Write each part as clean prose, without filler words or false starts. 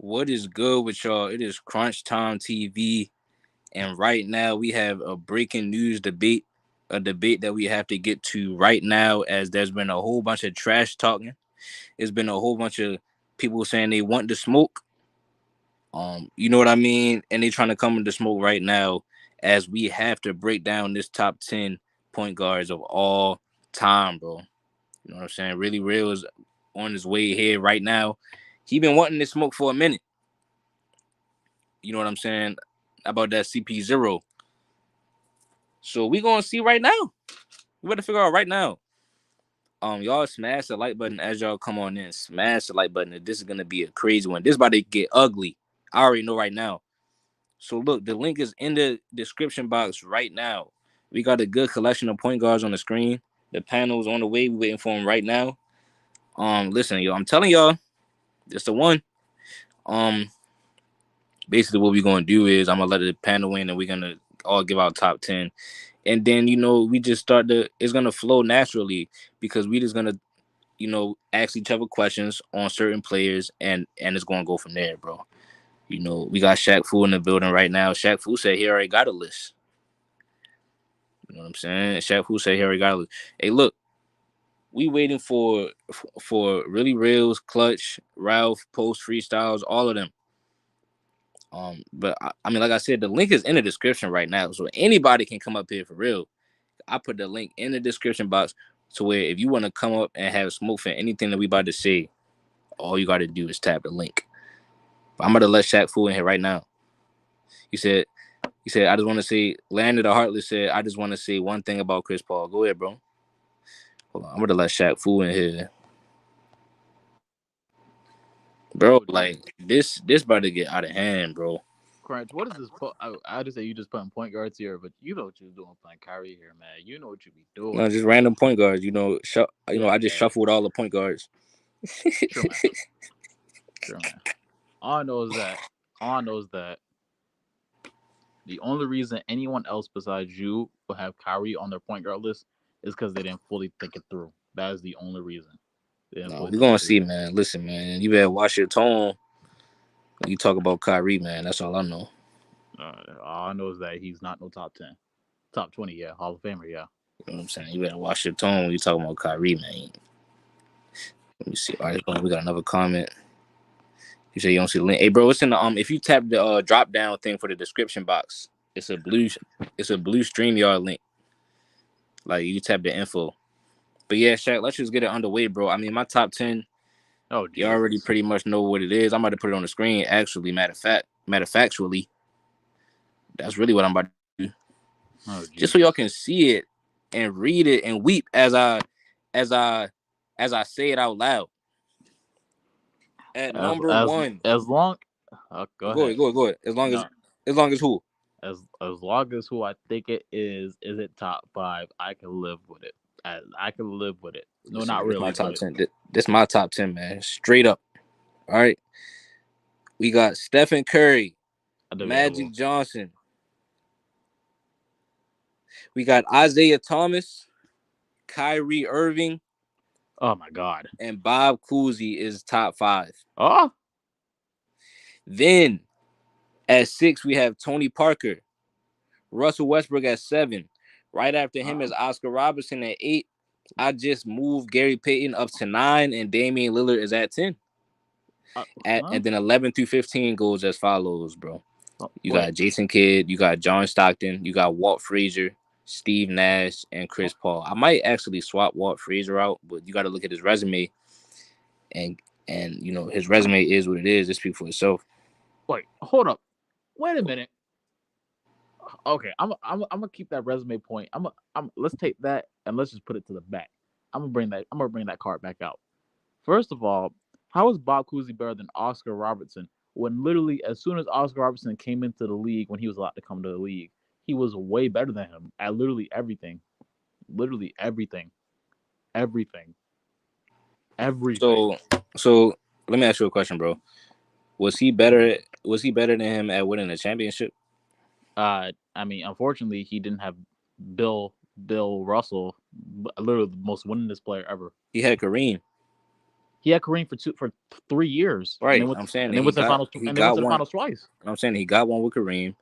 What is good with y'all? It is Crunch Time TV, and right now we have a breaking news debate, a debate that we have to get to right now, as there's been a whole bunch of trash talking. It's been a whole bunch of people saying they want to smoke. You know what I mean, and they trying to come into smoke right now, as we have to break down this top 10 point guards of all time, bro. You know what I'm saying? Really real is on his way here right now. He been wanting to smoke for a minute. You know what I'm saying about that CP0. So we gonna see right now. We better figure out right now. Y'all smash the like button as y'all come on in. Smash the like button. This is gonna be a crazy one. This about to get ugly. I already know right now. So look, the link is in the description box right now. We got a good collection of point guards on the screen. The panel's on the way. We waiting for them right now. Listen, yo, I'm telling y'all, it's the one. Um, Basically, what we gonna do is I'm gonna let the panel in, and we're gonna all give out top 10, and then we just start the it's gonna flow naturally, because we just gonna ask each other questions on certain players, and it's gonna go from there, bro. We got Shaq Fu in the building right now. Shaq Fu said he already got a list. You know what I'm saying? Shaq Fu said he already got a list. Hey, look, we waiting for really reals, clutch, Ralph, post freestyles, all of them. But I mean, like I said, the link is in the description right now, so anybody can come up here for real. I put the link in the description box, to where if you want to come up and have smoke for anything that we about to say, all you got to do is tap the link. But I'm about to let Shaq Fu in here right now. He said, I just want to say, Landed the Heartless said, I just want to say one thing about Chris Paul. Go ahead, bro. Hold on, I'm gonna let Shaq Fu in here, bro. Oh, geez. Like this about to get out of hand, bro. Crunch, what is this? I just say you just putting point guards here, but you know what you're doing playing Kyrie here, man. You know what you be doing. No, just random point guards. Yeah, I just yeah. shuffled all the point guards. Sure, man. Sure, man. All I know is that, all I know is that the only reason anyone else besides you will have Kyrie on their point guard list is because they didn't fully think it through. That is the only reason. They didn't No, fully we're think gonna it through. see, man. Listen, man, you better watch your tone when you talk about Kyrie, man. That's all I know. All I know is that he's not no top 10. Top 20, yeah. Hall of Famer, yeah. You know what I'm saying? You better watch your tone when you talking about Kyrie, man. Let me see. All right, we got another comment. You say you don't see the link. Hey, bro, it's in the If you tap the drop down thing for the description box, it's a blue StreamYard link. Like, you tap the info. But yeah, Shaq, let's just get it underway, bro. I mean, my top 10, Oh, you already Jesus. pretty much know what it is. I'm about to put it on the screen. Actually, matter of factually, that's really what I'm about to do. Oh, Just so y'all Jesus. can see it and read it and weep as I as I say it out loud. At As number as one, as long go go ahead, ahead. go ahead, go ahead. No, As long as who? as long as who I think it is it top five, I can live with it. I can live with it. No, Listen, not bro, this my really, top but 10. This my top 10, man. Straight up. All right. We got Stephen Curry, Magic debatable. Johnson. We got Isaiah Thomas, Kyrie Irving, Oh my God. and Bob Cousy is top five. Oh, Then at six, we have Tony Parker, Russell Westbrook at seven. Right after him is Oscar Robertson at eight. I just moved Gary Payton up to nine, and Damian Lillard is at 10. huh? And then 11 through 15 goes as follows, bro. You Wait. got Jason Kidd, you got John Stockton, you got Walt Frazier, Steve Nash, and Chris Paul. I might actually swap Walt Frazier out, but you got to look at his resume, and his resume is what it is. It speaks for itself. Wait. Hold up. Wait a minute. Okay, I'm gonna keep that resume point. Let's take that and let's just put it to the back. I'm gonna bring that card back out. First of all, how is Bob Cousy better than Oscar Robertson when literally as soon as Oscar Robertson came into the league, when he was allowed to come to the league, he was way better than him at literally everything. Literally everything. Everything. Everything. So, so let me ask you a question, bro. Was he better? Was he better than him at winning a championship? I mean, unfortunately, he didn't have Bill Russell, literally the most winningest player ever. He had Kareem. He had Kareem for 3 years, Right. I'm saying and that they went to the finals, he and they went got to the one. finals twice, I'm saying he got one with Kareem,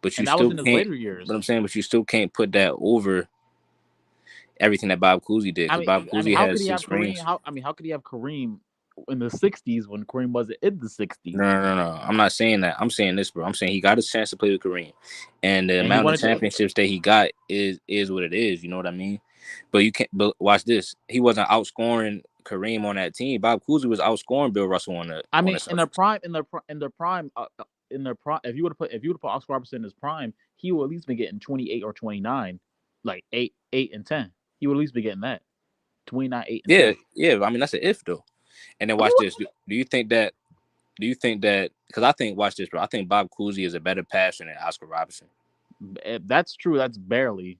but you and that was still in his can't. later But years. I'm saying, but you still can't put that over everything that Bob Cousy did, because Bob I mean, Cousy how has could he have 6 Kareem? rings. How could he have Kareem in the '60s when Kareem wasn't in the '60s? No. I'm not saying that. I'm saying this, bro. I'm saying he got a chance to play with Kareem, and the And he amount of wanted to. championships that he got is what it is. You know what I mean? But you can't. But watch this. He wasn't outscoring Kareem on that team. Bob Cousy was outscoring Bill Russell I on mean, the in their Celtics. prime, in their prime, if you would have put Oscar Robertson in his prime, he would at least be getting 28 or 29, like 8 and 10. He would at least be getting that 29, 8 and 10. Yeah. I mean, that's an if though. And then I mean, watch this. Do you think that? Do you think that? Because I think, watch this, bro. I think Bob Cousy is a better passer than Oscar Robertson. that's true. That's barely.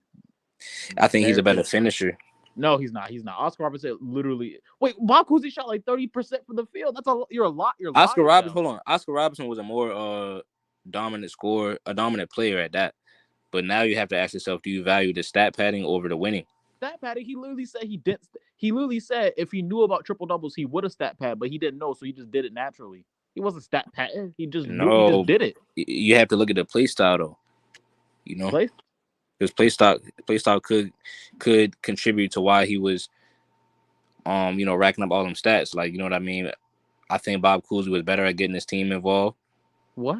I think he's a better Barely. finisher. No, he's not. He's not. Oscar Robertson literally. Wait, Bob Cousy shot like 30% from the field. That's a. You're a lot. You're Oscar lying Robertson, now. hold on. Oscar Robertson was a more dominant scorer, a dominant player at that. But now you have to ask yourself, do you value the stat padding over the winning? Stat padding. He literally said he didn't. He literally said if he knew about triple doubles, he would have stat pad, but he didn't know, so he just did it naturally. He wasn't stat padding. He just knew. He just No, did it. you have to look at the play style though. You know, Play. because play style could contribute to why he was racking up all them stats. Like, you know what I mean? I think Bob Cousy was better at getting his team involved. What?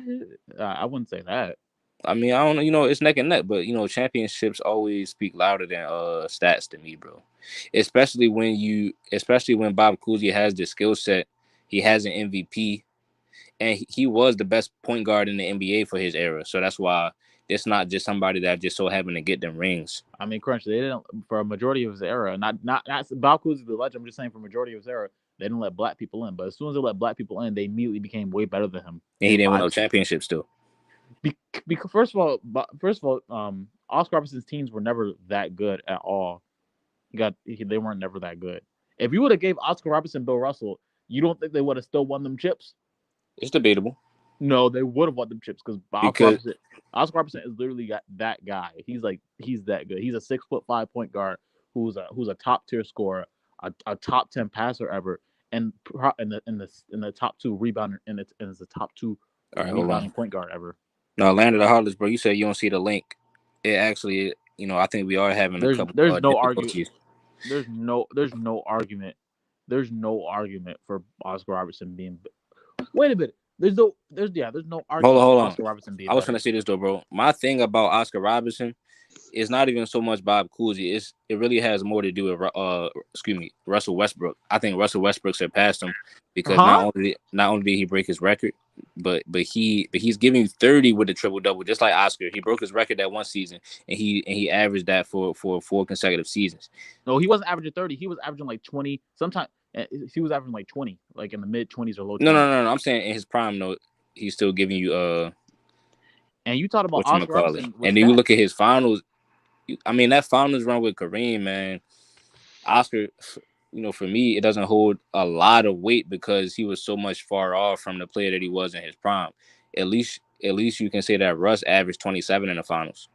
I wouldn't say that. I mean, I don't know, it's neck and neck, but championships always speak louder than stats to me, bro. Especially when Bob Cousy has the skill set, he has an MVP, and he was the best point guard in the NBA for his era. So that's why it's not just somebody that just so happened to get them rings. I mean, Crunch. They didn't for a majority of his era. Not Bob Cousy the legend. I'm just saying for a majority of his era, they didn't let black people in. But as soon as they let black people in, they immediately became way better than him. And he didn't win no championship still. Because first of all, Oscar Robertson's teams were never that good at all. They weren't never that good. If you would have gave Oscar Robertson Bill Russell, you don't think they would have still won them chips? It's debatable. No, they would have won them chips because Oscar Robertson is literally that guy. He's that good. He's a 6'5" point guard who's a top tier scorer, a top 10 passer ever, and in the top 2 rebounder, and it's the top 2 rebounding point guard ever. No, Land of the Heartless, bro. You said you don't see the link. It actually, I think we are having a couple. There's no argument. There's no argument. There's no argument for Oscar Robertson being. Wait a minute. There's no argument. Hold on. Oscar Robertson being. I was gonna say this though, bro. My thing about Oscar Robertson is not even so much Bob Cousy. It really has more to do with Russell Westbrook. I think Russell Westbrook surpassed him because not only did he break his record, but he's giving you 30 with the triple double, just like Oscar. He broke his record that one season, and he averaged that for 4 consecutive seasons. No, he wasn't averaging 30. He was averaging like 20. Sometimes he was averaging like 20, like in the mid 20s or low 20s. No. I'm saying in his prime, though, he's still giving you And you talked about Oscar Robertson, and then you look at his finals. I mean, that finals run with Kareem, man. Oscar, for me, it doesn't hold a lot of weight because he was so much far off from the player that he was in his prime. At least you can say that Russ averaged 27 in the finals.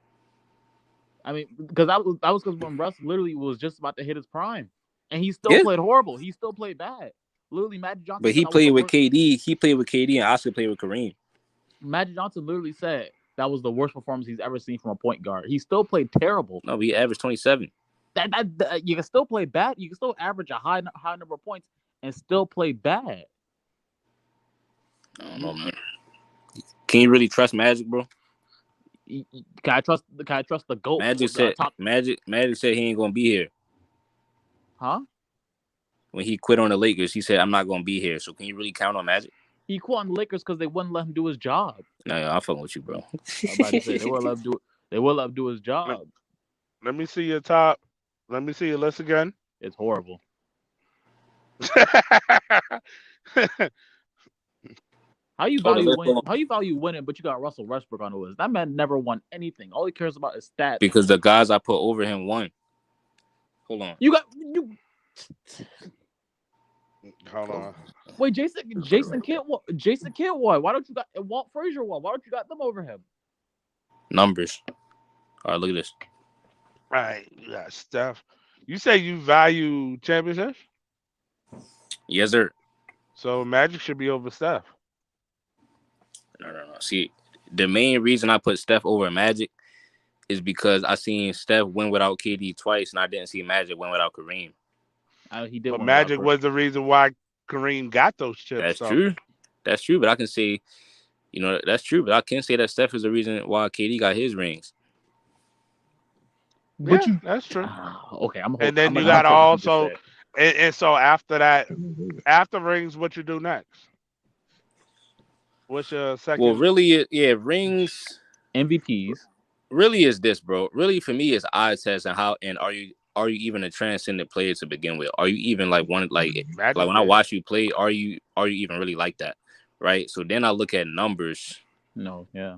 I mean, because that was because when Russ literally was just about to hit his prime, and he still played horrible. He still played bad. Literally, Magic Johnson. But he played with KD. He played with KD, and Oscar played with Kareem. Magic Johnson literally said that was the worst performance he's ever seen from a point guard. He still played terrible. No, he averaged 27. That you can still play bad. You can still average a high number of points and still play bad. I don't know, man. Can you really trust Magic, bro? Can I trust the GOAT? Magic said he ain't gonna be here. Huh? When he quit on the Lakers, he said, "I'm not gonna be here." So can you really count on Magic? He quit on the Lakers because they wouldn't let him do his job. No, I'm fucking with you, bro. I'm about to say, they wouldn't let him do his job. Let me see your top. Let me see your list again. It's horrible. How you value winning, but you got Russell Westbrook on the list? That man never won anything. All he cares about is stats. Because the guys I put over him won. Hold on. Hold on. Wait, Jason Kidd won. Why don't you got Walt Frazier won? Why don't you got them over him? Numbers. All right, look at this. Right, you got Steph. You say you value championships? Yes, sir. So Magic should be over Steph. No. See, the main reason I put Steph over Magic is because I seen Steph win without KD twice, and I didn't see Magic win without Kareem. He did But one without Magic Kareem. was the reason why Kareem got those chips. That's So. true. That's true. But I can say, that's true. But I can say that Steph is the reason why KD got his rings. Yeah, that's true. Okay, and then you got to also, and so after that, Mm-hmm. after rings, what you do next? What's your second? Well, really, rings. MVPs. Really is this, bro? Really for me is eye test and how and are you even a transcendent player to begin with? Are you even like when I watch you play, are you even really like that? Right? So then I look at numbers. No, yeah.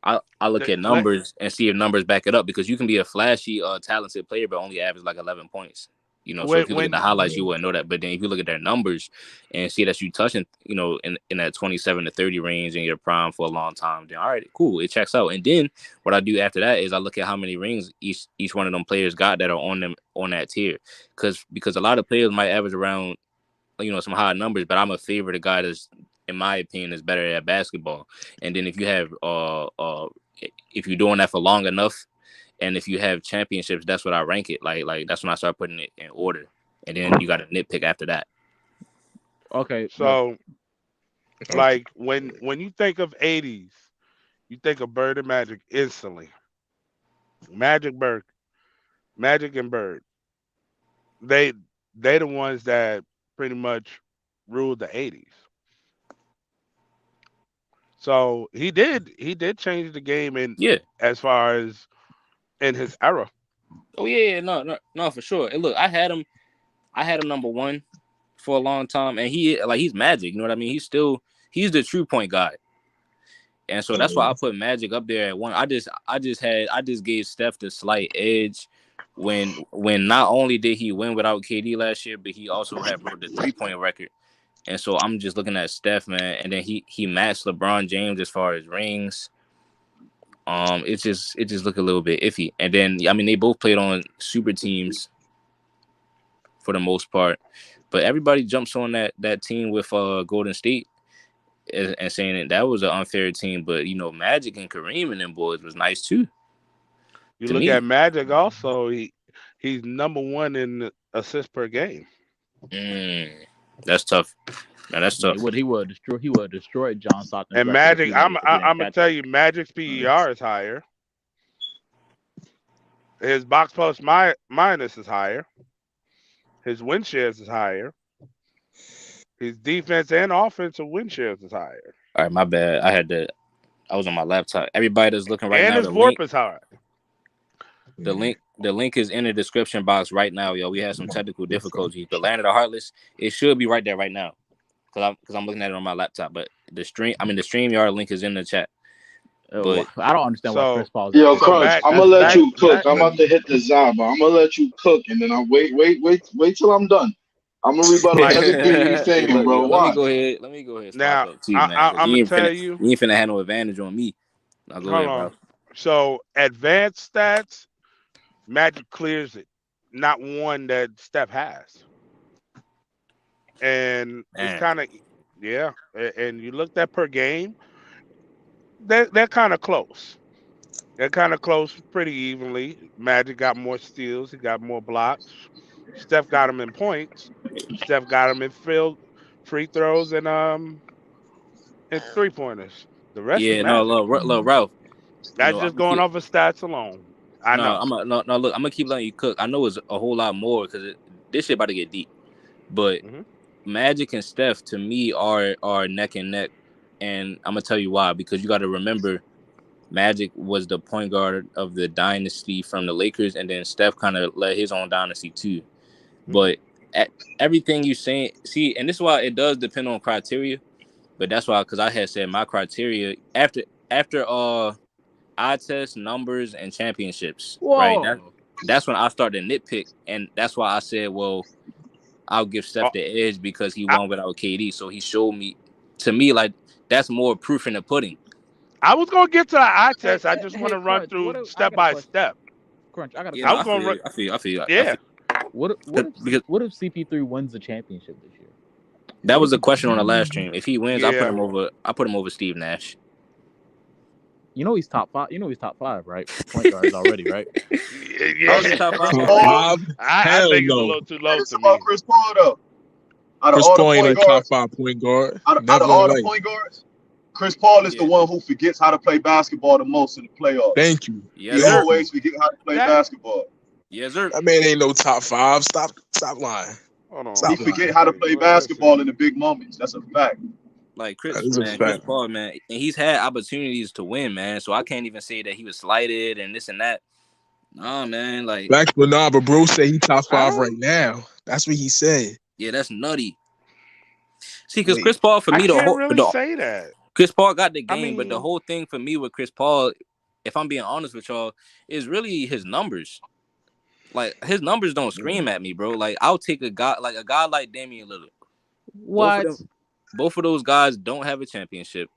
I look at numbers and see if numbers back it up, because you can be a flashy, talented player but only average like 11 points. So if you look at the highlights, you wouldn't know that. But then if you look at their numbers and see that you touching, in that 27 to 30 range in your prime for a long time, then all right, cool, it checks out. And then what I do after that is I look at how many rings each one of them players got that are on that tier, because a lot of players might average around, some high numbers, but I'm a favorite of guy that's, in my opinion, is better at basketball. And then if you have if you're doing that for long enough, and if you have championships, that's what I rank it. Like that's when I start putting it in order. And then you got to nitpick after that. Okay. So, like when you think of 80s, you think of Bird and Magic instantly. Magic and Bird. They the ones that pretty much ruled the 80s. So he did change the game as far as in his era. Oh yeah, no, for sure. And look, I had him number one for a long time, and he's Magic. You know what I mean? He's the true point guy, and so that's why I put Magic up there at one. I just gave Steph the slight edge when not only did he win without KD last year, but he also had broke the 3-point record. And so I'm just looking at Steph, man, and then he matched LeBron James as far as rings. It just look a little bit iffy. And then they both played on super teams for the most part, but everybody jumps on that team with Golden State and saying that was an unfair team. But Magic and Kareem and them boys was nice too. You look at Magic also, he's number one in assists per game. That's tough. Man, that's tough. He would destroy John Stockton. And Magic, I'm gonna tell you, Magic's PER is higher. His box plus minus is higher. His win shares is higher. His defense and offensive win shares is higher. All right, my bad. I was on my laptop. Everybody that's looking right now. And his warp is higher. The link is in the description box right now, yo. We had some technical difficulties, but Land of the Heartless, it should be right there right now, because I'm looking at it on my laptop. But the StreamYard link is in the chat. But I don't understand why Chris Paul's. Yo, Crunch, I'm gonna let you cook. I'm about to hit the Zaba. I'm gonna let you cook, and then I'll wait till I'm done. I'm gonna rebuttal everything you're saying, bro. Let me go ahead. Now, I'm gonna tell you, you ain't finna have no advantage on me. Hold on. Bro. So advanced stats, Magic clears it. Not one that Steph has. And it's kind of, and you looked at per game, they're kind of close. They're kind of close pretty evenly. Magic got more steals. He got more blocks. Steph got him in points. Steph got him in free throws and 3-pointers. The rest look, Ralph. That's just going off of stats alone. I know. Look, I'm gonna keep letting you cook. I know it's a whole lot more because this shit about to get deep. But Magic and Steph to me are neck and neck, and I'm gonna tell you why. Because you got to remember, Magic was the point guard of the dynasty from the Lakers, and then Steph kind of led his own dynasty too. But at everything you saying, see, and this is why it does depend on criteria. But that's why, because I had said my criteria after eye test, numbers, and championships. Whoa. Right? That's when I started to nitpick, and that's why I said, well, I'll give Steph the edge because he won without KD. So he showed me, to me, like that's more proof in the pudding. I was gonna get to the eye test. I just want to run through step by step. Crunch, I got. Yeah, I feel. Yeah. What if CP3 wins the championship this year? That was the question on the last stream. If he wins, I Yeah. put him over Steve Nash. You know he's top 5. You know he's top 5, right? Point guards already, right? How is he top 5? I think it's a little too low It's to about me. Chris Paul though. Out of Chris all Paul the ain't point no top guards, 5 point guard. out of Never all in the life. point guards, Chris Paul is the Yeah. one who forgets how to play basketball the most in the playoffs. Thank you. Yes, He sir. always forget how to play That- basketball. Yes, sir. That man ain't no top 5. Stop lying. Hold on. Stop He lying. forget how to play basketball in the big moments. That's a fact. Like That is a Chris fact. Paul, man, and he's had opportunities to win, man. So I can't even say that he was slighted and this and that. Nah, man, like But bro said he top 5 don't- right now. That's what he said. yeah, that's nutty. See, because Wait. Chris Paul for me, I can't really say that. Chris Paul got the I game, but the mean- whole thing for me with Chris Paul, if I'm being honest with y'all, is really his numbers. Like his numbers don't scream at me, bro. Like I'll take a guy like Damian Lillard. What? Both of those guys don't have a championship,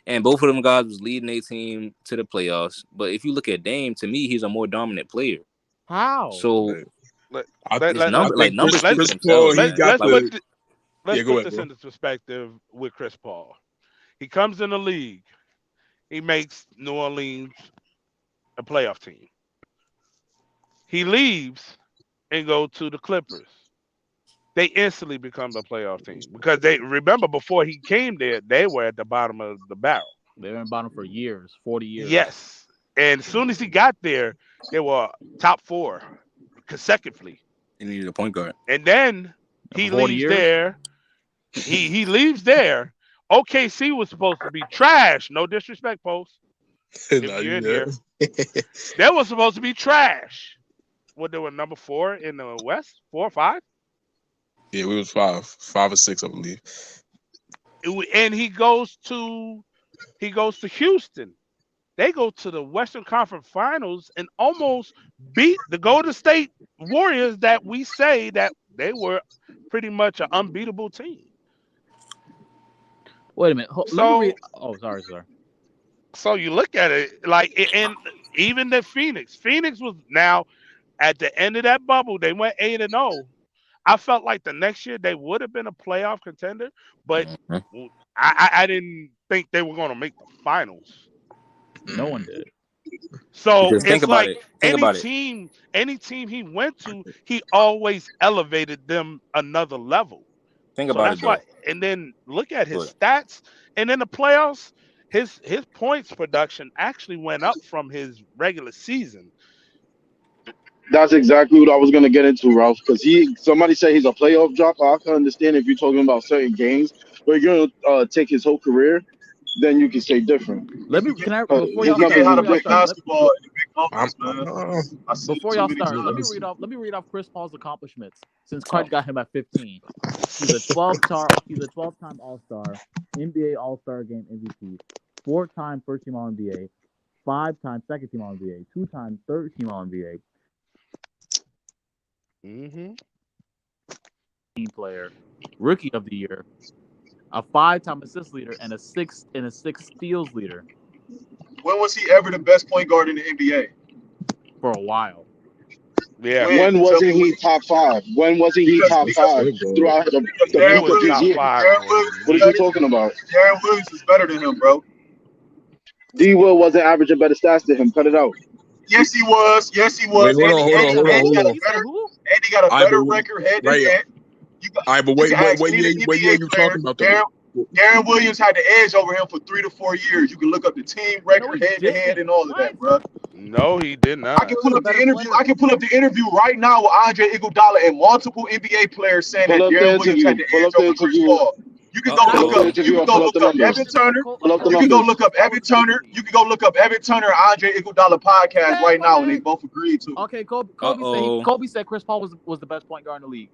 and both of them guys was leading their team to the playoffs. But if you look at Dame, to me, he's a more dominant player. How? So I Let- his number, think numbers Chris speak for Paul, themselves. he man. got Like, the- Let's go put ahead, this bro. into perspective with Chris Paul. He comes in the league. He makes New Orleans a playoff team. He leaves and go to the Clippers. They instantly become a playoff team because they remember before he came there, they were at the bottom of the barrel. They've been bottom for years, 40 years. Yes, and as soon as he got there, they were top 4 consecutively. he needed a point guard. And then he 40 leaves years? there. He leaves there. OKC was supposed to be trash. No disrespect, folks. Nah, you're in yeah. They were supposed to be trash. What, they were number 4 in the West? 4 or 5? Yeah, we was 5 or 6, I believe. And he goes to Houston. They go to the Western Conference Finals and almost beat the Golden State Warriors that we say that they were pretty much an unbeatable team. Wait a minute. Let So- me read. Oh, sorry, sir. So you look at it and even the Phoenix was now at the end of that bubble. They went 8-0. I felt like the next year they would have been a playoff contender, but I didn't think they were going to make the finals. No one did. So Because think it's about like it. Think about it. any team he went to, he always elevated them another level. Think So about that's it, why. though. And then look at his Look. stats, and in the playoffs, his points production actually went up from his regular season. That's exactly what I was gonna get into, Ralph. Because somebody said he's a playoff dropper. I can understand if you're talking about certain games, but you're gonna take his whole career, then you can say different. Can I Oh, before he's y'all not start? Forget how to before play Before y'all start, basketball in the big moments, I'm, man. I see it before too y'all many start, let times. me read off Chris Paul's accomplishments since Clark got him at 15. He's a 12-time All-Star, NBA All-Star Game MVP, 4-time first team All-NBA, 5-time second team All-NBA, 2-time third team All-NBA, Mm-hmm. team player, rookie of the year, a 5-time assist leader, and a 6 steals leader When was he ever the best point guard in the NBA? for a while. Yeah, When? When wasn't he top 5? When wasn't he top 5 throughout the Darren bulk of his top year? 5. What are you talking about? Darren Williams is better than him, bro. D. Will wasn't averaging better stats than him. Cut it out. Yes, he was. Yes, he was. Wait, hold on. And he got a He said better, who? and he got a I better believe- record head to right. head. All right, but wait, what year you talking about? Darren Williams had the edge over him for 3 to 4 years. You can look up the team record he head to head didn't. and all of that, bro. No, he did I not. can pull up the better interview. player. I can pull up the interview right now with Andre Iguodala and multiple NBA players saying that Pull up the Darren Williams had the interview. Pull edge up the over Chris interview. Paul. You can go Pull look up the up. interview You and can pull go up the look up numbers. Evan Turner. Pull up the You can go numbers. look up Evan Turner. You can go look up Evan Turner and Andre Iguodala podcast right now, and they both agreed to. Okay, Kobe Uh-oh. said Chris Paul was the best point guard in the league.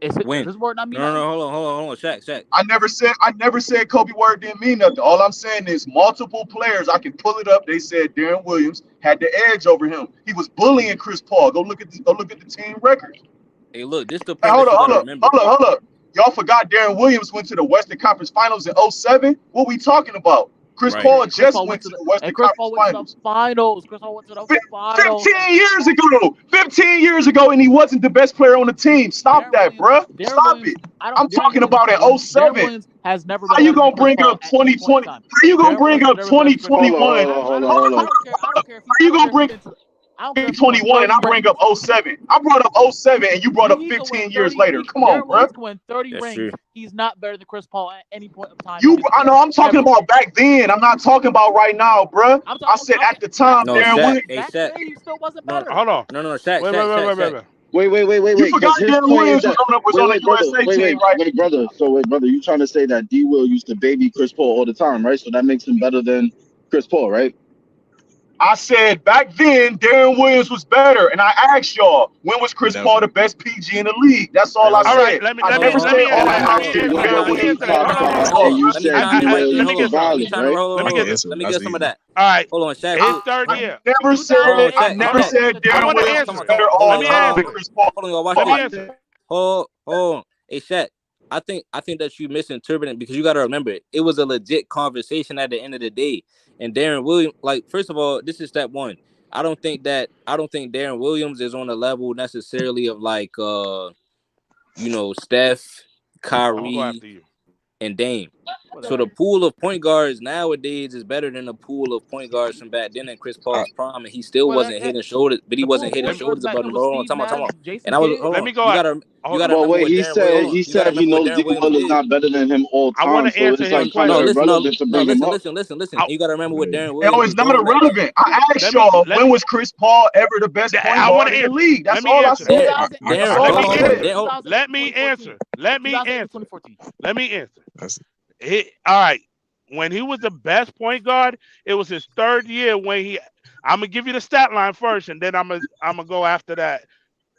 Is When? his word not me? No, hold on, Shaq. I never said Kobe Word didn't mean nothing. All I'm saying is multiple players. I can pull it up. They said Darren Williams had the edge over him. He was bullying Chris Paul. Go look at the team record. Hey, look, this the Hey, point hold that you up. gotta remember. Y'all forgot Darren Williams went to the Western Conference Finals in 2007? What we talking about? Chris Right. Paul Chris just Paul went to the and Western Chris Paul Conference went to the Finals. finals. Chris Paul went to the finals. 15 years ago. 15 years ago, and he wasn't the best player on the team. Stop that, bruh. Stop it. I'm talking about in Darren 07. Williams has never How been you better than gonna Chris bring Paul up at any point in 2020? time. How you gonna Darren bring Williams up has never been better than Chris Paul. 2021? I don't care if How you gonna bring I don't care if he 2021 and I won 30 bring rings. up 07? I brought up 07 and you brought up He can 15 win years 30. later. Come on, Darren Williams bruh. can win 30 That's rings. true. He's not better than Chris Paul at any point in time. I know I'm talking about back then. I'm not talking about right now, bruh. I said at the time, No, Darren Shaq. Williams. Hey, Back Shaq. then, he still wasn't No, better. hold on. No, Shaq. Wait. Wait. You forgot Because his Darren point is Williams that was on the brother, USA team, right? brother. So brother, you trying to say that D Will used to baby Chris Paul all the time, right? So that makes him better than Chris Paul, right? I said back then Darren Williams was better, and I asked y'all when was Chris Paul the best PG in the league? That's all I All said. right, let me I never said all that. let me answer that. And you said D Will Let me used to get some. violence, right? Let me get Let me get some of that. All right, Hold on, Shaq. his third year. Never said I never said I Darren want to Williams answer was it. better all Let me time answer than it. Chris Paul. Hold on, y'all. Watch Let me this. answer it. Hold on. Hey, Shaq. I think that you misinterpreted because you got to remember it was a legit conversation at the end of the day. And Darren Williams, like, first of all, this is step one. I don't think Darren Williams is on the level necessarily of like Steph, I'm gonna go Kyrie, after you. and Dame. So the pool of point guards nowadays is better than the pool of point guards from back then in Chris Paul's prime, and he still wasn't hitting shoulders, but he wasn't hitting shoulders above them. Hold on, talking about. And I was hold Let on. me go. You gotta remember Well, wait, what he Darren Williams. said he knows D Will is not better than him all I want time, to so answer it's his like kind No, of question. irrelevant to bring him up. Listen. You gotta remember what Darren No, Williams. it's not irrelevant. I asked y'all when was Chris Paul ever the best point guard in the league? That's all I said. That's all I said. Let me answer. 2014. Let me answer. All right. When he was the best point guard, it was his third year when I'm gonna give you the stat line first, and then I'm gonna go after that.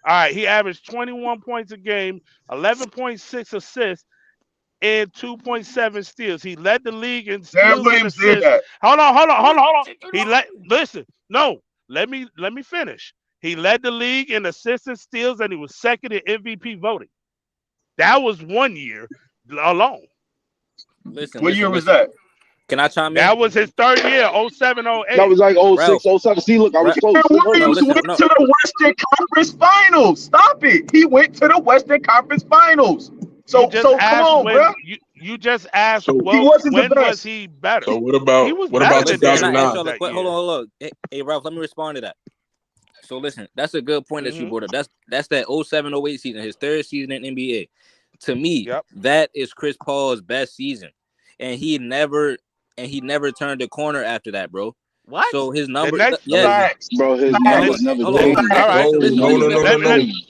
All right, he averaged 21 points a game, 11.6 assists, and 2.7 steals. He led the league in steals and assists. Hold on. Let me finish. He led the league in assists and steals, and he was second in MVP voting. That was 1 year alone. What year was that? Can I chime in? That was his third year, 07, 08. That was like 06, 07. See, look, I was close. Williams went to the Western Conference Finals. Stop it. He went to the Western Conference Finals. So come on, bro. You just asked, when was he better? So what about 2009? Hold on. Hey, Ralph, let me respond to that. So listen, that's a good point that you brought up. That's that 07, 08 season, his third season in NBA. To me, that is Chris Paul's best season, and he never turned the corner after that, bro. What? So his number, bro, his numbers never changed. All right, no.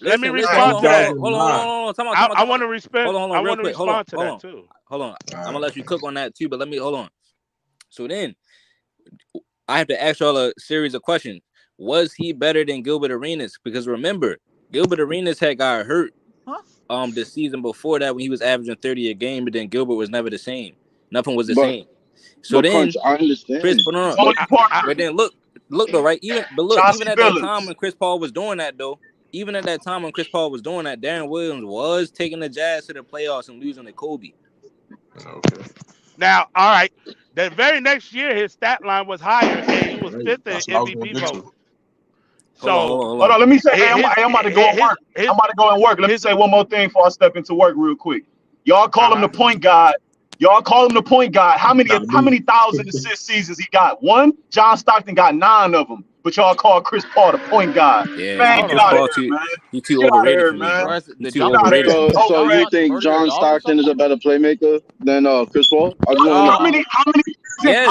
Let me respond to that. Hold on. I want to respond. Hold on, I want to respond to that too. Hold on. I'm gonna let you cook on that too, but let me hold on. So then, I have to ask y'all a series of questions. Was he better than Gilbert Arenas? Because remember, Gilbert Arenas had got hurt the season before that when he was averaging 30 a game, but then Gilbert was never the same. Nothing was the same. So then, Crunch, I understand. Chris, but then look though, right? Even at that time when Chris Paul was doing that, Darren Williams was taking the Jazz to the playoffs and losing to Kobe. Okay. Now, all right. The very next year, his stat line was higher, and he was fifth in MVP vote. So hold on. Let me say, I'm about to go and work. I'm about to go and work. Let me say one more thing before I step into work real quick. Y'all call him the point guard. How many thousand assist seasons he got? 1? John Stockton got 9 of them. But y'all call Chris Paul the point guard. Yeah, man, get out of here, man. He's too overrated for me, man. He's too overrated. So you think John Stockton is a better playmaker than Chris Paul? How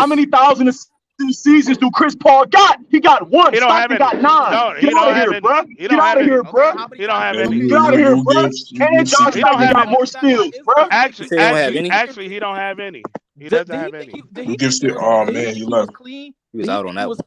many thousand seasons do Chris Paul got? He got 1. Stockton got 9. Get out of here, bro. Get out of here, bro. He don't have any. Get out of here, bro. And John Stockton got more steals, bro. Actually, he don't have any. He doesn't have any. Who gives it? Oh man, you left. He was out on that one.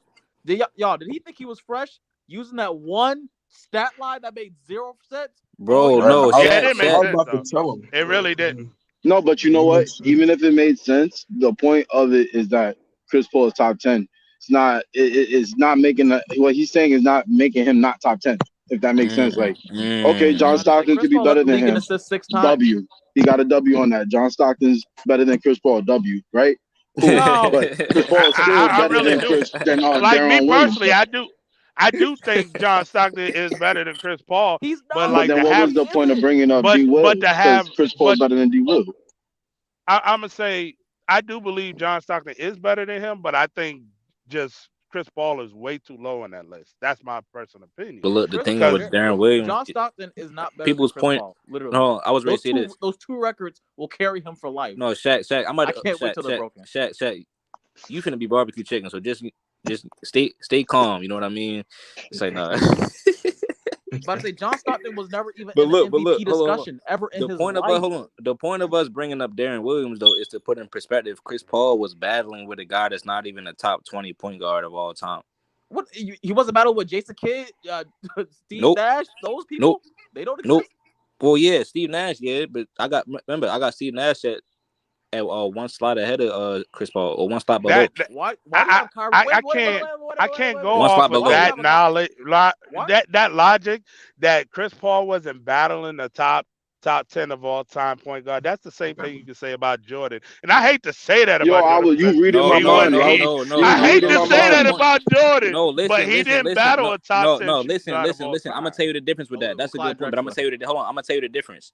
Y'all, did he think he was fresh using that one stat line that made 0 sense? Bro, no. Yeah, it made I was about to sense. tell him. It really didn't. No, but you know what? Even if it made sense, the point of it is that Chris Paul is top 10. It's not. It's not making what he's saying is not making him not top 10. If that makes sense. Like, okay, John Stockton could be better than him. W. He got a W on that. John Stockton's better than Chris Paul. W. Right? Cool. No. But Chris Paul is still I better really than do. Chris than Like me Deron Williams. personally, I do think John Stockton is better than Chris Paul. He's not. But But like then to what have, was the point of bringing up but D. Will? but to have, Because Chris Paul is but better than D. Will. I'm gonna say I do believe John Stockton is better than him, but I think just Chris Paul is way too low on that list. That's my personal opinion. But look, the Chris thing Because with Darren Williams, John Stockton is not better people's than Chris point. Paul. Literally. No, I was ready to say this. Those two records will carry him for life. No, Shaq, I'm about I to. can't wait Shaq, till they're Shaq, broken. Shaq, you finna be barbecue chicken, so just stay calm. You know what I mean? It's like nah. But I say John Stockton was never even But in look, the MVP hold on. discussion ever in The his point of life. us, the point of us bringing up Darren Williams though is to put in perspective. Chris Paul was battling with a guy that's not even a top 20 point guard of all time. What he wasn't battling with Jason Kidd, Steve Nope. Nash, those people. Nope. They don't exist. Nope. Well, yeah, Steve Nash, yeah, but I got Steve Nash at one slot ahead of Chris Paul or one spot below. Why do you have Kyrie? I can't go One off spot of below. that knowledge, What? that logic that Chris Paul wasn't battling the top 10 of all time point guard. That's the same thing you can say about Jordan. And I hate to say that Yo, about Jordan. you reading No, my no, mind, no, Ralph. no, no. I hate reading to my say that mind. about Jordan. No, listen, but he didn't listen. battle a top 10 No, shooting listen. guard of all I'm gonna time. tell you the difference with that. That's a good Clyde point, but I'm gonna Drexler. tell you I'm gonna tell you the difference.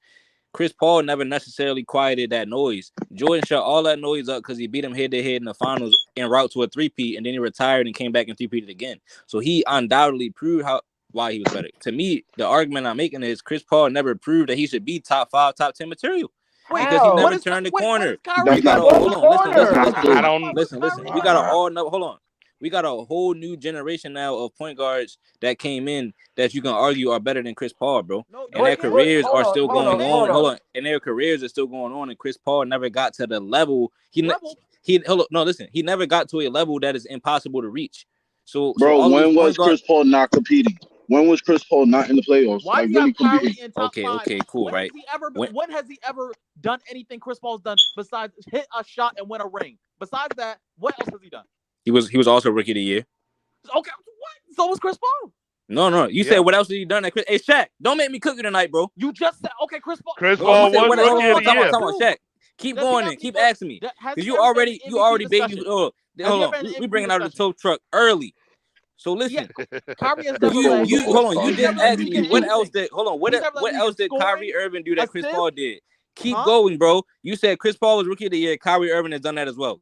Chris Paul never necessarily quieted that noise. Jordan shut all that noise up because he beat him head to head in the finals en route to a three-peat, and then he retired and came back and three-peated again. So he undoubtedly proved why he was better. To me, the argument I'm making is Chris Paul never proved that he should be top 5, top 10 material. Because he never turned the corner. We got to hold on. Listen. We got to all know. Hold on. We got a whole new generation now of point guards that came in that you can argue are better than Chris Paul, bro. And their careers are still going on. Hold on. And their careers are still going on. And Chris Paul never got to the level. He never got to a level that is impossible to reach. So, bro, when was Chris Paul not competing? When was Chris Paul not in the playoffs? Why do you have Kyrie in top 5? Okay, cool, right? When has he ever done anything Chris Paul's done besides hit a shot and win a ring? Besides that, what else has he done? He was also rookie of the year. Okay, what? So was Chris Paul. No. You said what else did he done? Hey, Shaq, don't make me cook you tonight, bro. You just said Chris Paul. Chris Paul was rookie of the year. Come on, Shaq. Keep going and keep asking me. Because you already baby. Hold on. We bringing out the tow truck early. So listen, Kyrie has hold on. You just asked me what else did what else did Kyrie Irving do that Chris Paul did? Keep going, bro. You said Chris Paul was rookie of the year. Kyrie Irving has done that as well.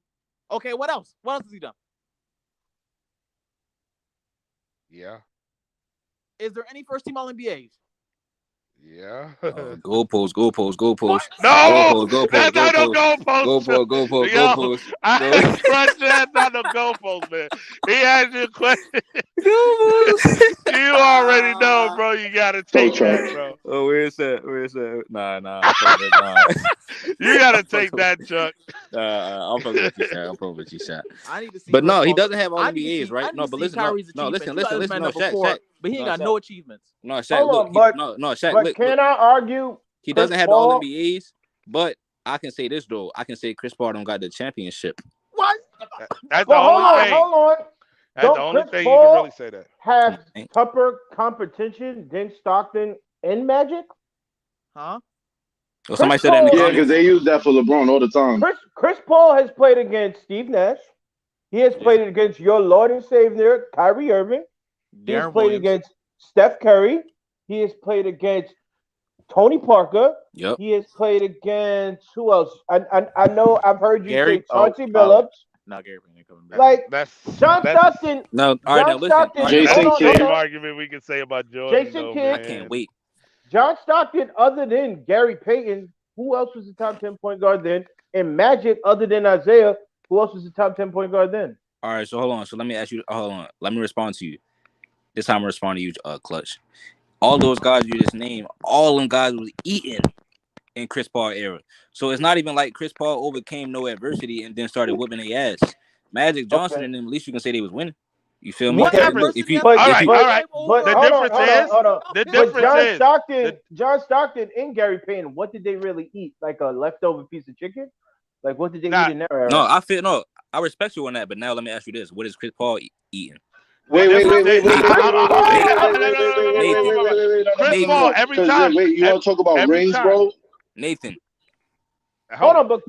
Okay, what else? What else has he done? Yeah. Is there any first team All NBAs? Yeah. Goalpost. No, goalpost. That's not no goalpost. Goalpost. I had a question. That's not no goalpost, man. He asked you a question. You already know, bro. You gotta take that, bro. Oh, where's that? Nah. You gotta take that, Chuck. I'm fucking with you, Shaq. I need to see. But no, he doesn't have all NBAs, right? No, but listen. Listen. No, Shaq. But he ain't got no achievements. No, Shaq. Look, Shaq. But can I argue? He doesn't have all NBAs, but I can say this though. I can say Chris Paul don't got the championship. What? That's the only thing. Hold on. That's the only thing you can really say that. Have tougher competition than Stockton and Magic? Huh? Well, somebody said that in the comments. Because they use that for LeBron all the time. Chris Paul has played against Steve Nash. He has played against your Lord and Savior, Kyrie Irving. He has played against Steph Curry. He has played against Tony Parker. Yep. He has played against who else? I know I've heard you say Chauncey Billups. No, Gary ain't coming back. Like John Stockton. No, all right, now listen. Jason Kidd. Same argument we can say about Jordan. Jason Kidd. I can't wait. John Stockton, other than Gary Payton, who else was the top 10 point guard then? And Magic, other than Isaiah, who else was the top 10 point guard then? All right, so hold on. So let me ask you. Hold on. Let me respond to you. This time I respond to you, Clutch. All those guys you just named, all them guys was eating in Chris Paul era. So it's not even like Chris Paul overcame no adversity and then started whipping their ass. Magic Johnson and them, at least you can say they was winning. You feel me? All right. The difference is John Stockton and Gary Payton, what did they really eat? Like a leftover piece of chicken? Like what did they eat in their era? No, I respect you on that, but now let me ask you this: what is Chris Paul eating? Wait. Chris Paul, every time. Wait, you want to talk about rings, bro? Nathan. Hold on, but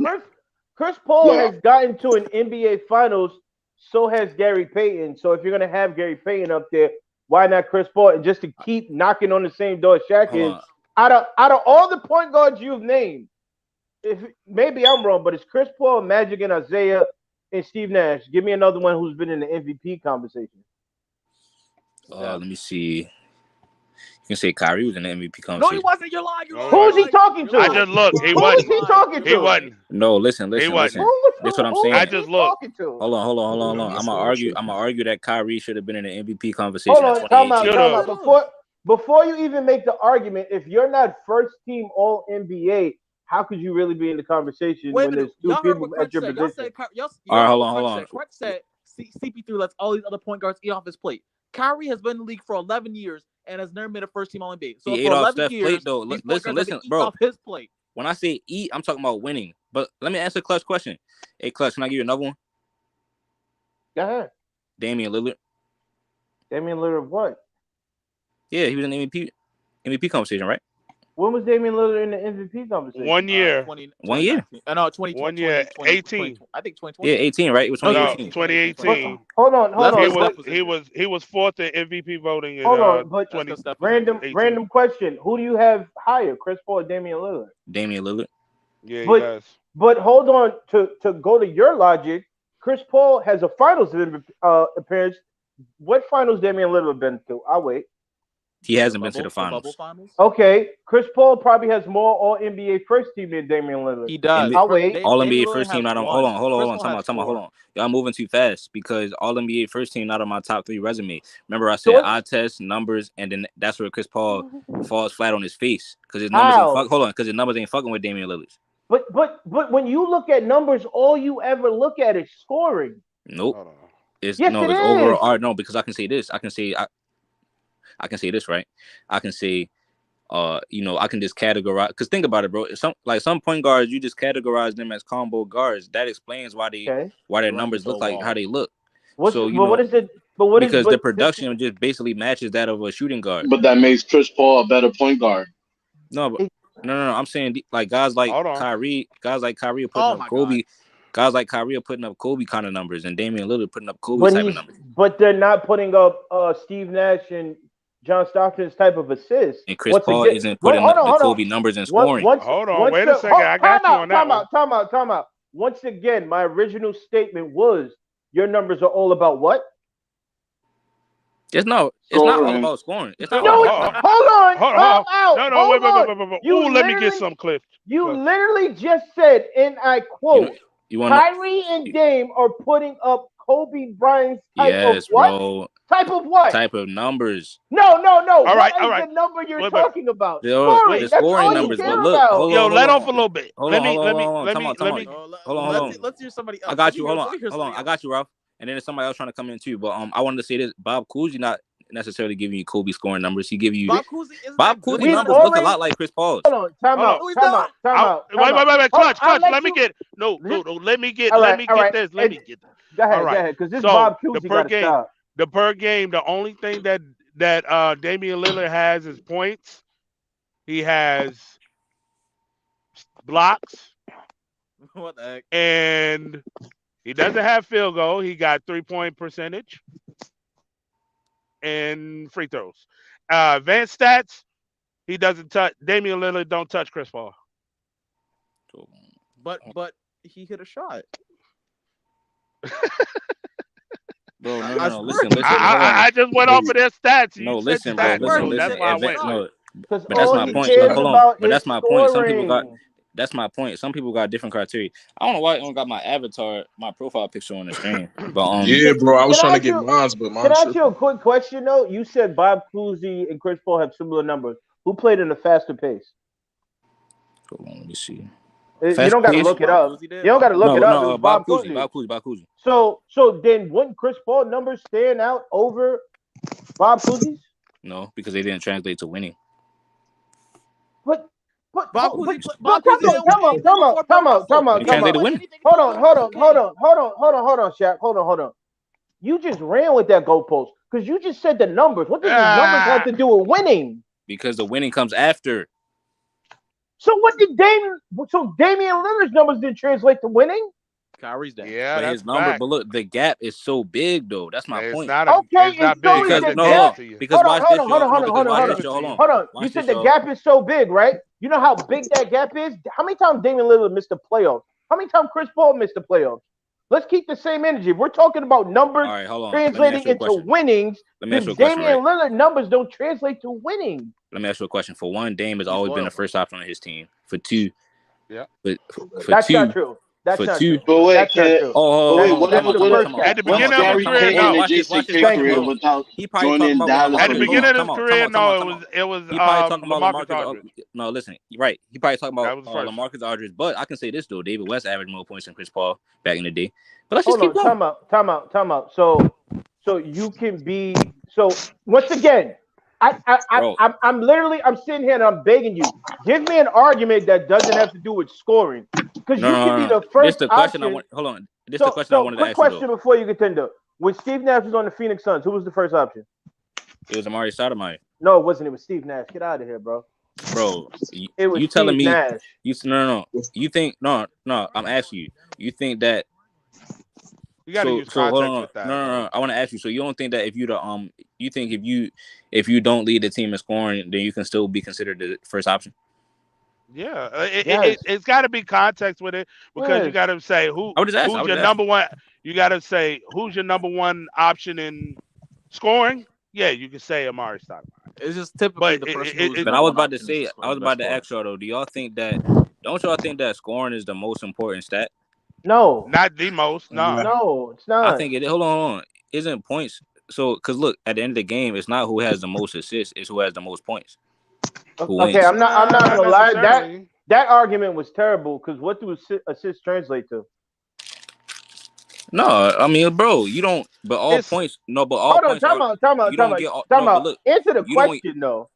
Chris Paul Yeah. has gotten to an NBA Finals. So has Gary Payton. So if you're gonna have Gary Payton up there, why not Chris Paul? And just to keep knocking on the same door Shaq Hold is, on. out of all the point guards you've named, if maybe I'm wrong, but it's Chris Paul, Magic, and Isaiah, and Steve Nash. Give me another one who's been in the MVP conversation. Let me see. You can say Kyrie was in the MVP No, he conversation. wasn't. You're lying. You're No, lying. Who's he You're talking lying. to? I just looked. He Who is wasn't. he talking He to? wasn't. No, listen. wasn't. That's what I'm who saying. I is just he looked. talking to? Hold on. Let me I'm see gonna that shit. argue that Kyrie should have been in the MVP conversation Hold in on, time out, 2018. Should have. Before you even make the argument, if you're not first team All NBA, how could you really be in the conversation Wait a when minute. there's two Y'all heard people what Crunch at your said. Y'all position? said, All right, hold Crunch on. said. Crunch said CP3 lets all these other point guards eat off his plate. Kyrie has been in the league for 11 years and has never made a first team All NBA. So He for ate off 11 Steph's years, plate though. these point guards have been eating Bro. off his plate. When I say eat, I'm talking about winning. But let me answer a Clutch question. Hey, Clutch, can I give you another one? Go ahead. Damian Lillard. Damian Lillard, what? Yeah, he was in the MVP conversation, right? When was Damian Lillard in the MVP conversation? 1 year. 1 year. No, 2020. 1 year. 18. I think 2020. Yeah, 18, right? It was No, 2018. 2018. Hold on. He was fourth in MVP voting in Hold on, but 2018. random question. Who do you have higher, Chris Paul or Damian Lillard? Damian Lillard. Yeah, he But- does. But hold on, to go to your logic, Chris Paul has a finals appearance. What finals Damian Lillard been to? I'll wait. He hasn't been to the finals. Bubble finals. Okay, Chris Paul probably has more All NBA first team than Damian Lillard. He does. I'll wait. All Damian NBA Lillard first team has not on. one. Hold on. Chris Time Paul out. has Hold four. on. Y'all moving too fast because All NBA first team not on my top 3 resume. Remember I So said what- eye test numbers, and then that's where Chris Paul falls flat on his face because his numbers How? because his numbers ain't fucking with Damian Lillard. But when you look at numbers, all you ever look at is scoring. Nope. Hold on. It's Yes, no. it It's is. overall. All right, no, because I can say this. I can say this, right? I can say, I can just categorize. Because think about it, bro. Some point guards, you just categorize them as combo guards. That explains why their numbers look like how they look. What is it? Because the production just basically matches that of a shooting guard. But that makes Chris Paul a better point guard. No. I'm saying like guys like Kyrie are putting up Kobe. Guys like Kyrie are putting up Kobe kind of numbers, and Damian Lillard putting up Kobe type of numbers. But they're not putting up Steve Nash and John Stockton's type of assists. And Chris Paul isn't putting up the Kobe numbers in scoring. Hold on, wait a second. I got you on that one. Time out. Once again, my original statement was your numbers are all about what? It's not all about scoring. It's not. No, hold on. No, wait. Ooh, let me get some clips. You literally just said, and I quote, Kyrie and Dame are putting up Kobe Bryant's type of what? Bro. Type of what? Type of numbers. No. All right. The number you're talking about? The scoring numbers. But look, hold on, let off a little bit. Let me. Hold on. Let's hear somebody else. I got you. Hold on. I got you, Ralph. And then there's somebody else trying to come in too. But I wanted to say this: Bob Cousy not necessarily giving you Kobe scoring numbers. He give you Bob Cousy numbers look a lot like Chris Paul's. Hold on, time out. Wait, Clutch. Let me get Let me get this. Go ahead, because this Bob Cousy got to stop. The per game, the only thing that Damian Lillard has is points. He has blocks. What the heck? And he doesn't have field goal. He got 3-point percentage and free throws. Advanced stats, he doesn't touch. Damian Lillard don't touch Chris Paul. But he hit a shot. Bro, no. Listen. I just went off of their stats. No, listen, bro. Listen. That's why I went. No, but that's my point. Hold on. But that's my point. That's my point. Some people got different criteria. I don't know why I don't got my avatar, my profile picture on the screen. But yeah, bro, I was trying to get mine, but mine. Can I ask you a quick question though? You said Bob Cousy and Chris Paul have similar numbers. Who played in a faster pace? Hold on, let me see. You don't got to look it up. You don't got to look it up. No, Bob Cousy. So then wouldn't Chris Paul numbers stand out over Bob Cousy's? No, because they didn't translate to winning. But Bob Cousy. Come on. Translate to winning. Hold on, Shaq. Hold on. You just ran with that goalpost because you just said the numbers. What does the numbers have to do with winning? Because the winning comes after. So what did Damian Lillard's numbers didn't translate to winning? Kyrie's day. Yeah, but that's his number, fact. but look, the gap is so big though. That's my It's point. not Okay, it's not and so big is Because enough the to no, give gap. it to you. because Hold on, watch this, y'all. No, because watch Give this, it y'all. to Hold you. on. Hold on. You Watch said this, the y'all. gap is so big, right? You know how big that gap is? How many times Damian Lillard missed the playoffs? How many times Chris Paul missed the playoffs? Let's keep the same energy. If we're talking about numbers All right, hold on. Let me ask translating you a into question. winnings, Let me ask you then a question, right? Damian Lillard numbers don't translate to winning. Let me ask you a question. For one, Dame has He's always been loyal. the first option on his team. For two, Yeah. for That's two, not true. That's for not two. true. But wait, That's not true. Oh, but wait, hold on. That's Time out. the Time out. first Time cap. out. At the Time beginning out. of Time his out. Time out. career, Hold on. no. Watch this. Watch this. Watch Thank this. you. Hold on. without He probably joining talking in about Dallas At for the the beginning of Bucks. his career, Time out. no, Time out. it was He probably talking about LaMarcus LaMarcus. Aldridge. No, listen. Right. He probably talking That about was the first. LaMarcus Aldridge. But I can say this though. David West averaged more points than Chris Paul back in the day. But let's just Hold keep on. going. Time out. So you can be. So once again, Bro. I'm literally sitting here and I'm begging you. Give me an argument that doesn't have to do with scoring, because you can be the This first the question I option. want. Hold on. This the question I So wanted to quick ask you question though. before you get into. When Steve Nash was on the Phoenix Suns, who was the first option? It was Amari Stoudemire. No, it wasn't. It was Steve Nash. Get out of here, bro. Bro, It was you telling Steve me Nash. no. You think no. I'm asking you. You think that You got to use hold context on. with that. No. I want to ask you. So you don't think that if you you think if you don't lead the team in scoring, then you can still be considered the first option? Yeah, Yes. it's got to be context with it, because you Yes. got to say I would just ask. who's your number one. You got to say who's your number one option in scoring. Yeah, you can say Amari Stoudemire. It's just typically But the person who's But number I was one about to option say, is I was the about best to ask y'all though. Don't y'all think that scoring is the most important stat? No. not the most. No. No, it's not. I think it. Hold on. Isn't points? So, because look, at the end of the game, it's not who has the most assists; it's who has the most points. Who wins? Okay, I'm not gonna lie. necessarily. That argument was terrible, because what do assists translate to? No, I mean, bro, you don't. But all It's points. No, but all Hold on, points time are. out. You don't get. No, but look, Answer the you don't. question though.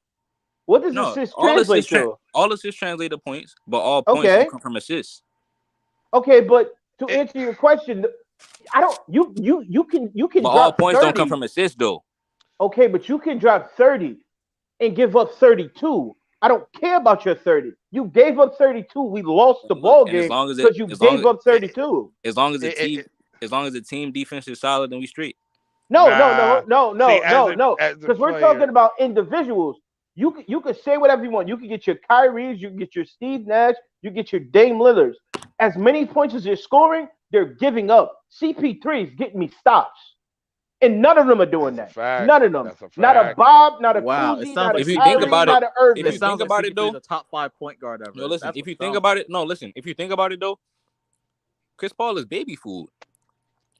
What does No, assist all translate assists. to? All assists translate to points, but all points Okay. don't come from assists. Okay, but to It- answer your question, I don't. You can But all drop points don't come 30. from assists, though. Okay, but you can drop 30 and give up 32. I don't care about your 30. You gave up 32. We lost the ball And as game long as because you gave up 32. as long as the it- team, it- as long as the team defense is solid, then we straight. No. See, as a Because we're player, talking about individuals. You could say whatever you want. You can get your Kyries, you can get your Steve Nash, you get your Dame Lillards. As many points as they're scoring, they're giving up. CP3 is getting me stops, and none of them are doing That's a that. fact. None of them. That's a Not a fact. Bob, not a Wow, it Cousy, sounds not a like If you think Kyrie, about it, not a Irving. if you think about it though, a top 5 point guard ever. no, listen. That's If what you it think sounds about it, no, listen. If you think about it though, Chris Paul is baby food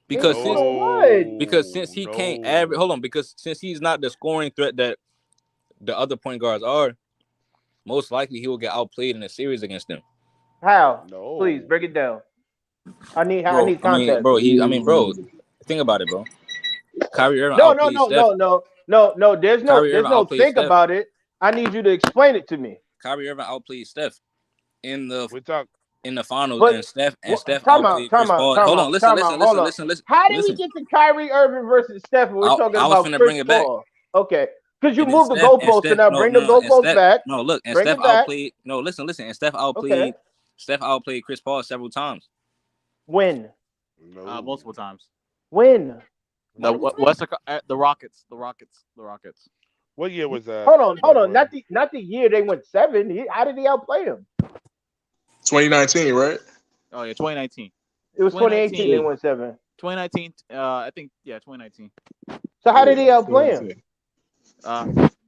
because Baby food on what? because since he can't average, hold on, because since he's not the scoring threat that the other point guards are, most likely he will get outplayed in a series against them. How? No. Please break it down. I need Bro, context. bro, think about it, bro. Kyrie Irving No. outplayed Steph. There's Kyrie no Irving outplayed think Steph. about it. I need you to explain it to me. Kyrie Irving outplayed Steph in the We talk. finals, But and Steph time outplayed Chris Paul. Hold on, listen. How did we get to Kyrie Irving versus Steph? We're talking I was about finna Chris bring it back. Paul. Okay, because you And then moved the Steph- and goalpost, so Steph- now no, bring no, the no, and goalpost Steph- back. No, look, and Bring Steph it back. outplayed. No, listen, and Steph outplayed. Okay. Steph outplayed Chris Paul several times. When? No. multiple times. When? The Rockets. What year was that? Hold on. Not the year they went 7. How did he outplay him? 2019, right? Oh yeah, 2019. It was 2018 they went 7. 2019. I think 2019. So how did he outplay him?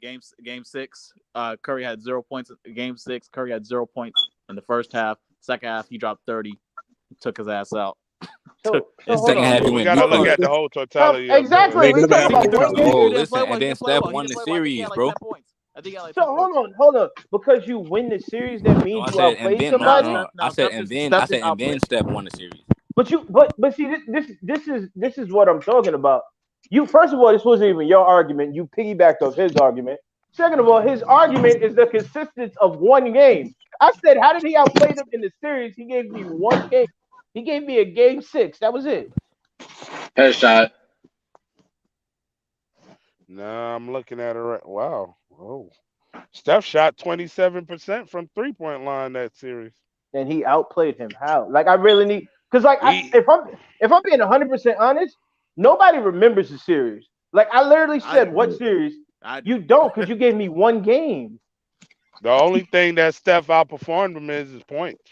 Game 6. Curry had 0 points. Game 6, Curry had 0 points in the first half. Second half, he dropped 30. Took his ass out. So second half, he We went gotta deep look on at it. the whole totality. Exactly. We talking about one game. Oh, listen, and then Steph won the series, bro. I think he had like So 10 points. hold on. Because you win the series, that means I you said, and outplayed then somebody. I said, and then Steph won the series. But see, this is what I'm talking about. You, first of all, this wasn't even your argument. You piggybacked off his argument. Second of all, his argument is the consistency of one game. I said, how did he outplay them in the series? He gave me one game. He gave me a game 6. That was it. Headshot. No, I'm looking at it right. Wow. Oh. Steph shot 27% from 3-point line that series. And he outplayed him. How? Like I really need because if I'm being 100% honest, nobody remembers the series. Like I literally said, what series? You don't because you gave me one game. The only thing that Steph outperformed him is his points.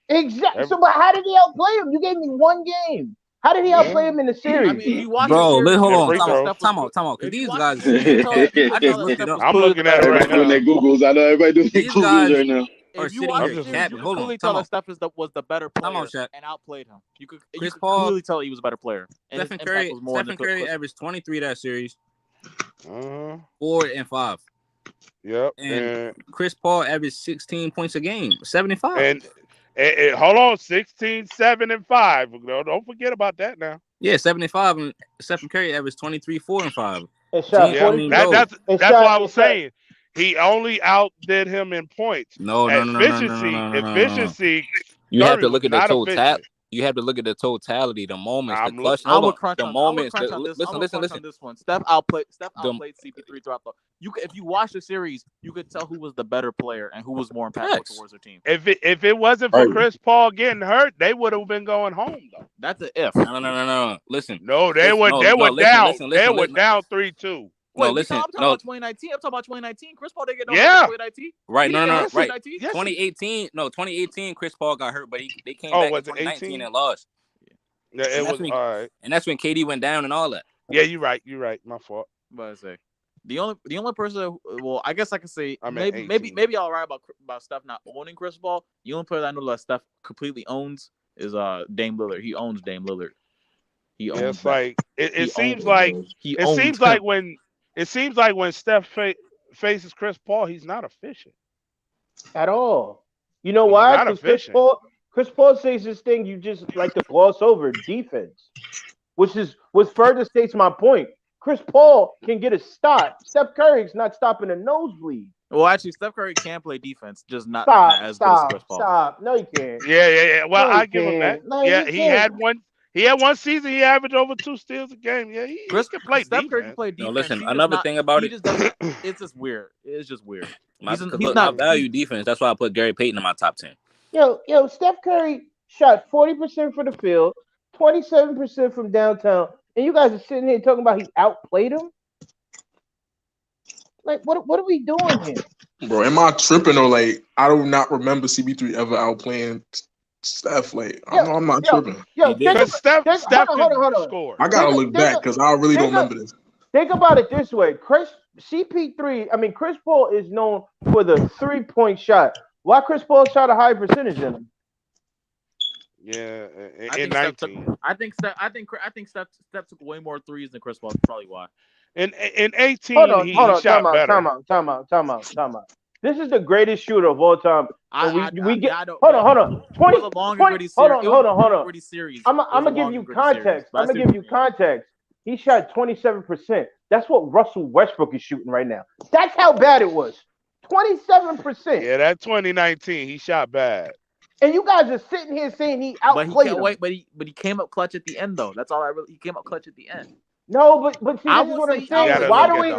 Exactly. So, but how did he outplay him? You gave me one game. How did he outplay him in the series? I mean, if you watch bro, the series, hold on, time out. Because these guys, I'm looking at it right now. Doing their Googles. I know everybody doing their Googles right now. If you watch the series, you can clearly tell that Steph was the better player and outplayed him. You could clearly tell he was a better player. Stephen Curry averaged 23 that series. 4 and 5. Yep. And Chris Paul averaged 16 points a game, 75. And hold on, 16, 7, and 5. No, don't forget about that now. Yeah, 75. And Stephen Curry averaged 23, 4 and 5. That's what I was saying. He only outdid him in points. No. Efficiency. You have to look at the totality. You have to look at the totality, the moments, the clutch. I would crunch on this one. Steph outplayed CP3 throughout the. If you watch the series, you could tell who was the better player and who was more impactful towards their team. If it wasn't for Chris Paul getting hurt, they would have been going home though. That's an if. No. Listen. No, they were down. They were down 3-2. Wait, I'm talking about 2019. I'm talking about 2019. Chris Paul didn't get no 2019. Right, no, right. 2018, 2018. Chris Paul got hurt, but they came back in 2019 and lost. Yeah, it was all right. And that's when KD went down and all that. Yeah, you're right. My fault. But I say the only person. Well, I guess I can say maybe I'll write about Steph not owning Chris Paul. The only player that I know that Steph completely owns is Dame Lillard. He owns Dame Lillard. He owns. It's like it seems like when Steph faces Chris Paul, he's not efficient at all. You know why? Because Chris Paul says this thing you just like to gloss over, defense, which further states my point. Chris Paul can get a stop. Steph Curry's not stopping a nosebleed. Well, actually, Steph Curry can play defense, just not as good as Chris Paul. Stop. No, he can't. Yeah. Well, I give him that. No, yeah, he had one. He had one season. He averaged over 2 steals a game. Yeah, he can play Steph defense. Curry can play defense. No, listen. Another thing about it, it's just weird. It's just weird. He's not value defense. That's why I put Gary Payton in my top 10. Yo, Steph Curry shot 40% from the field, 27% from downtown, and you guys are sitting here talking about he outplayed him. Like, what are we doing here? Bro, am I tripping or like I do not remember CP3 ever outplaying Steph? Like, I'm not tripping. Steph hold on. Score. I gotta look back because I really don't remember this. Think about it this way: Chris Paul is known for the 3-point shot. Why Chris Paul shot a high percentage in him? Yeah, in 19. I think Steph took way more threes than Chris Paul. That's probably why. In 18, he shot better. Time out. This is the greatest shooter of all time. Hold on. 20. Hold on. I'm gonna give you context. He shot 27%. That's what Russell Westbrook is shooting right now. That's how bad it was. 27%. Yeah, that 2019, he shot bad. And you guys are sitting here saying he outplayed him. But he came up clutch at the end, though. That's all he came up clutch at the end. No, but see, this is what I'm saying. Why do we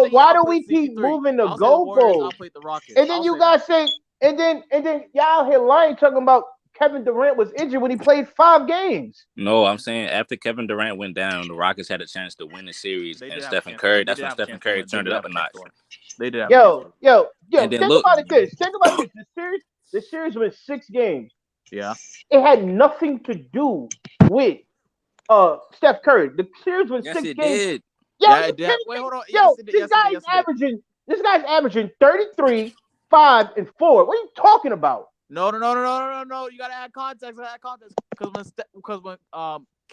why do we keep moving the goalposts? And then you guys say, and then y'all here lying talking about Kevin Durant was injured when he played 5 games. No, I'm saying after Kevin Durant went down, the Rockets had a chance to win the series, and Stephen Curry. That's when Stephen Curry turned it up a notch. They did. Yo. Think about this. The series was 6 games. Yeah. It had nothing to do with Steph Curry. The series was 6 games. Did. Wait, hold on. This guy's averaging 33, 5, and 4. What are you talking about? No. You gotta add context. Because when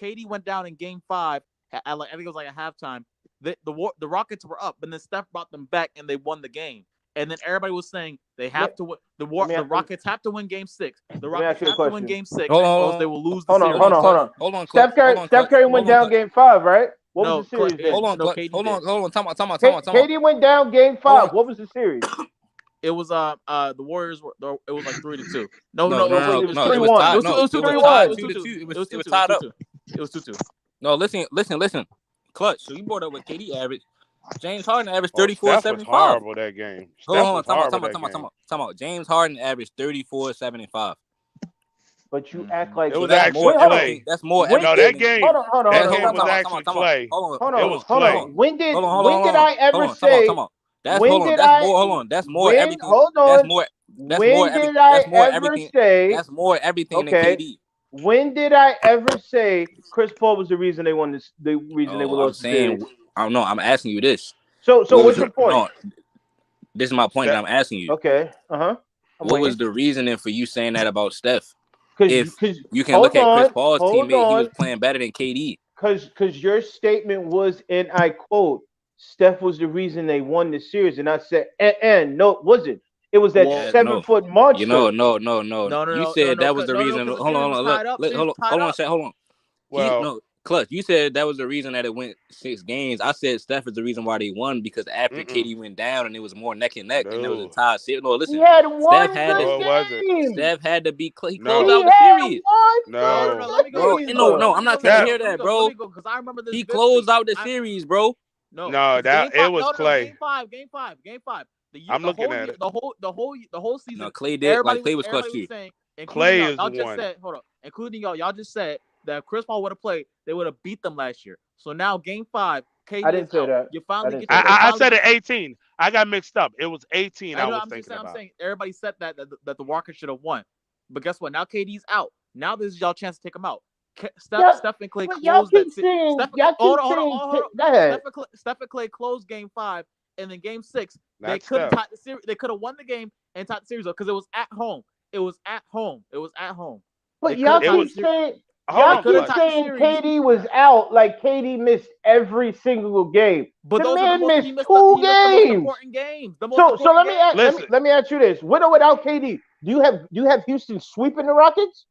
KD went down in Game 5, I think it was like a halftime. The Rockets were up, and then Steph brought them back, and they won the game. And then everybody was saying they have to win. The Rockets have to win Game 6. The Rockets have to win Game 6, or they will lose the series. Hold on. Steph Curry went down Game 5, right? What was the series? Hold on. Time out. KD went down Game 5. What was the series? It was the Warriors were. It was like 3-2. No. It was 3-1. It was 2-2. It was tied up. It was 2-2. No, listen. Clutch. So you brought up what KD averaged. James Harden averaged Oh, 34, Steph was 75. horrible that game. Hold Steph on, was time horrible that out. game. James Harden averaged 34, 75. But you act like It was that's actually more hold on. everything. That's more When No, everything. that game. Hold on. That game was actually Clay. Hold It was Clay. When did Hold I ever on, say? time out. That's When hold on. did That's I? more. Hold on. That's more When everything. hold That's on. more. That's When more. did I That's more ever everything. say? That's more everything than Okay. KD. When did I ever say Chris Paul was the reason they won this? The reason they I'm lost the saying. series? I don't know. I'm asking you this. So what's your point? No, this is my point that I'm asking you. Okay. What was the reasoning for you saying that about Steph? Because you can look at Chris Paul's teammate, he was playing better than KD. Because your statement was, and I quote, Steph was the reason they won the series, and I said, no, it wasn't. It was that 7-foot monster. No. No. You said that was the reason. Hold on. Well, Clutch, you said that was the reason that it went 6 games. I said Steph is the reason why they won because after KD went down and it was more neck and neck and there was a tie. No, listen. He had one Steph had to be. He No. closed out the series. No. I'm not trying to hear that, bro. Because I remember this. He closed out the series, bro. No, it was Clay. Game five. I'm looking at it. The whole season. No, Clay did. Clay was clutch too. Clay is y'all the just one. said, hold on, including y'all just said that if Chris Paul would have played, they would have beat them last year. So now Game 5, KD I didn't say that. You finally get. I said it 18. I got mixed up. It was 18. I'm saying everybody said that the Rockets should have won, but guess what? Now KD's out. Now this is y'all chance to take him out. Steph and Clay closed that series. Hold on. Steph and Clay closed Game 5, and then Game 6 they could have tied the series. They could have won the game and tied the series up because it was at home. It was at home. But y'all keep saying KD was out, like KD missed every single game. But the man missed 2 games. So let me ask you this: with or without KD, do you have Houston sweeping the Rockets?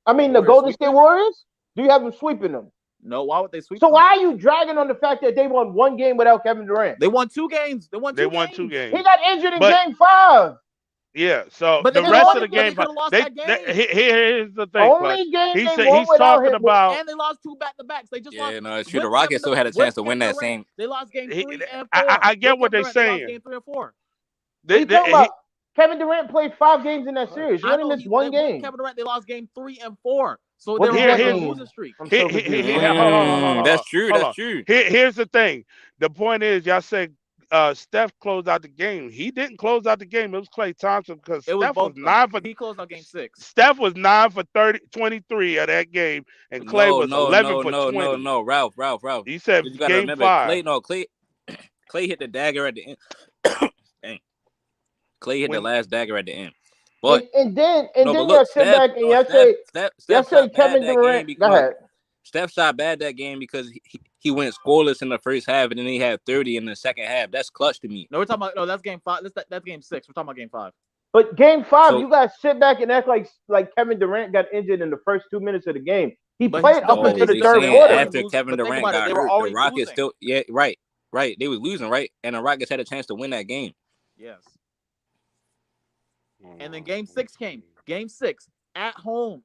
I mean, the Golden State Warriors. Do you have them sweeping them? No. Why would they sweep? So why are you dragging on the fact that they won 1 game without Kevin Durant? They won 2 games. They won 2 games. He got injured in Game 5. Yeah, so the rest of the game, here's the thing. Only game he's talking about, and they lost 2 back-to-backs. They just lost. No, it's true. The Rockets still had a chance to win that same. They lost Game 3 and 4. I get what they're saying. Game 3 and 4. Kevin Durant played 5 games in that series. He only missed 1 game. Kevin Durant, they lost Game 3 and 4. So they're on a losing streak. That's true. Here's the thing. The point is, y'all said Steph closed out the game. He didn't close out the game. It was Klay Thompson because Steph was 9 for. He closed out Game 6. Steph was 9 for 23 of that game, and Klay was 11 for 20. No, Ralph. He said Game 5. Klay hit the dagger at the end. Dang. Klay hit the last dagger at the end. But then y'all sit back and y'all say Kevin Durant. Go ahead. Steph shot bad that game because he went scoreless in the first half and then he had 30 in the second half. That's clutch to me. No, we're talking about that's Game 5. That's Game 6. We're talking about Game 5. But Game 5, you guys sit back and act like Kevin Durant got injured in the first 2 minutes of the game. He played up until the third quarter. After Kevin Durant got hurt, the Rockets still right. They was losing, right? And the Rockets had a chance to win that game. Yes. And then Game 6 came. Game 6 at home.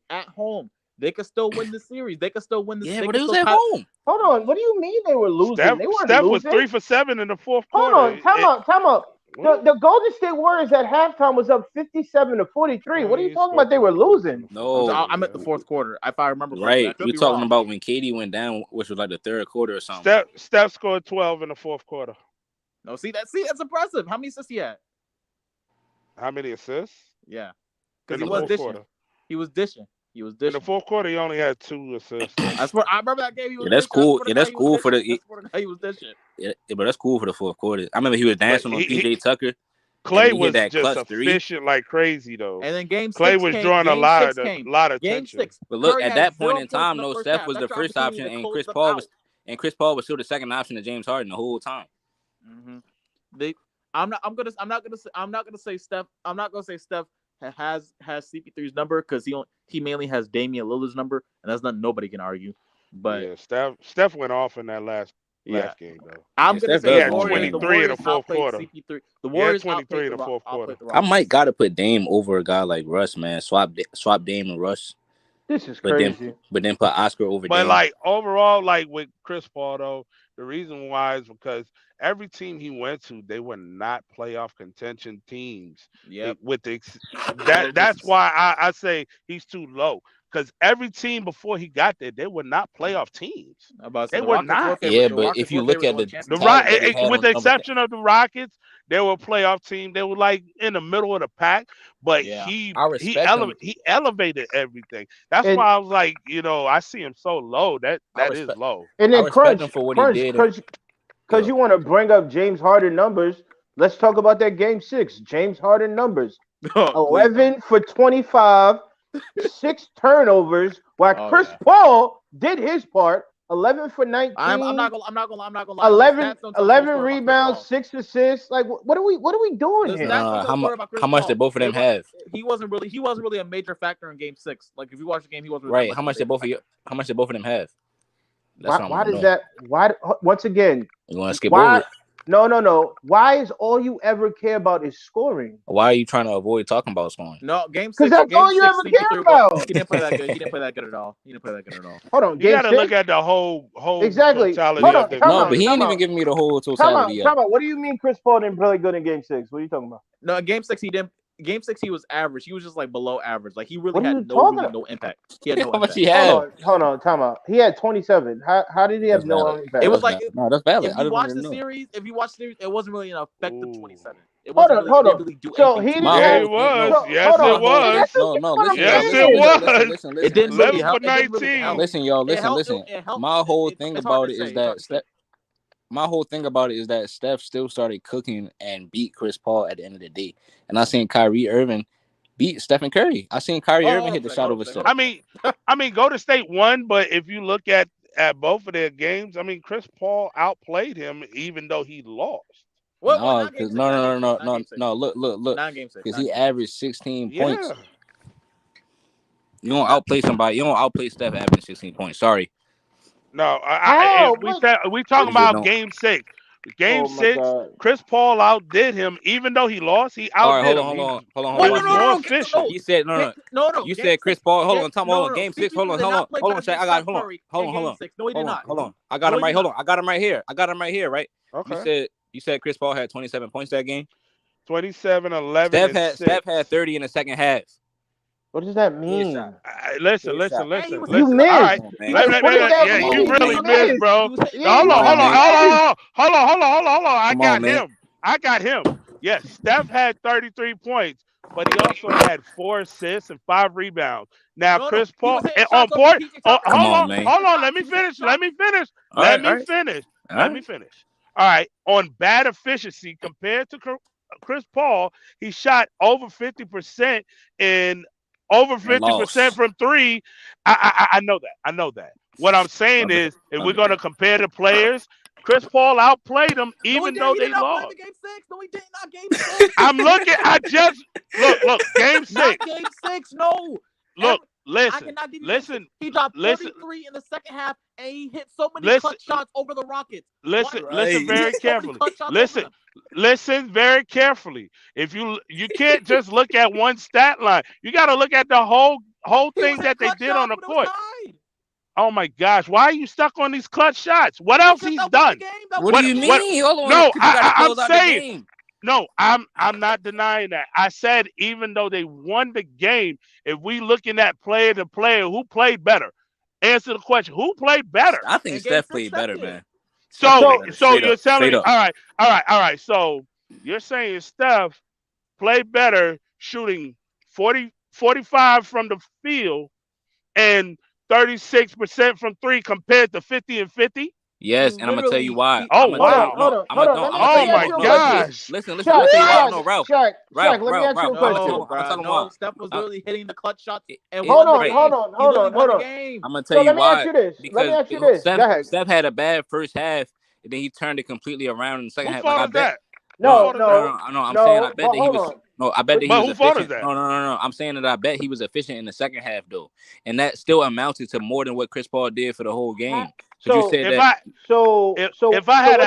They could still win the series. They could still win the series. Yeah, but it was at home. Hold on. What do you mean they were losing? They weren't Steph losing. was 3 for 7 in the fourth quarter. Hold on. Time out. The Golden State Warriors at halftime was up 57-43. What are you talking about? They were losing. No, I'm at the fourth quarter. If I remember right, you're talking about when KD went down, which was like the third quarter or something. Steph scored 12 in the fourth quarter. No, see that's impressive. How many assists he had? How many assists? Yeah, because he was dishing. He was dishing. In the fourth quarter, he only had 2 assists. I remember that game. He was that's cool. That's cool for the. He was dishing. Yeah, but that's cool for the fourth quarter. I remember he was dancing on PJ Tucker. Klay was just efficient like crazy though. And then Game 6 Klay was drawing a lot of attention. Game 6. But look, at that point in time, though, Steph was the first option, and Chris Paul was still the second option to James Harden the whole time. Mm-hmm. I'm not gonna say Steph has CP3's number because he mainly has Damian Lillard's number, and that's nobody can argue. But yeah, Steph went off in that last game though. I'm gonna say he had 23 in the fourth quarter. CP3. The Warriors 23 in the fourth quarter. I might gotta put Dame over a guy like Russ, man. Swap Dame and Russ. This is but crazy. then put Oscar over But Dame. like overall, like with Chris Paul though, the reason why is because every team he went to, they were not playoff contention teams. Yep. That's why I say he's too low. Because every team before he got there, they were not playoff teams. They were not. Yeah, but if you look at the with the exception of the Rockets, they were a playoff team. They were like in the middle of the pack. But he elevated everything. That's why I was like, I see him so low. That is low. And then crunch for what he did. Because you want to bring up James Harden numbers. Let's talk about that game 6. James Harden numbers. 11 for 25. 6 turnovers, while Chris Paul did his part. 11 for 19. I'm not gonna lie. 11 rebounds, 6 assists. Like, what are we doing here? How much did both of them have? He wasn't really a major factor in Game 6. Like, if you watch the game, he wasn't right. How much did both of them have? Why does that? Why once again? You want to skip over it? No. Why is all you ever care about is scoring? Why are you trying to avoid talking about scoring? No, Game 6. Because that's all you ever care about. He didn't play that good. He didn't play that good at all. Hold on, you got to look at the whole exactly. totality of the No, but he ain't even giving me the whole totality. Time out. What do you mean Chris Paul didn't play good in Game 6? What are you talking about? No, in Game 6 he didn't. Game 6 he was average. He was just like below average. Like, he really had no impact. He had no How much impact. he had? Hold on, time out. He had 27. How did he have no impact? It was like no, that's valid. If you watch the series, it wasn't really an effective 27. It Hold wasn't on. Really do So he anything. didn't. Yeah, it was. Yes, it was. No, listen. Yes, it was. It didn't really help. 19. Listen, y'all. Listen. My whole thing about it is that my whole thing about it is that Steph still started cooking and beat Chris Paul at the end of the day. And I seen Kyrie Irving beat Stephen Curry. I seen Kyrie Irving hit the shot over Steph. I mean, Golden State won, but if you look at both of their games, I mean, Chris Paul outplayed him even though he lost. No. Look. Because he averaged 16 points. You don't outplay somebody. You don't outplay Steph averaging 16 points. Sorry. No, we talking about Game 6. Game 6, Chris Paul outdid him, even though he lost. He outdid him. Hold on. No. He said no. You said Chris Paul. Hold on. Hold on. Game 6. Hold on. Shaq, I got. Hold on. No, he did not. Hold on. I got him right. Hold on. I got him right here. Right. Okay. You said Chris Paul had 27 points that game. 27, 11. Steph had 30 in the second half. What does that mean? Listen. You missed. All right. You really missed, bro. Hold on. I got him. Yes, Steph had 33 points, but he also had 4 assists and 5 rebounds. Now, Chris Paul on board. Hold on. Let me finish. Let me finish. All right. On bad efficiency compared to Chris Paul, he shot over 50% in over 50% from 3. I know that. What I'm saying is, if we're going to compare the players, Chris Paul outplayed them, even though they lost. Game 6. No, he did not. Game 6. I'm looking. Look. Game 6. Not Game 6. No. Look. Listen. He dropped 33 in the second half, and he hit so many clutch shots over the Rockets. Listen very carefully. Listen very carefully. If you can't just look at one stat line, you got to look at the whole thing that they did on the court. Oh my gosh, why are you stuck on these clutch shots? What else he's done? What do you mean? No, I'm saying. No, I'm not denying that. I said even though they won the game, if we looking at player to player, who played better? Answer the question. Who played better? I think Steph played better, man. So you're telling me, all right. So you're saying Steph played better shooting 45 from the field and 36% from 3 compared to 50 and 50? Yes, and I'm gonna tell you why. Oh wow! Oh my gosh! Listen. I'm gonna tell you why. No, Ralph. Shaq, let me ask you a question. No, Steph was literally hitting the clutch shots. And hold on. I'm gonna tell you why. Let me ask you this. Steph had a bad first half, and then he turned it completely around in the second half. Like I bet. No. I'm saying I bet that he was. No, I bet that he was efficient. That? No. I'm saying that I bet he was efficient in the second half, though, and that still amounted to more than what Chris Paul did for the whole game. So if I had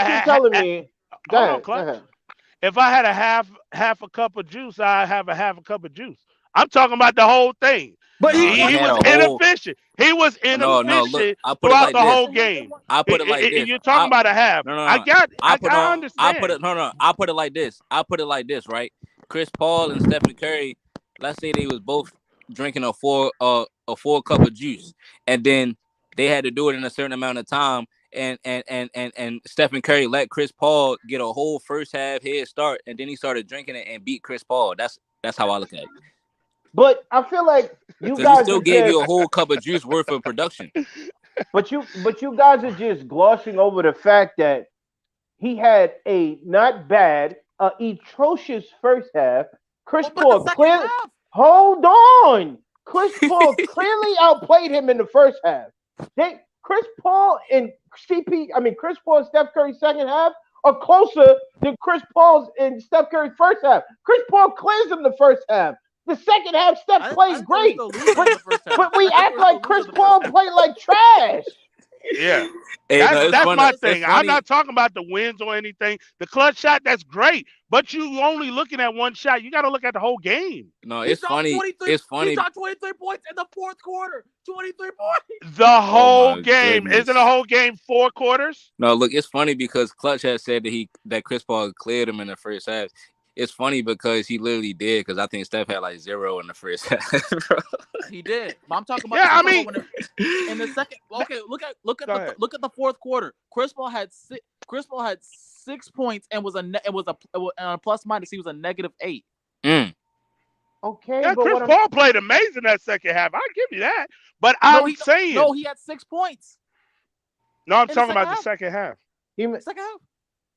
if I had a half a cup of juice, I have a half a cup of juice. I'm talking about the whole thing. But he was inefficient. He was inefficient throughout the whole game. I put it like this. You're talking about a half. I understand. I put it like this. I put it like this, right? Chris Paul and Stephen Curry, let's say they was both drinking a full cup of juice, and then they had to do it in a certain amount of time. And Stephen Curry let Chris Paul get a whole first half head start, and then he started drinking it and beat Chris Paul. That's how I look at it. But I feel like you guys he still gave you a whole cup of juice worth of production. But you guys are just glossing over the fact that he had a not bad, atrocious first half. Chris Paul clearly hold on. Chris Paul clearly outplayed him in the first half. Chris Paul and Steph Curry's second half are closer than Chris Paul's and Steph Curry's first half. Chris Paul clears him the first half. The second half, Steph played great, but we act like Chris Paul played like trash. Yeah, that's my thing. I'm not talking about the wins or anything. The clutch shot, that's great, but you only looking at one shot. You got to look at the whole game. No, it's funny. It's funny. He shot 23 points in the fourth quarter. 23 points. The whole game. Goodness. Isn't the whole game 4 quarters? No, look, it's funny because Clutch has said that Chris Paul cleared him in the first half. It's funny because he literally did, because I think Steph had like 0 in the first half. He did. But I'm talking about in the second. Okay, look at the fourth quarter. Chris Paul had 6 points and was a plus minus. He was a -8. Okay, yeah, Chris Paul played amazing that second half. I'll give you that. But I'm saying he had 6 points. No, I'm talking about the second half. Second half.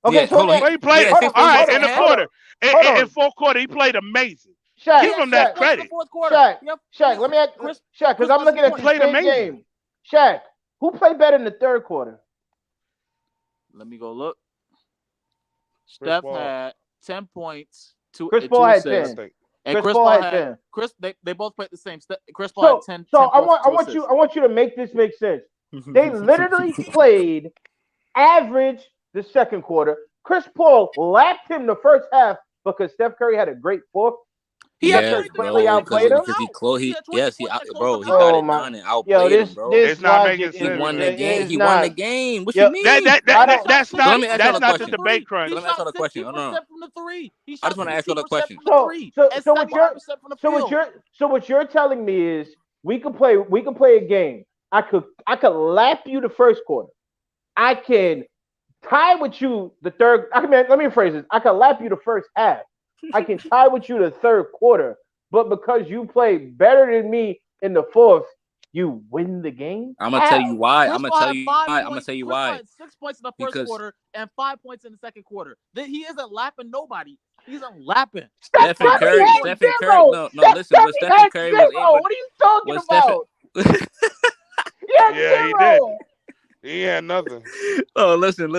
Okay, yeah, so he played all right in the quarter. In fourth quarter, he played amazing. Shaq, give him that credit. Shaq, let me ask Shaq, because I'm looking at the same game. Shaq, who played better in the third quarter? Let me go look. Steph had 10 points. Chris Paul had 10. And Chris Paul had 10. They both played the same. Chris Paul had 10. So I want you to make this make sense. They literally played average the second quarter. Chris Paul lapped him the first half because Steph Curry had a great fourth. He clearly outplayed him. He got it done and outplayed him, bro. It's not making sense. He won the game. He won the game. What you mean? That's not the debate crunch. Let me ask you a question. From the three. I just want to ask you a question. So what you're telling me is we can play a game. I could lap you the first quarter. I can tie with you the third. Let me rephrase this. I can lap you the first half. I can tie with you the third quarter. But because you play better than me in the fourth, you win the game. I'm gonna tell you why. I'm gonna tell you why. 6 points in the first quarter and 5 points in the second quarter. He isn't lapping nobody. He's not lapping. Stephen Curry. No. Listen. When Stephen Curry was able. What are you talking about? Yeah, he did. He had nothing. Oh, listen.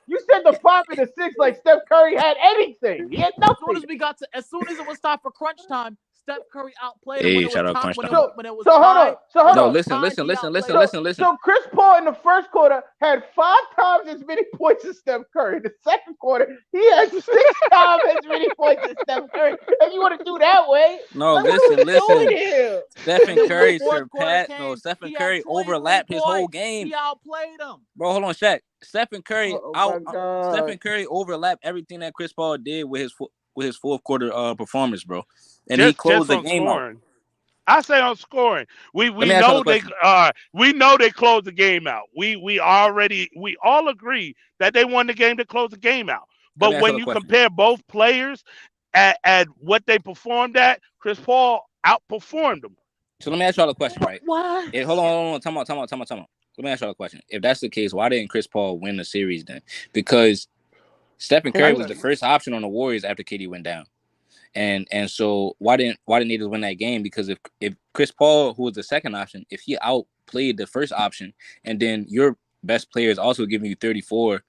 You said the 5 and the 6 like Steph Curry had anything. He had nothing. As soon as it was time for crunch time, Steph Curry outplayed him. Shout out crunch time. So hold on. Listen. So Chris Paul in the first quarter had 5 times as many points as Steph Curry. In the second quarter, he had 6 times as many points as Steph Curry. If you want to do that way. No, listen. Stephen Curry surpassed. No, Stephen Curry overlapped his whole game. He outplayed him. Bro, hold on, Shaq. Stephen Curry overlapped everything that Chris Paul did with his fourth quarter performance, bro. And he closed the game out. I say on scoring. We know they closed the game out. We all agree that they won the game to close the game out. But when you compare both players at what they performed at, Chris Paul outperformed them. So let me ask y'all a question, right? What? Hold on. Time out. Let me ask y'all a question. If that's the case, why didn't Chris Paul win the series then? Because Stephen Curry was the first option on the Warriors after KD went down. And so why didn't they just win that game? Because if Chris Paul, who was the second option, if he outplayed the first option, and then your best player is also giving you 34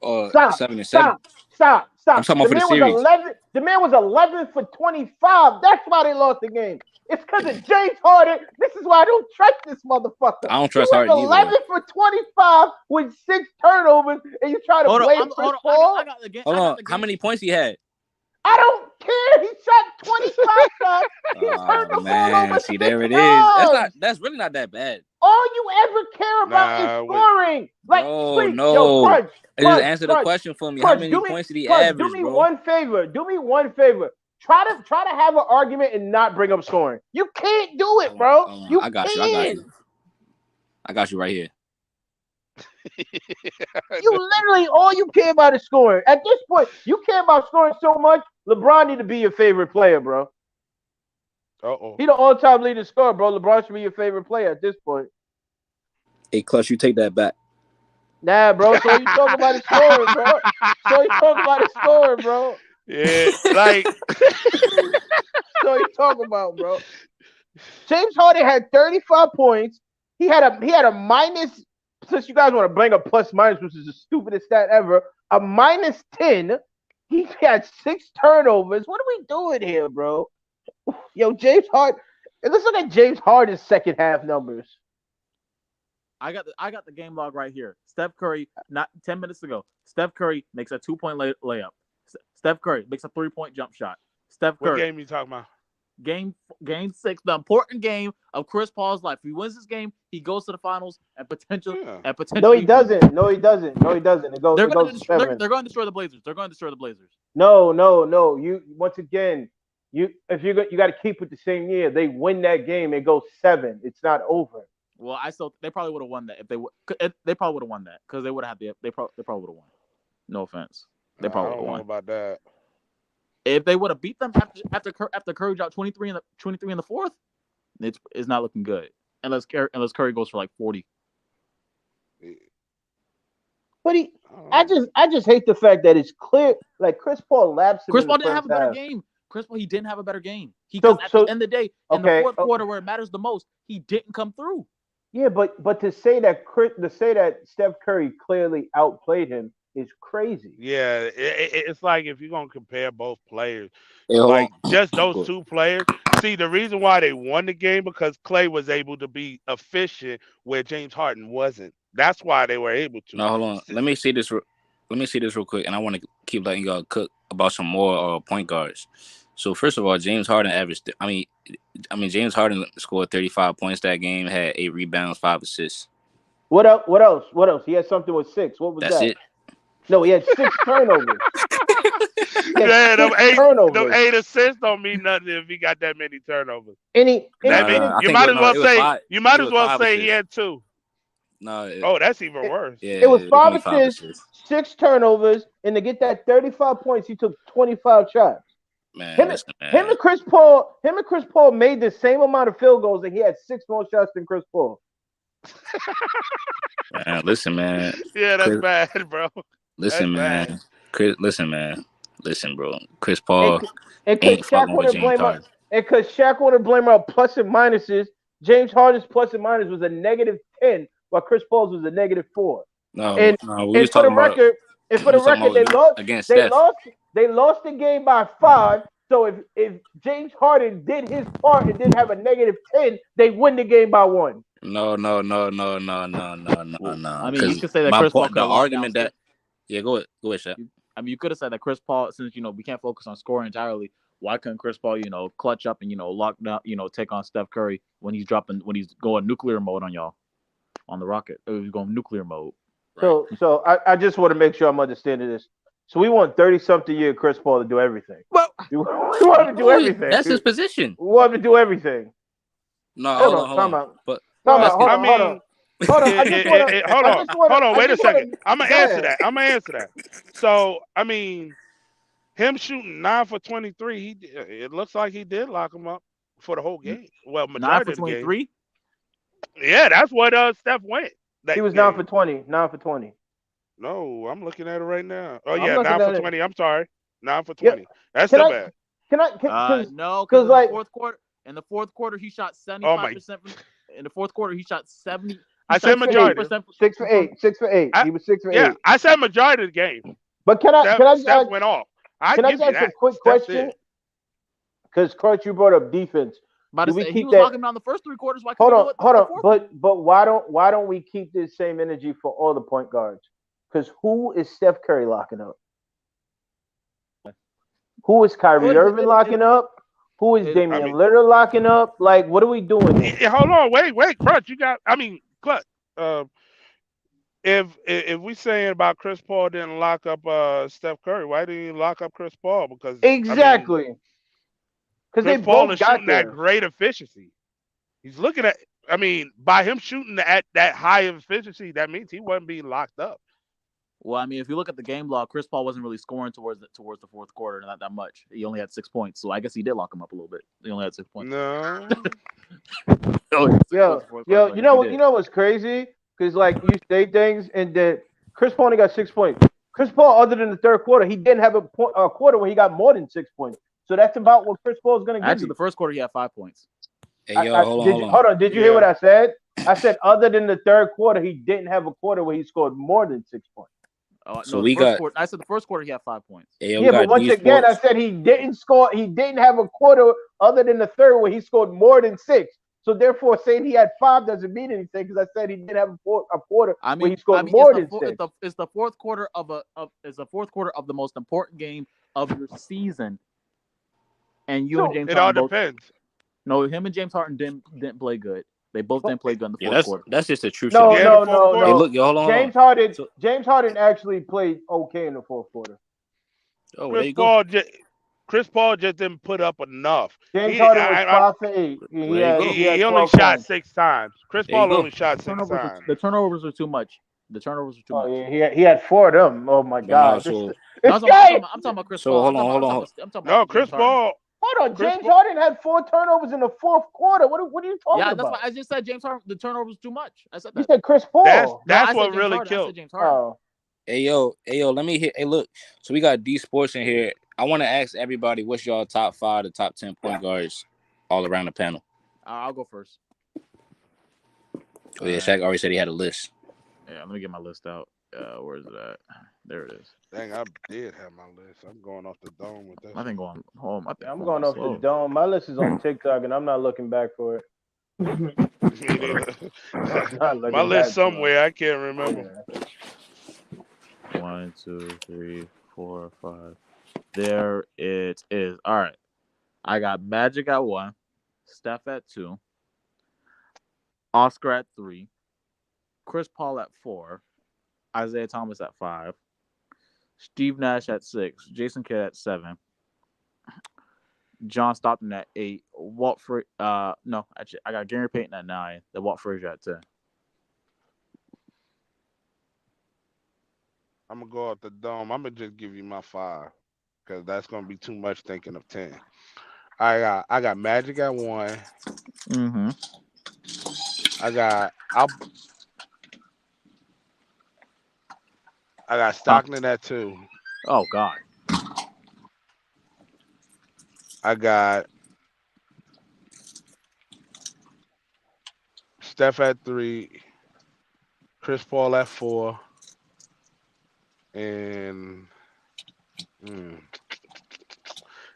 7 and 7. Stop. I'm talking about for the series. The man was 11 for 25. That's why they lost the game. It's because of James Harden. This is why I don't trust this motherfucker. I don't trust Harden either. 11 for 25 with 6 turnovers, and you try to blame Chris Paul? Hold on. How many points he had? I don't care. He shot 25 shots. He turned the ball over. See, there it times. is. That's really not that bad. All you ever care about is scoring. Like, please, no. Yo, Crunch. Just answer the question for me. How many points did he average, do me one favor. Do me one favor. Try to have an argument and not bring up scoring. You can't do it, bro. I got you. I got you right here. You literally all you care about is scoring. At this point, you care about scoring so much. LeBron need to be your favorite player, bro. He the all-time leading scorer, bro. LeBron should be your favorite player at this point. Hey, Clutch, you take that back. Nah, bro. So you talk about his scoring, bro. Yeah, like. So you talk about, bro. James Harden had 35 points. He had a minus. Since you guys want to bring up plus minus, which is the stupidest stat ever, a minus 10. He had 6 turnovers. What are we doing here, bro? Yo, James Harden. Let's look at James Harden's second half numbers. I got the game log right here. Steph Curry, not 10 minutes ago. Steph Curry makes a 2-point layup. Steph Curry makes a 3-point jump shot. Steph Curry. What game you talking about? Game 6, the important game of Chris Paul's life. If he wins this game, he goes to the finals and potentially. No, he doesn't. It goes. They're going to destroy the Blazers. No. You once again. You got to keep with the same year. They win that game, it goes 7. It's not over. Well, they probably would have won that they probably would have won that because they would have had they probably would have won. No offense, they probably would have won about that. If they would have beat them after Curry dropped 23 in the fourth, it's not looking good unless Curry goes for like 40. But I just hate the fact that it's clear like Chris Paul lapsed. Chris Paul didn't have a better game. He didn't have a better game. At the end of the day, in the fourth quarter where it matters the most, he didn't come through. Yeah, but to say that Steph Curry clearly outplayed him is crazy. Yeah, it's like if you're gonna compare both players, like just those two players. See, the reason why they won the game because Klay was able to be efficient where James Harden wasn't. That's why they were able to. No, hold on. Let me see this real quick, and I want to keep letting y'all cook about some more point guards. So first of all, James Harden averaged. James Harden scored 35 points that game, had 8 rebounds, 5 assists. What else? He had something with 6. What was that? That's it. No, he had 6 turnovers. Them 8 assists don't mean nothing if he got that many turnovers. You might as well say he had 2. No. That's even worse. Yeah, it was 5 assists, 6 turnovers, and to get that 35 points, he took 25 shots. Him and Chris Paul made the same amount of field goals, and he had 6 more shots than Chris Paul. Man, listen, man. Yeah, that's bad, bro. Listen, man. Bad. Listen, bro. Chris Paul ain't fucking with James Harden. And because Shaq want to blame our plus and minuses, James Harden's plus and minus was a -10, while Chris Paul's was a -4. For the record, they lost the game by 5. So if James Harden did his part and didn't have a -10, they win the game by 1. No. I mean, you could say that Chris Paul. The argument that go ahead, Shaq. I mean, you could have said that Chris Paul, since we can't focus on scoring entirely, why couldn't Chris Paul, clutch up and lock down, take on Steph Curry when he's going nuclear mode on y'all on the Rocket? He's going nuclear mode. Right? So I just want to make sure I'm understanding this. So we want 30-something-year Chris Paul to do everything. Well, we want him to do everything. That's his position. We want him to do everything. No, hold on. But hold on. Wait a second. I'm gonna answer that. So him shooting 9 for 23, it looks like he did lock him up for the whole game. Well, majority of the 23. Yeah, that's what Steph went. He was 9 for 20. 9 for 20. No, I'm looking at it right now. Oh yeah, 9 for 20. I'm sorry, 9 for 20. Yeah. That's still bad. No, because in the fourth quarter he shot 75%. In the fourth quarter he shot 70. I said majority. 6 for 8. 6 for 8. He was 6 for 8. Yeah, I said majority of the game. But Steph went off. Can I just ask a quick question? Because Kurt, you brought up defense. He was locking down the first 3 quarters. Hold on. But why don't we keep this same energy for all the point guards? Because who is Steph Curry locking up? Who is Kyrie Irving locking up? Who is Damian Lillard locking up? Like, what are we doing here? Hold on, wait, Crutch. Clutch. If we saying about Chris Paul didn't lock up Steph Curry, why didn't he lock up Chris Paul? Because exactly. Because Chris Paul is shooting at great efficiency. He's looking at. By him shooting at that high of efficiency, that means he wasn't being locked up. Well, if you look at the game log, Chris Paul wasn't really scoring towards the fourth quarter, not that much. He only had 6 points, so I guess he did lock him up a little bit. He only had 6 points. No. Yo, you know what's crazy? Because like you say things, and then Chris Paul only got 6 points. Chris Paul, other than the third quarter, he didn't have a quarter where he got more than 6 points. So that's about what Chris Paul is going to give. Actually, the first quarter he had 5 points. Hey, yo, hold on. Did you hear what I said? I said other than the third quarter, he didn't have a quarter where he scored more than 6 points. So I said the first quarter he had 5 points. Yeah, but once again, I said he didn't score. He didn't have a quarter other than the third where he scored more than 6. So therefore, saying he had 5 doesn't mean anything because I said he didn't have a quarter where he scored more than 6. It's the fourth quarter of the most important game of your season, and and James. It all depends. No, him and James Harden didn't play good. They both didn't play good in the fourth quarter. That's just the truth. No. Hey, look, yo, hold on. James Harden actually played okay in the fourth quarter. Oh, Chris Paul just didn't put up enough. James Harden was 5 for 8. He only shot 6 times. Chris Paul only shot 6 times. The turnovers were too much. Oh, yeah, he had 4 of them. Oh my God! I'm talking about Chris Paul. Hold on. No, Chris Paul. Hold on, James Harden had 4 turnovers in the fourth quarter. What are you talking about? Yeah, that's why I just said James Harden. The turnover was too much. I said that. You said Chris Paul. That's what really killed. Oh. Hey yo, let me hear. Hey, look. So we got D Sports in here. I want to ask everybody, what's y'all top 5 to top 10 point guards all around the panel? I'll go first. Oh yeah, Shaq already said he had a list. Yeah, let me get my list out. Where is it at? There it is. Dang, I did have my list. I'm going off the dome with that. I think going home. I'm going off the dome. My list is on TikTok, and I'm not looking back for it. My list somewhere. I can't remember. 1, 2, 3, 4, 5. There it is. All right. I got Magic at 1, Steph at 2, Oscar at 3, Chris Paul at 4, Isaiah Thomas at 5, Steve Nash at 6, Jason Kidd at 7, John Stockton at 8, I got Gary Payton at 9, then Walt Frazier at 10. I'm gonna go out the dome. I'm gonna just give you my 5 because that's gonna be too much thinking of 10. I got Magic at 1. Mm-hmm. I got Stockton at 2. Oh God. I got Steph at 3, Chris Paul at 4, and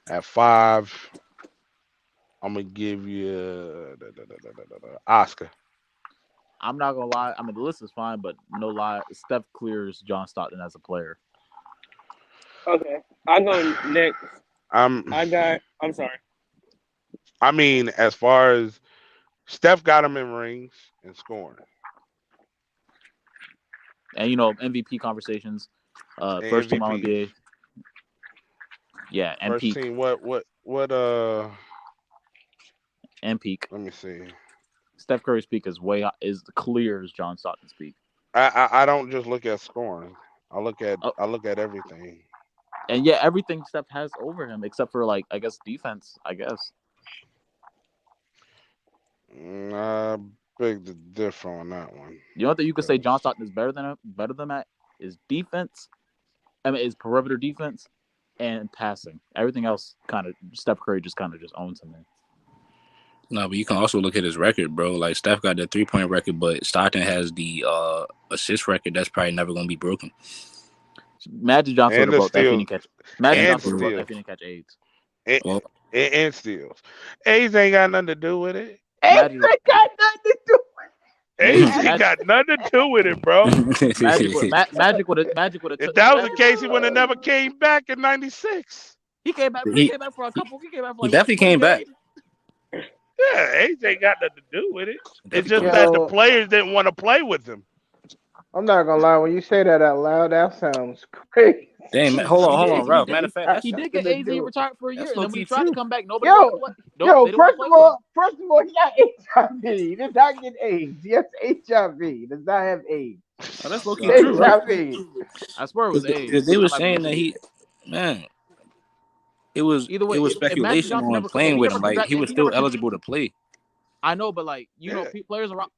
at 5, I'm gonna give you Oscar. I'm not gonna lie. The list is fine, but no lie, Steph clears John Stockton as a player. Okay, I'll go next. I'm sorry. As far as Steph got him in rings and scoring, and MVP conversations, first team All-NBA. Yeah, and first peak. team. What? And peak. Let me see. Steph Curry's peak is clear as John Stockton's peak. I don't just look at scoring. I look at everything. And yeah, everything Steph has over him except for defense. I guess. Big difference on that one. You know what you could say John Stockton is better than that is defense. Is perimeter defense and passing. Everything else Steph Curry just owns him. No, but you can also look at his record, bro. Like Steph got the 3-point record, but Stockton has the assist record that's probably never gonna be broken. Magic Johnson would have broke that if he didn't catch. Magic Johnson would have broke that if he didn't catch AIDS. And steals. AIDS ain't got nothing to do with it. AIDS ain't got nothing to do with it. AIDS ain't got nothing to do with it, bro. Magic would have. If that was the case, he would have never came back in '96. He came back. He came back for a couple. He came back for he definitely came back. Yeah, AJ got nothing to do with it. It's just that the players didn't want to play with him. I'm not gonna lie. When you say that out loud, that sounds crazy. Damn, hold on, Ralph. Matter of fact, he did get AZ retired for a year, and then when he tried to come back, nobody. First of all, he got HIV. He did not get AIDS. He has HIV. He does not have AIDS. Oh, that's low-key true. HIV. I swear it was AIDS. They were saying that it was either way. It was speculation on playing with him. Like he was still eligible to play. I know, but like know, players around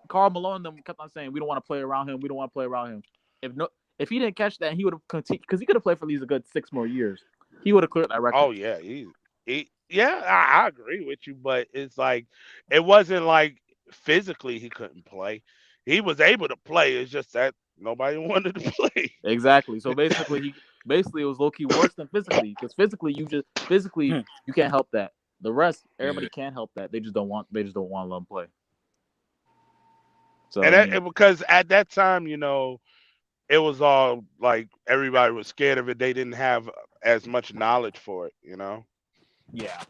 Karl Malone them kept on saying we don't want to play around him. We don't want to play around him. If he didn't catch that, he would have continued because he could have played for at least a good 6 more years. He would have cleared that record. Oh yeah, I agree with you, but it's like it wasn't like physically he couldn't play. He was able to play. It's just that nobody wanted to play. Exactly. So basically, it was low key worse than physically because physically you can't help that. The rest, everybody can't help that. They just don't want to let them play. So and because at that time, it was all like everybody was scared of it. They didn't have as much knowledge for it, Yeah,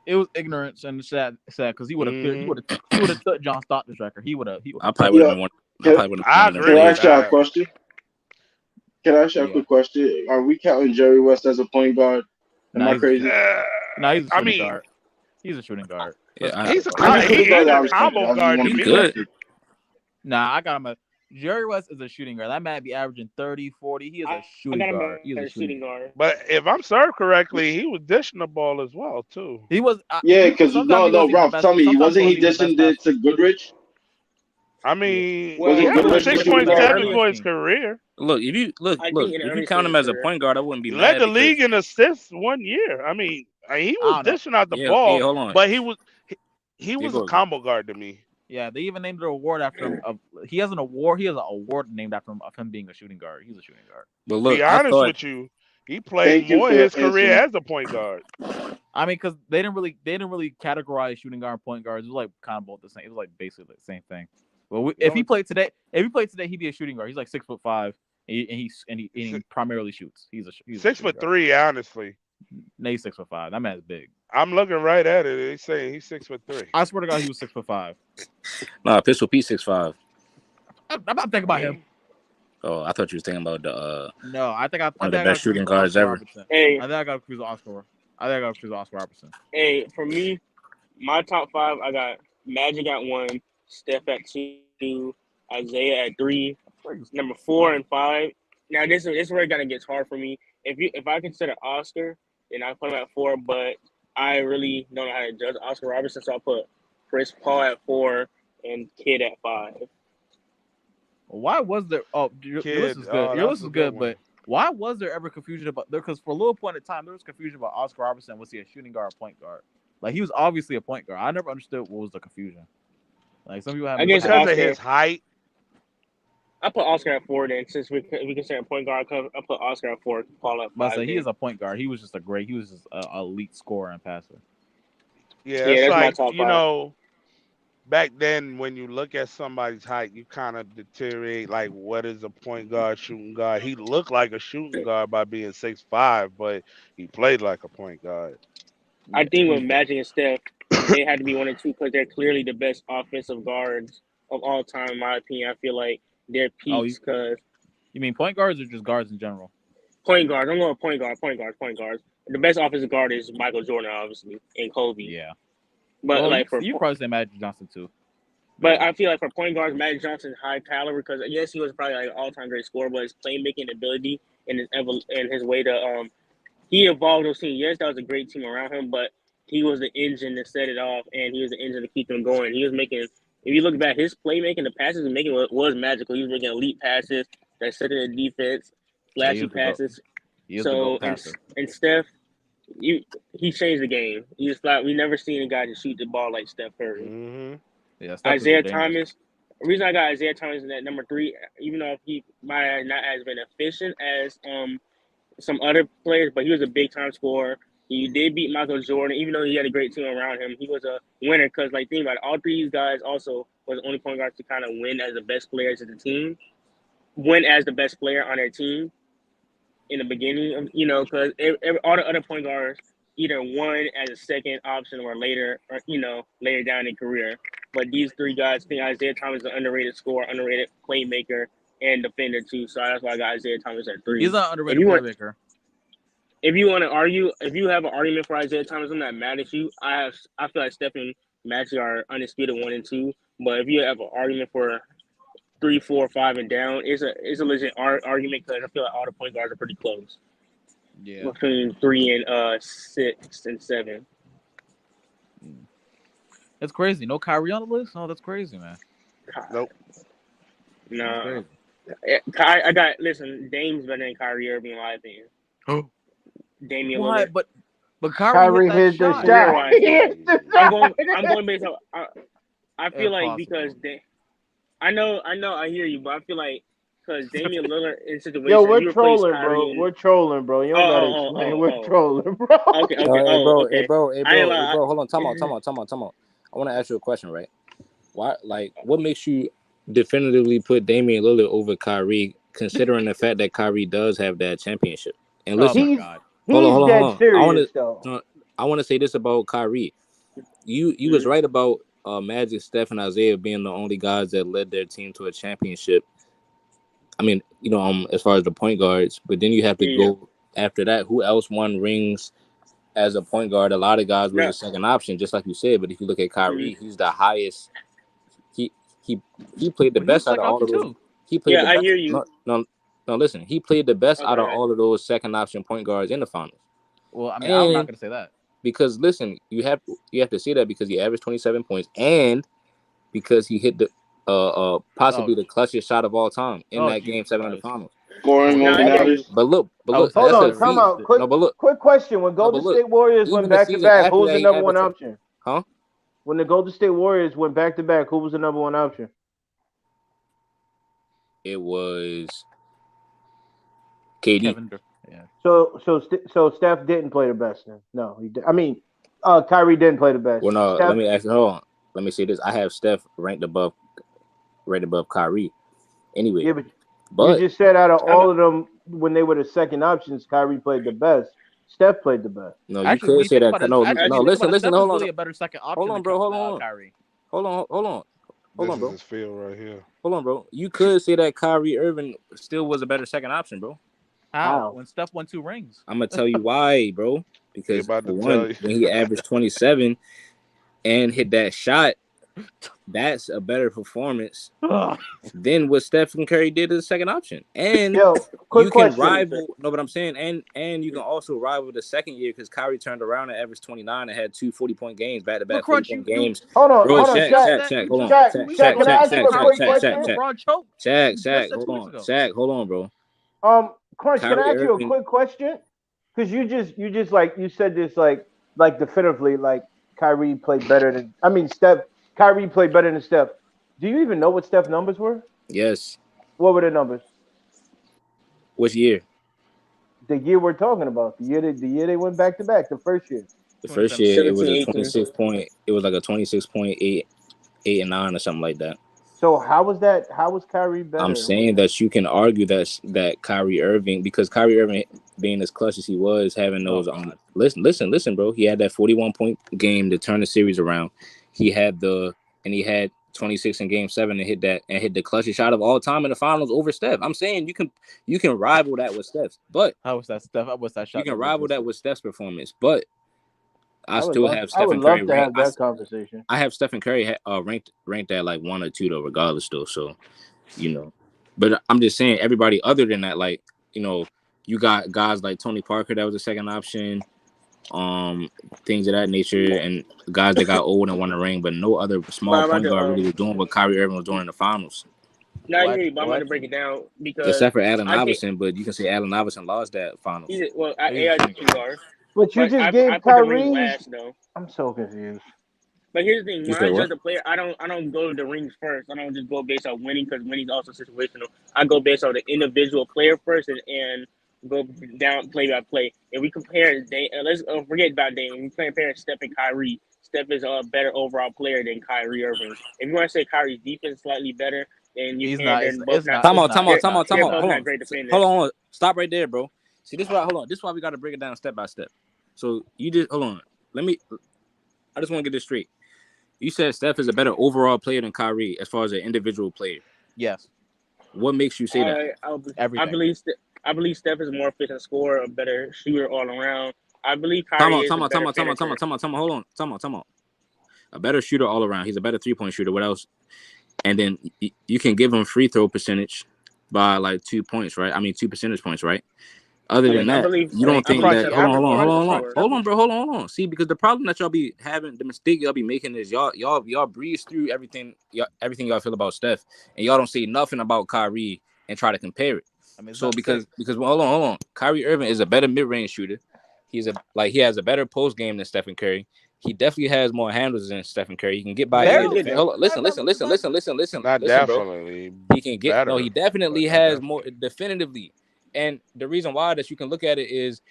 it was ignorance and sad because he would have took John Stockton's record. He would have. I probably would have won. I agree. Can I ask you a question? Can I ask you a quick question? Are we counting Jerry West as a point guard? Am I crazy? No, he's a shooting guard. He's a shooting guard. Yeah, he's a combo guard. He's good. Nah, I got him a. Jerry West is a shooting guard. That man be averaging 30, 40. He is a shooting guard. He's a shooting guard. But if I'm served correctly, he was dishing the ball as well too. He was. Because Ralph, tell me, wasn't he dishing it to Goodrich? I mean, he had 6.7 for his career. Look, if you count him as a point guard, I wouldn't be. He led the league in assists 1 year. I mean, he was dishing out the ball, hold on. but he was a combo guard to me. Yeah, they even named an award after him. He has an award. He has an award named after him of him being a shooting guard. He's a shooting guard. But look, to be honest with you, he played more in his career as a point guard. I mean, because they didn't really categorize shooting guard and point guards. It was like kind of both the same. It was like basically the same thing. But if he played today, he'd be a shooting guard. He's like 6'5", and he primarily shoots. He's 6'3", honestly. No, he's 6'5". That man's big. I'm looking right at it. They saying he's 6'3". I swear to God, he was 6'5". Nah, Pistol Pete 6'5". I'm not thinking about him. Oh, I thought you was thinking about the. No, I think one of the best shooting guards ever. Hey, I think I got to choose Oscar. Oscar Robertson. Hey, for me, my top 5, I got Magic at 1, Steph at 2, Isaiah at 3, number 4 and 5. Now this is where it kind of gets hard for me. If I consider Oscar, then I put him at 4, but I really don't know how to judge Oscar Robertson, so I put Chris Paul at 4 and Kidd at 5. Why was there? Oh, your list is good. Your list is good, but why was there ever confusion about there? Because for a little point in time, there was confusion about Oscar Robertson. Was he a shooting guard or point guard? Like he was obviously a point guard. I never understood what was the confusion. Like some people have because of his height. I put Oscar at 4 then, since we consider point guard. I put Oscar at 4, Paul at 5. But he is a point guard. He was just he was just an elite scorer and passer. Yeah, it's like, back then when you look at somebody's height, you kind of deteriorate like what is a point guard, shooting guard. He looked like a shooting guard by being 6'5", but he played like a point guard. I think with Magic and Steph, they had to be 1 and 2 because they're clearly the best offensive guards of all time, in my opinion. I feel like they're peaks because... You mean point guards or just guards in general? Point guards. I'm going point guards. The best offensive guard is Michael Jordan, obviously, and Kobe. Yeah. But you probably say Magic Johnson too. But I feel like for point guards, Magic Johnson is high caliber because yes, he was probably like an all-time great scorer, but his playmaking ability and his way to he evolved those teams. Yes, that was a great team around him, but he was the engine to set it off, and he was the engine to keep them going. He was making, if you look back, his playmaking, the passes making was magical. He was making elite passes that set in the defense, flashy passes. So and Steph. He changed the game. We never seen a guy to shoot the ball like Steph Curry. Mm-hmm. Yeah, Isaiah Thomas. The reason I got Isaiah Thomas in that number 3, even though he might not have been efficient as some other players, but he was a big time scorer. He did beat Michael Jordan, even though he had a great team around him. He was a winner because, think about it, all 3 of these guys also was the only point guards to kind of win as the best players of the team, win as the best player on their team. in the beginning of because all the other point guards either one as a second option or later later down in their career. But these three guys, I think Isaiah Thomas is an underrated scorer, underrated playmaker, and defender too. So that's why I got Isaiah Thomas at 3. He's an underrated playmaker. If you want to argue, if you have an argument for Isaiah Thomas, I'm not mad at you. I feel like Steph and Magic are undisputed 1 and 2. But if you have an argument for 3, 4, 5, and down, it's a legit argument because I feel like all the point guards are pretty close. Yeah. Between 3 and 6 and 7. That's crazy. No Kyrie on the list? No, that's crazy, man. Nope. No. I got listen. Dame's better than Kyrie Irving in my opinion. Oh. Damian Why? Lillard. But Kyrie hit the shot. I'm going based on. I feel like because I hear you, but I feel like because Damian Lillard in situations. Yo, we're trolling, bro. We're trolling, bro. You don't gotta explain. We're trolling, bro. Okay. Hey, bro. Hold on. Time out. I want to ask you a question, right? Why? Like, what makes you definitively put Damian Lillard over Kyrie, considering the fact that Kyrie does have that championship? And listen, hold on. I want to say this about Kyrie. You was right about Magic, Steph, and Isaiah being the only guys that led their team to a championship. I mean, as far as the point guards, but then you have to go after that. Who else won rings as a point guard? A lot of guys were the second option, just like you said. But if you look at Kyrie, he's the highest. He played the best out of all of those. He played the best. I hear you. No, listen. He played the best out of all of those second option point guards in the finals. Well, I mean, I'm not gonna say that because listen, you have to say that because he averaged 27 points and because he hit the possibly the clutchest shot of all time in that Game 7 of the finals. Scoring more matters. But look, hold on, come out. Quick question: when Golden State Warriors went back to back, who was the number one option? Huh? When the Golden State Warriors went back to back, who was the number one option? It was KD. Yeah. So Steph didn't play the best then. No, he did. I mean, Kyrie didn't play the best. Well, no. Steph, let me ask you. Hold on. Let me say this. I have Steph ranked above Kyrie. Anyway, yeah, but you just said out of all of them, when they were the second options, Kyrie played the best. Steph played the best. No, you could say that. Listen. Hold on. Really a better second option. Hold on, bro. Hold on. Kyrie. Hold on, bro. This field right here. Hold on, bro. You could say that Kyrie Irving still was a better second option, bro. How? When Steph won 2 rings. I'm gonna tell you why, bro. Because when he averaged 27 and hit that shot, that's a better performance than what Stephen Curry did as a second option. And you can rival. No, but I'm saying, and you can also rival the second year because Kyrie turned around and averaged 29 and had 2 40-point games back-to-back 40-point games. Hold on, Shaq, hold on. Shaq, can I ask you a quick question? Shaq, hold on, bro. Crunch, can I ask you a quick question? Because you just like you said this like definitively like Kyrie played better than Kyrie played better than Steph. Do you even know what Steph's numbers were? Yes. What were the numbers? Which year? The year we're talking about. The year they went back to back. The first year. The first year it was a 26 point. It was like a 26.8, 8 and 9 or something like that. So how was that? How was Kyrie better? I'm saying that you can argue that Kyrie Irving, because Kyrie Irving being as clutch as he was, having those listen, bro. He had that 41-point game to turn the series around. He had 26 in Game 7 and hit the clutchest shot of all time in the finals over Steph. I'm saying you can rival that with Steph's, but how was that Steph? How was that shot? You can rival that with Steph's performance, but I still have Stephen Curry. I would love to have that conversation. I have Stephen Curry ranked at like 1 or 2 though, regardless though. So, but I'm just saying everybody other than that, like you got guys like Tony Parker that was a second option, things of that nature, and guys that got old and won a ring, but no other small point guard really was doing what Kyrie Irving was doing in the finals. No, I agree, but I'm going to break it down because except for Allen Iverson, but you can say Allen Iverson lost that finals. AI guard. But you just gave Kyrie. I'm so confused. But here's the thing: when I judge a player, I don't go to the rings first. I don't just go based on winning because winning's also situational. I go based on the individual player first and go down play by play. If we compare, let's forget about Dame. We compare Steph and Kyrie. Steph is a better overall player than Kyrie Irving. If you want to say Kyrie's defense is slightly better, then you can. Time out. Hold on. Stop right there, bro. See, this is why. Hold on. This is why we got to break it down step by step. So you just hold on. I just want to get this straight. You said Steph is a better overall player than Kyrie as far as an individual player. Yes. What makes you say that? I believe Steph is a more efficient scorer, a better shooter all around. I believe Kyrie is Hold on. A better shooter all around. He's a better 3-point shooter. What else? And then you can give him free throw percentage by like 2 points, right? I mean 2 percentage points, right? Other than that, you don't think that? Hold on, bro. Hold on. See, because the problem that y'all be having, the mistake y'all be making is y'all breeze through everything y'all feel about Steph, and y'all don't say nothing about Kyrie and try to compare it. I mean, so because hold on. Kyrie Irving is a better mid-range shooter. He has a better post game than Stephen Curry. He definitely has more handles than Stephen Curry. He can get by. Listen, Not definitely. He can get better. No, he definitely has more definitively. And the reason why that you can look at it is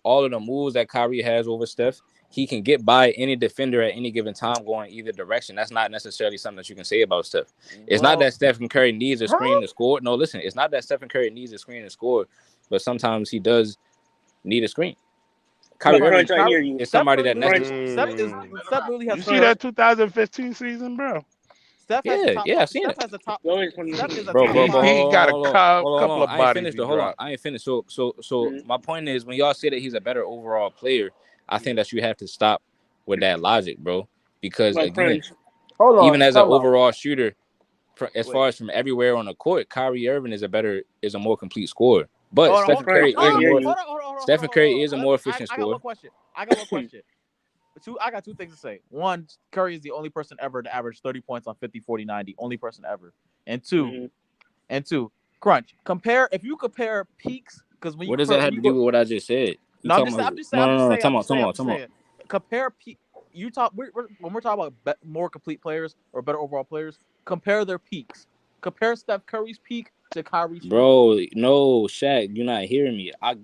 all of the moves that Kyrie has over Steph. He can get by any defender at any given time going either direction. That's not necessarily something that you can say about Steph. It's not that Stephen Curry needs a screen to score. No, listen, it's not that Stephen Curry needs a screen to score, but sometimes he does need a screen. Kyrie is somebody that Steph really has. You see that 2015 season, bro? Steph has the top. Yeah, I've seen Steph it. has the top. He got a couple of bodies. I ain't finished. So my point is, when y'all say that he's a better overall player, I think that you have to stop with that logic, bro. Because again, even as an overall shooter, as far as from everywhere on the court, Kyrie Irving is a more complete scorer. But Stephen Curry is a more efficient scorer. I got one question. I got two things to say. One, Curry is the only person ever to average 30 points on 50, 40, 90. Only person ever. And two, Crunch. If you compare peaks, because when you what does that have to do with what I just said? I'm just saying. Compare peak. When we're talking about more complete players or better overall players, compare their peaks. Compare Steph Curry's peak to Kyrie's peak. Bro, no, Shaq, you're not hearing me. I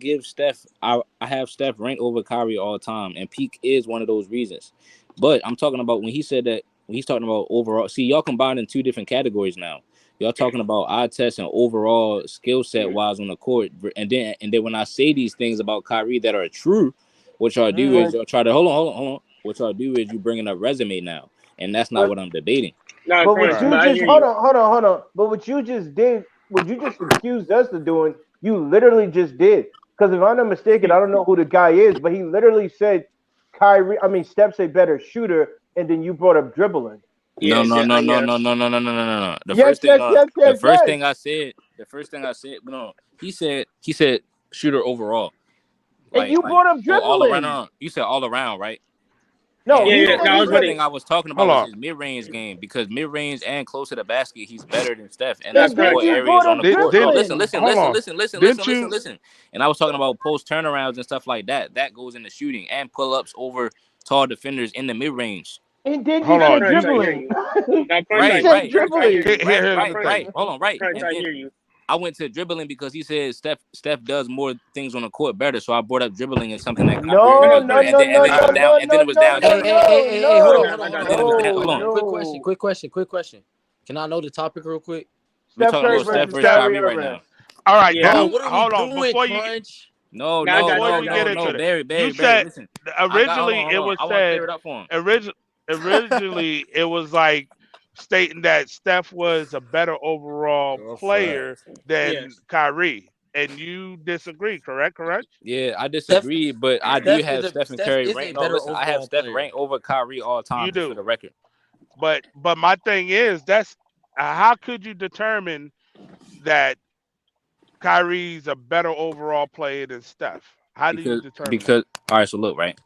have Steph ranked over Kyrie all the time, and peak is one of those reasons. But I'm talking about when he's talking about overall. See, y'all combined in two different categories now. Y'all talking about eye test and overall skill set wise on the court, and then when I say these things about Kyrie that are true, what y'all do is y'all try to hold on. What y'all do is you bringing up resume now, and that's not what I'm debating. But what you just hold on. But what you just did, what you just accused us of doing, you literally just did. Because if I'm not mistaken, I don't know who the guy is, but he literally said Steph's a better shooter, and then you brought up dribbling. No. The first thing I said, no, he said shooter overall. And you brought up dribbling. All around. You said all around, right? No, the thing I was talking about was his mid-range game, because mid-range and close to the basket, he's better than Steph, and that's more areas on the court. Listen. And I was talking about post turnarounds and stuff like that. That goes into shooting and pull-ups over tall defenders in the mid-range. And then you said dribbling. Right. Hold on, right. I went to dribbling because he said Steph does more things on the court better, so I brought up dribbling as something that and then it was down. Hey, hold on. Quick question. Can I know the topic real quick? We're talking about Steph versus Kyrie right now. All right, hold on. Before you No, Barry, listen. Originally, it was said. Originally, it was like stating that Steph was a better overall player than Kyrie, and you disagree, correct? Yeah, I disagree, but I do have Stephen Curry ranked. No, listen, I have Steph ranked over Kyrie all time. You do, for the record. But my thing is, that's how could you determine that Kyrie's a better overall player than Steph? How do you determine? Because all right, so look, right.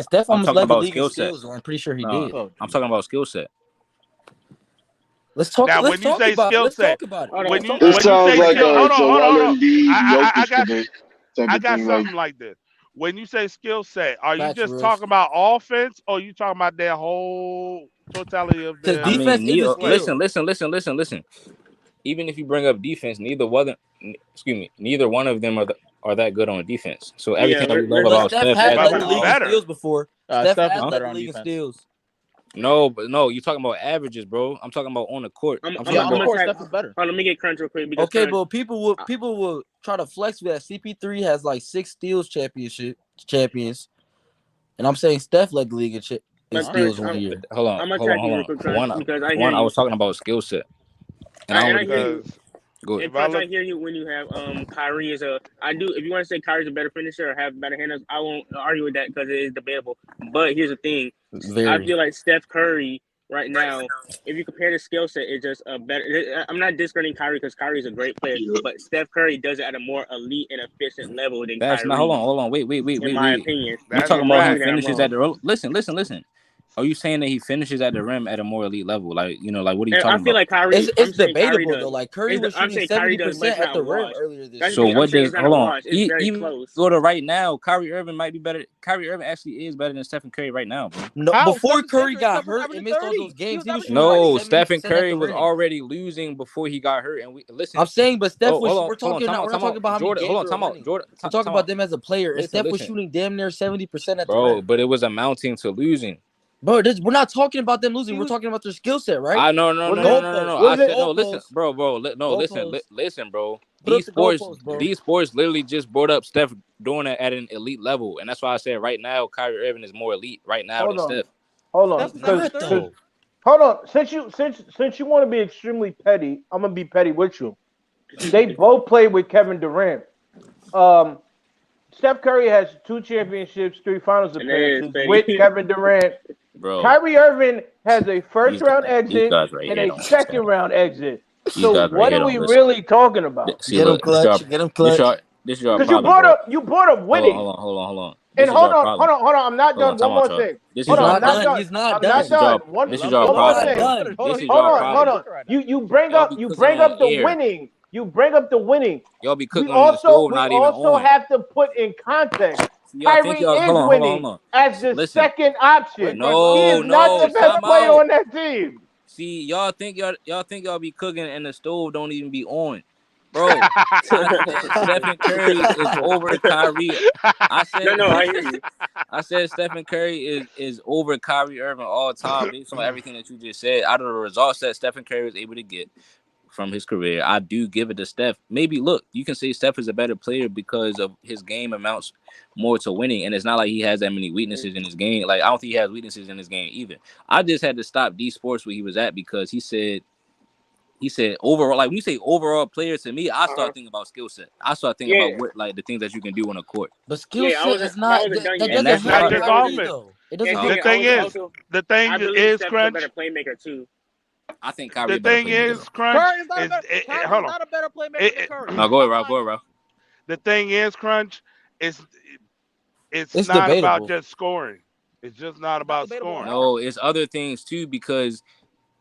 Steph almost led the league in steals, I'm pretty sure he did. I'm talking about skill set. Let's talk. Now, when you say skill set, this sounds like a Joel Embiid Jokic debate. I got something like this. When you say skill set, are you just talking about offense, or are you talking about their whole totality of their defense? Listen. Even if you bring up defense, neither one of them are that good on defense. So everything that we love about Steph has led the league in steals before. Steph has led the league in steals. No, but no, you're talking about averages, bro. I'm talking about on the court. I'm Yeah, on the gonna court, tag. Steph is better. Let me get Crunch real quick because Okay, Crunch, but people will try to flex with that. CP3 has like 6 steals champions, and I'm saying Steph led the league in but steals Crunch, one year. Hold on, I'm gonna hold on, tag you real hold quick, on. Crunch, because I hear I you. was talking about skill set, and I don't And I really hear you. Because go And ahead. Crunch, I hear you when you have Kyrie is a. I do. If you want to say Kyrie's a better finisher or have better handles, I won't argue with that because it is debatable. But here's the thing: I feel like Steph Curry right now, if you compare the skill set, it's just a better. I'm not discrediting Kyrie because Kyrie is a great player, but Steph Curry does it at a more elite and efficient level than That's Kyrie. not. Hold on. Wait. In my opinion, You that's a talking about he fact. finishes at the listen. Are you saying that he finishes at the rim at a more elite level? Like, like, what are you I talking feel about? like Kyrie. It's debatable though. Like Curry was I'm shooting saying Kyrie does, but 70% it's at the not rim washed. earlier this That's year. So I'm what saying does it's not hold a on? wash. It's very Even close. go to right now, Kyrie Irving might be better. Kyrie Irving actually is better than Stephen Curry right now, bro. No, How? before Stephen Curry Curry got was hurt averaging and missed all 30. those games, he was shooting No, like 70% Stephen at Curry the was rim. already losing before he got hurt. And we listen. I'm saying, but Steph was. Hold We're on, talking. time We're not out. talking about how many Jordan, games hold on, they time were out. winning. Jordan, We're talking time about out. them as a player, and Steph was shooting damn near 70% at the Bro, rim. but it was amounting to losing. Bro, we're not talking about them losing. We're talking about their skill set, right? I no. I said no. Listen, bro. Listen, bro. These sports literally just brought up Steph doing it at an elite level, and that's why I said right now Kyrie Irving is more elite right now than Steph. Hold on. Hold on. Since you want to be extremely petty, I'm gonna be petty with you. They both played with Kevin Durant. Steph Curry has 2 championships, 3 finals appearances with Kevin Durant. Bro, Kyrie Irving has a first-round exit right and a second-round exit. So guys what right are here we really talking about? See, get him clutch. Get him clutch. This is your problem. Because you brought up winning. Hold on. And hold on. I'm not done. One more thing. Hold on. I'm not done. He's not I'm done. not done. One more thing. Hold on. You bring up the winning. You bring up the winning. Y'all be cooking We on the stove, also not even on. have to put in context. Y'all think Kyrie y'all is winning as the second option. No, he is not the best player on that team. See, y'all think y'all be cooking and the stove don't even be on. Bro, I said Stephen Curry is over Kyrie. I hear you. I said Stephen Curry is over Kyrie Irving all time based on everything that you just said. Out of the results that Stephen Curry was able to get from his career, I do give it to Steph. Maybe look, you can say Steph is a better player because of his game amounts more to winning, and it's not like he has that many weaknesses in his game. Like I don't think he has weaknesses in his game either. I just had to stop D Sports where he was at because he said overall, like when you say overall player to me, I start thinking about skill set. I start thinking about what like the things that you can do on the court. But skill set is not that doesn't that's not just offense. It doesn't. The thing is, Crunch. Better playmaker too. I think Kyrie. The thing is, Crunch. Hold on. Not a better playmaker than Curry. No, go ahead, Rob. The thing is, Crunch, it's not debatable. about just scoring. It's just not about scoring. No, it's other things too because,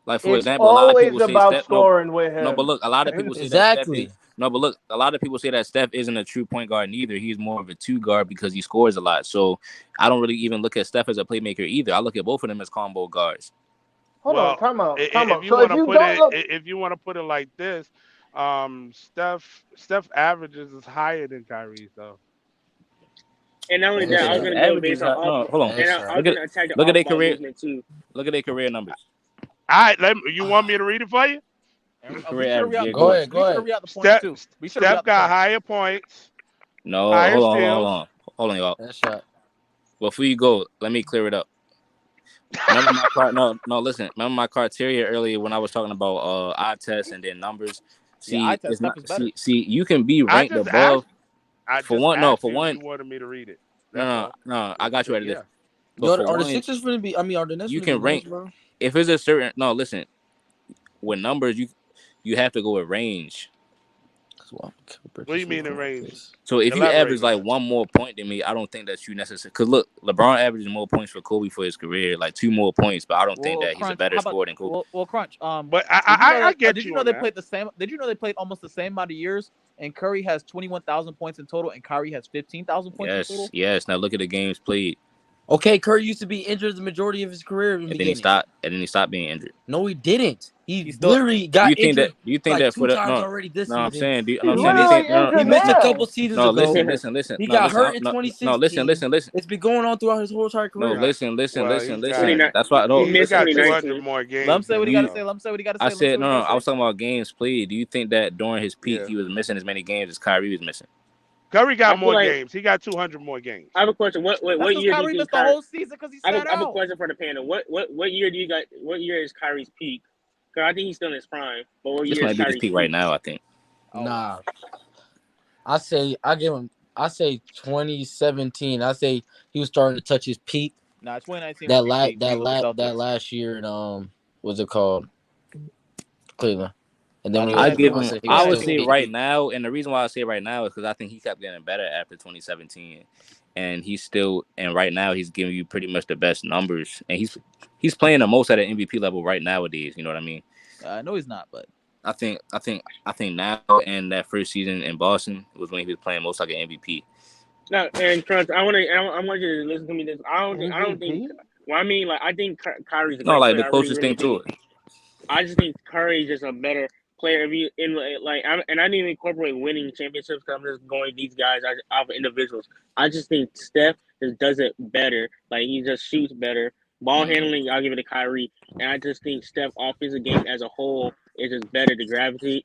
like for It's example, a lot of people always say about Steph. scoring with him. No, but look, a lot of people say exactly. a lot of people say that Steph isn't a true point guard neither. He's more of a 2 guard because he scores a lot. So I don't really even look at Steph as a playmaker either. I look at both of them as combo guards. Hold on, time out. If you want to put it like this, Steph averages is higher than Kyrie's though. And not only that, I was going to go based on hold on. Look at their career. Look at their career numbers. All right, you want me to read it for you? Go ahead. Steph got higher points. No, hold on, y'all. That shot. Before you go, let me clear it up. Remember listen. Remember my criteria earlier when I was talking about eye test and then numbers. See, you can be ranked above. For one, you wanted me to read it. No, I got you right there. Are the Sixers going to be? I mean, are the Nets? You can rank. If it's a certain listen, with numbers you have to go with range. What do you mean in range? So if you average like one more point than me, I don't think that you necessarily. Because look, LeBron averages more points for Kobe for his career, like 2 more points, but I don't think that he's a better scorer than Kobe. Well, Crunch. But I get you. Did you know they played the same? Did you know they played almost the same amount of years? And Curry has 21,000 points in total, and Kyrie has 15,000 points in total. Yes. Now look at the games played. Okay, Curry used to be injured the majority of his career in the beginning. And then he stopped being injured. No, he didn't. He literally got injured. Do you think like that two times already this season? I'm saying. He's literally injured he missed now. a couple seasons ago. Listen. He got hurt in 2016. No, listen. It's been going on throughout his whole entire career. No, listen. Got, That's why. No, he got 200 more games. Let him say what he got to say. Let him say what he got to say. I said no. I was talking about games played. Do you think that during his peak he was missing as many games as Kyrie was missing? Curry got more games. He got 200 more games. I have a question. What year do you Kyrie think missed the whole season because he sat out? I have a question for the panel. What year do you got? What year is Kyrie's peak? Because I think he's still in his prime. But what year is Kyrie's peak right now? I think. Nah, I say 2017. I say he was starting to touch his peak. Nah, 2019. That last year in what's it called? Cleveland. And then I would say right now, and the reason why I say right now is because I think he kept getting better after 2017, and right now he's giving you pretty much the best numbers, and he's playing the most at an MVP level right nowadays. You know what I mean? No, he's not, but I think now and that first season in Boston was when he was playing most like an MVP. No, and Crunch, I want you to listen to me. This I don't think. Well, I mean, like I think Kyrie's the closest thing to it. I just think Curry's just a better player. I didn't even incorporate winning championships because I'm just going these guys out of individuals. I just think Steph just does it better. Like he just shoots better. Ball handling, I'll give it to Kyrie. And I just think Steph offensive game as a whole is just better. The gravity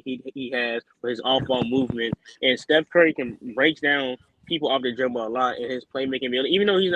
he has with his off ball movement. And Steph Curry can break down people off the dribble a lot in his playmaking ability. Even though he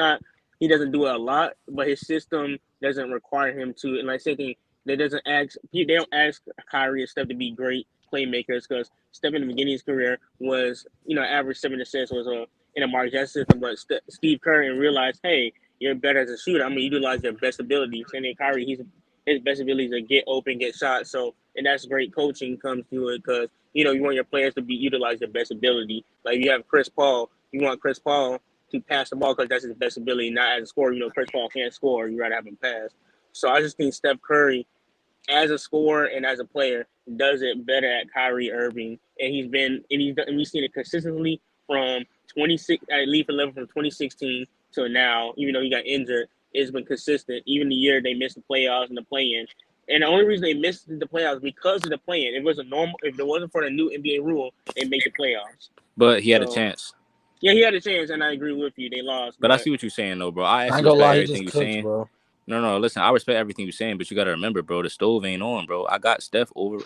doesn't do it a lot, but his system doesn't require him to. And like same thing. They don't ask Kyrie and Steph to be great playmakers because Steph in the beginning of his career was, average 7 assists was in a Mark Jackson system, but Steve Kerr realized, hey, you're better as a shooter. I'm gonna utilize your best ability. And then Kyrie, his best ability is to get open, get shots. So, and that's great coaching comes to it because you want your players to utilize their best ability. Like you have Chris Paul, you want Chris Paul to pass the ball because that's his best ability, not as a scorer. Chris Paul can't score. You rather have him pass. So I just think Steph Curry, as a scorer and as a player, does it better at Kyrie Irving, and we've seen it consistently from 26 at Leaf 11 from 2016 to now. Even though he got injured, it's been consistent. Even the year they missed the playoffs and the play-in, and the only reason they missed the playoffs because of the play-in. If it wasn't for the new NBA rule, they make the playoffs. But he had a chance. Yeah, he had a chance, and I agree with you. They lost. But I see what you're saying, though, bro. I ain't gonna lie, everything you're saying, bro. No, listen, I respect everything you're saying, but you gotta remember, bro, the stove ain't on, bro. I got Steph over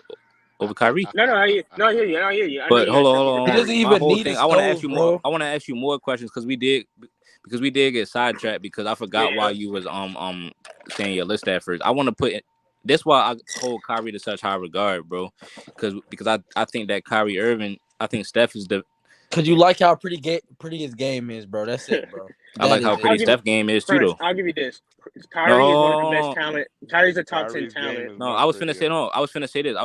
Kyrie. No, I hear you. But hold on. He doesn't even need a stove, I want to ask you bro. more. I want to ask you more questions because we did get sidetracked because I forgot why you was saying your list at first. I want to put it. That's why I hold Kyrie to such high regard, bro. Because I think that Kyrie Irving, I think Steph is the. Cause you like how pretty his game is, bro. That's it, bro. I like how pretty Steph game is too, though. I'll give you this. Kyrie is one of the best talent. Kyrie's a top 10 talent. No, I was finna say this.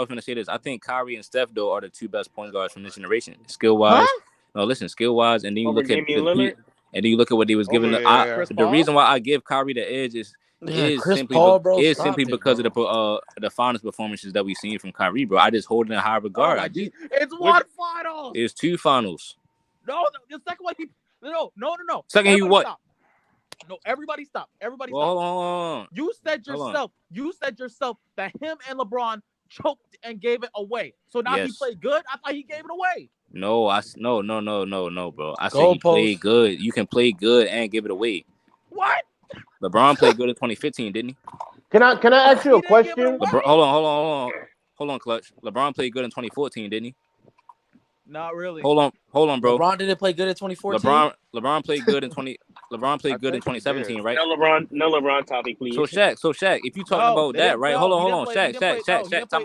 I think Kyrie and Steph though are the two best point guards from this generation, skill wise. No, listen, skill wise, and then you look at what he was giving. The reason why I give Kyrie the edge is simply because of the finals performances that we've seen from Kyrie, bro. I just hold it in high regard. It's one finals. It's two finals. No, the second one. No. Second, everybody you what? Stop. No, everybody stop. Everybody stop. Hold on. You said yourself that him and LeBron choked and gave it away. So now he played good. I thought he gave it away. No, bro. I said he played good. You can play good and give it away. What? LeBron played good in 2015, didn't he? Can I ask you a question? Hold on, Clutch. LeBron played good in 2014, didn't he? Not really. Hold on, bro. LeBron didn't play good in 2014. LeBron played good in 2017, right? No LeBron topic, please. So Shaq, if you talking about that, right? Hold on. Shaq, time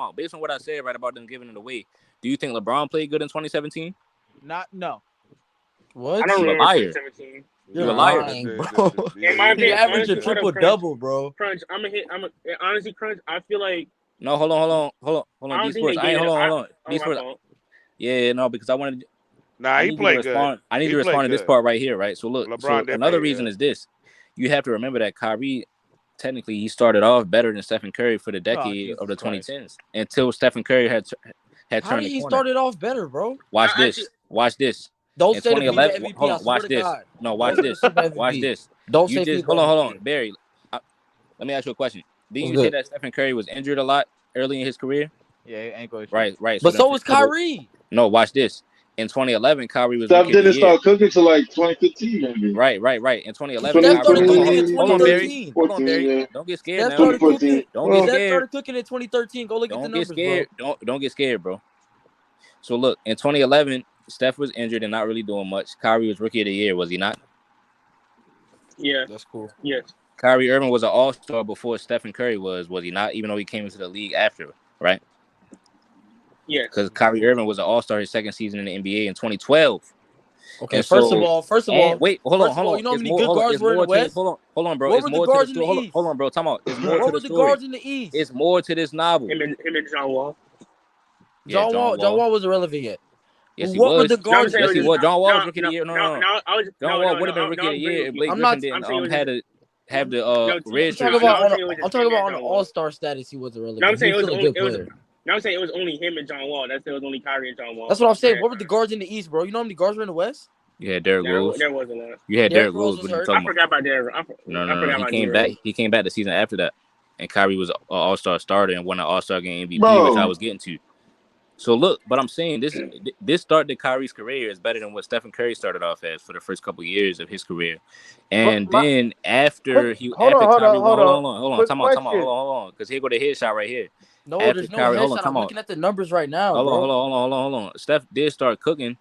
out. Based on what I said right about them giving it away, do you think LeBron played good in 2017? No. What? I don't remember 2017. You're a liar, bro. He averaged a triple-double, bro. Crunch, honestly, Crunch, I feel like. No, hold on. D-Sports. Hold on. D-Sports. Yeah, no, because I wanted. He played good. I need to respond to this part right here, right? So look, another reason is this: you have to remember that Kyrie, technically, he started off better than Stephen Curry for the decade of the 2010s until Stephen Curry had turned. How did he started off better, bro? Watch this. Don't In say the FIBA 2011, MVP. hold I on, swear watch to this. God. No, watch Don't say this. the FIBA Watch MVP. this. Don't You say just FIBA hold on, MVP. Barry. Let me ask you a question. Didn't What's you say good? that Stephen Curry was injured a lot early in his career? Yeah, ankle issue. Right. So But so was Kyrie. No, watch this. In 2011, Kyrie was Steph rookie of the didn't year. start cooking till like 2015, maybe. Right. In 2011, Steph started Kyrie. cooking in Hold on, Barry. 2013. Hold on, Barry. Yeah. Don't get scared Steph now. started 2014. cooking. Don't get Steph scared. started cooking in 2013. Go look at the Don't get numbers, scared. bro. Don't get scared, bro. So look, in 2011, Steph was injured and not really doing much. Kyrie was rookie of the year, was he not? Yeah. That's cool. Yes. Kyrie Irving was an all-star before Stephen Curry was he not? Even though he came into the league after, right? Yes. Because Kyrie Irving was an all-star his second season in the NBA in 2012. Okay, And first of all, wait, hold on. You know how It's many more, good guards it's were in the more to West? hold on, bro. What It's were the more to the guards in the story. East? Hold on, bro. Time out. It's more What to were the the story. guards in the East? It's more to this novel. Him and John Wall. Yeah, John Wall was irrelevant yet. Yes, he What were was. the guards? Yes, he was. John Wall was rookie of No, the year. no, No. I was, John Wall would have been rookie of the year if Blake I'm Griffin not- didn't I'm saying had to have the No, red I'm shirt. talking about shit. on an all-star status. He was irrelevant. No, I'm saying he was it was still a only good player. No, I'm saying it was only him and John Wall. That's it was only Kyrie and John Wall. That's what I'm saying. What were the guards in the East, bro? You know how many guards were in the West? You had Derrick Rose. There wasn't a lot. You had Derrick Derrick Rose. was What are you hurt. talking I about? forgot about Derrick. No. He came back. He came back the season after that, and Kyrie was an all-star starter and won an all-star game MVP, Bro. which I was getting to. So look, but I'm saying this start to Kyrie's career is better than what Stephen Curry started off as for the first couple years of his career, and then after Kyrie, hold on, time out, because here go the headshot right here. No, After there's no Kyrie, hold on, headshot. time I'm out. looking at the numbers right now, Hold bro. on. Steph did start cooking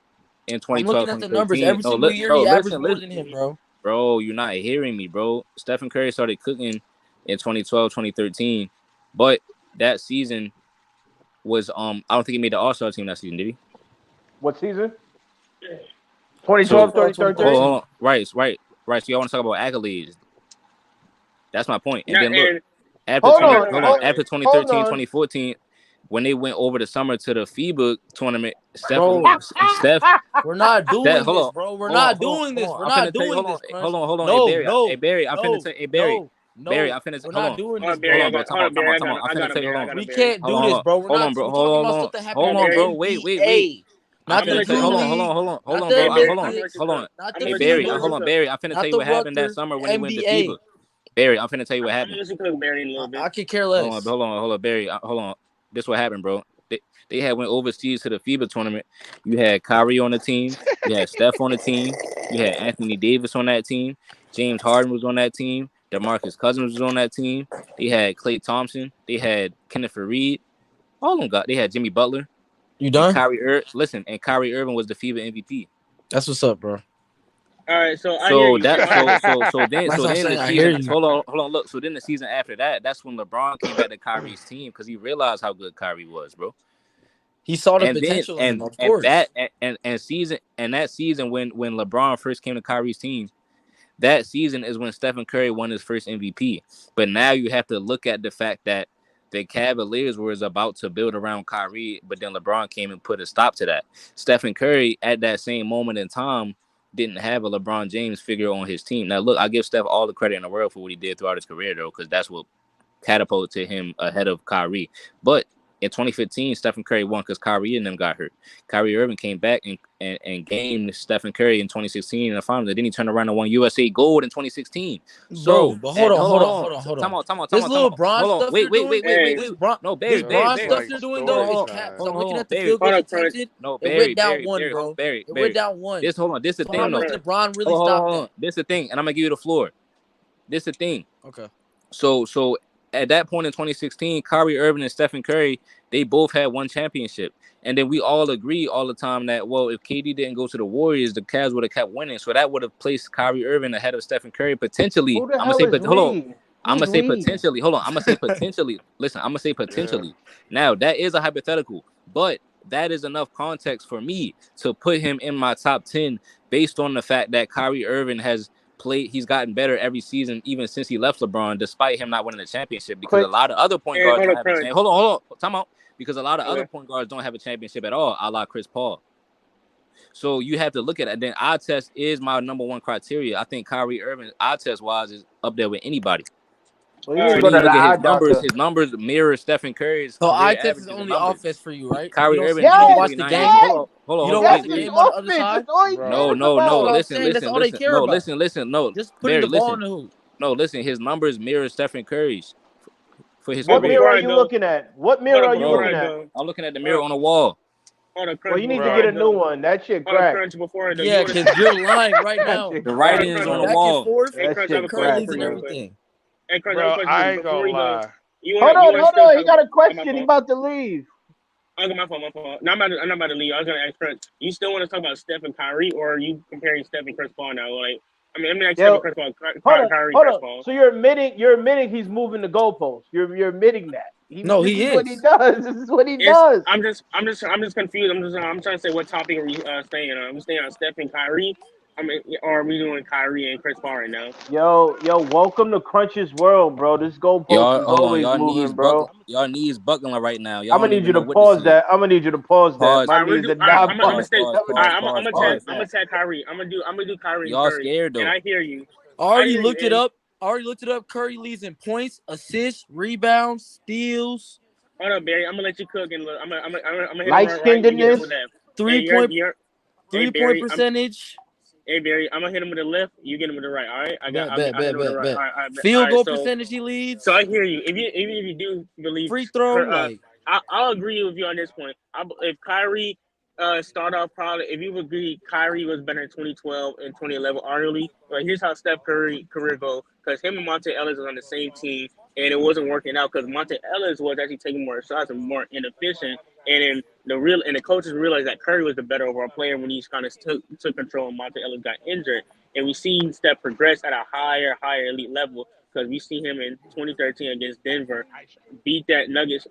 in 2012, I'm looking at the numbers 2013. every single year. He averaged more than him, bro. Bro, you're not hearing me, bro. Stephen Curry started cooking in 2012, 2013, but that season was I don't think he made the All-Star team that season, did he? What season? 2012, 2013. Hold on. Right. So y'all want to talk about accolades? That's my point. And then look, after 2013, 2014, when they went over the summer to the FIBA tournament, Steph, we're not doing this, bro. We're not doing this. We're not doing this. Hold on. No, Hey, Barry, I'm finna tell you. Hey, Barry. Barry, I'm finna we're not doing this, Barry, bro. Come on. I'm finna tell you. Hold on. We can't do this, bro. We're not talking about stuff that happened. Hold on, bro. Wait. Not the Drew Hold League. on, bro. Hold on. Hey, Barry, hold on, Barry. I'm finna tell you what happened that summer when he went to FIBA. Barry, I'm finna tell you what happened. I could care less. Hold on, Barry. Hold on. This what happened, bro. They had went overseas to the FIBA tournament. You had Kyrie on the team. You had Steph on the team. You had Anthony Davis on that team. James Harden was on that team. DeMarcus Cousins was on that team. They had Klay Thompson. They had Kenneth Faried. All of them got. They had Jimmy Butler. You done? And Kyrie Irving was the FIBA MVP. That's what's up, bro. All right, so then the season. Hold on. Look, so then the season after that, that's when LeBron came back to Kyrie's team because he realized how good Kyrie was, bro. He saw the potential in him, of course. That season when LeBron first came to Kyrie's team, that season is when Stephen Curry won his first MVP. But now you have to look at the fact that the Cavaliers were about to build around Kyrie, but then LeBron came and put a stop to that. Stephen Curry, at that same moment in time, didn't have a LeBron James figure on his team. Now, look, I give Steph all the credit in the world for what he did throughout his career, though, because that's what catapulted him ahead of Kyrie. But in 2015, Stephen Curry won because Kyrie and them got hurt. Kyrie Irving came back and gamed Stephen Curry in 2016 in the finals. And then he turned around and won USA Gold in 2016. So, but hold on. Time out. This little Bron stuff you're doing. Wait. No, Barry. This Bron stuff you're doing, though, is cap. I'm looking at the field goals attempted. No, It went down one, bro. It went down one. This is the thing, though. LeBron really stopped that. This is the thing, and I'm going to give you the floor. This is the thing. Okay. So at that point in 2016, Kyrie Irving and Stephen Curry, they both had one championship. And then we all agree all the time that, well, if KD didn't go to the Warriors, the Cavs would have kept winning. So that would have placed Kyrie Irving ahead of Stephen Curry potentially. I'm going to say potentially. Hold on. I'm going to say potentially. Listen, I'm going to say potentially. Yeah. Now, that is a hypothetical, but that is enough context for me to put him in my top 10 based on the fact that Kyrie Irving has played. He's gotten better every season, even since he left LeBron, despite him not winning the championship. Because a lot of other point guards don't have a championship. Hold on. Time out. Because a lot of other point guards don't have a championship at all, a la Chris Paul. So you have to look at it. And then eye test is my number one criteria. I think Kyrie Irving, eye test wise, is up there with anybody. Well, you So need to then go you to look the at eye doctor. his numbers mirror Stephen Curry's So eye career test is averages and only numbers. offense for you, right? Kyrie Irving You don't Yes, watch the 249 games. game. yes, You Hold don't on. watch yes, the it's game on the other offense. side. That's all he Bro. cares No. That's what about. I'm saying. That's all they care about. Listen. No, Just putting Barry, the ball listen. in the hoop. No, listen. His numbers mirror Stephen Curry's for his But What career. mirror before are I you go, looking at? What mirror are you before I looking Bro, at? go, I'm looking at the hold mirror on the wall. on, Well, Crunch, you need to before get I a new go, one. That shit hold on, crack. Crunch, before I go, you Yeah, want to? because you're lying right That now. shit The crack, writing is on the bro. Back and wall. forth. Hey, That Crunch, I have shit a Curry question crack, for leads in you real bro. quick. everything. Hey, Crunch, I have a Bro, question for I you. ain't Before gonna we go, lie. you Hold want on. to still He talk got a about my question. He fault? about to leave. Okay, my fault. No, I'm not about to leave. I was gonna ask Crunch. You still want to talk about Steph and Kyrie, or are you comparing Steph and Chris Paul now? Like, I'm like Steph and Yo, Chris Paul, Kyrie and hold Chris on. Paul. So you're admitting he's moving the goalposts. You're admitting that. No, This he is what he is. does. This is what he It's does. I'm just confused. I'm trying to say what topic are we staying on? Are we staying on Steph and Kyrie? I mean, or are we doing Kyrie and Chris Paul right now? Yo, welcome to Crunch's world, bro. This goalpost Y'all, is hold on. always moving, bro. Y'all knees buckling right now. I'm Y'all gonna don't need you even to know what to pause see. that. I'm gonna need you to pause that. Pause. My All right, we're knees do. are All right, not I'm gonna buckled. stay. I'm gonna All need right, you to I'm gonna pause tag. Pause. I'm gonna that. tag Kyrie. I'm gonna do Kyrie and Y'all Curry. scared And though. I hear you. I I already hear you. looked it up. Curry leads in points, assists, rebounds, steals, Hold up, Barry. I'm gonna let you cook and look. I'm gonna hit him Light right. You get him skinnedness. with that. Hey, three point Hey, three point Barry. percentage. Hey, Barry. I'm gonna hit him with the left. You get him with the right. All right. Bet, I hit him with the right. bet. All Field right. goal So percentage he So leads. I hear you. Even if you do believe, Free throw, like I'll agree with you on this point. If Kyrie start off probably, if you agree Kyrie was better in 2012 and 2011, arguably, but here's how Steph Curry career go, because him and Monte Ellis was on the same team and it wasn't working out because Monte Ellis was actually taking more shots and more inefficient, and then the coaches realized that Curry was the better overall player when he kind of took control and Monte Ellis got injured, and we seen Steph progress at a higher elite level because we see him in 2013 against Denver beat that Nuggets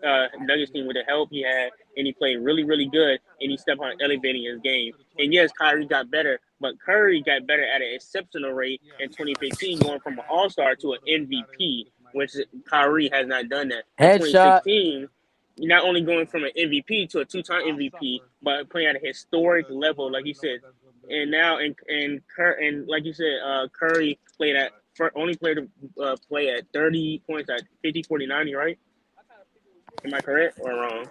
team with the help he had, and he played really good, and he stepped on elevating his game. And yes, Kyrie got better, but Curry got better at an exceptional rate in 2015, going from an All-Star to an MVP, which Kyrie has not done that. In headshot. 2016, not only going from an MVP to a two-time MVP, but playing at a historic level, like you said. And now, and like you said, Curry only played to play at 30 points at 50, 40, 90, right? Am I correct or wrong?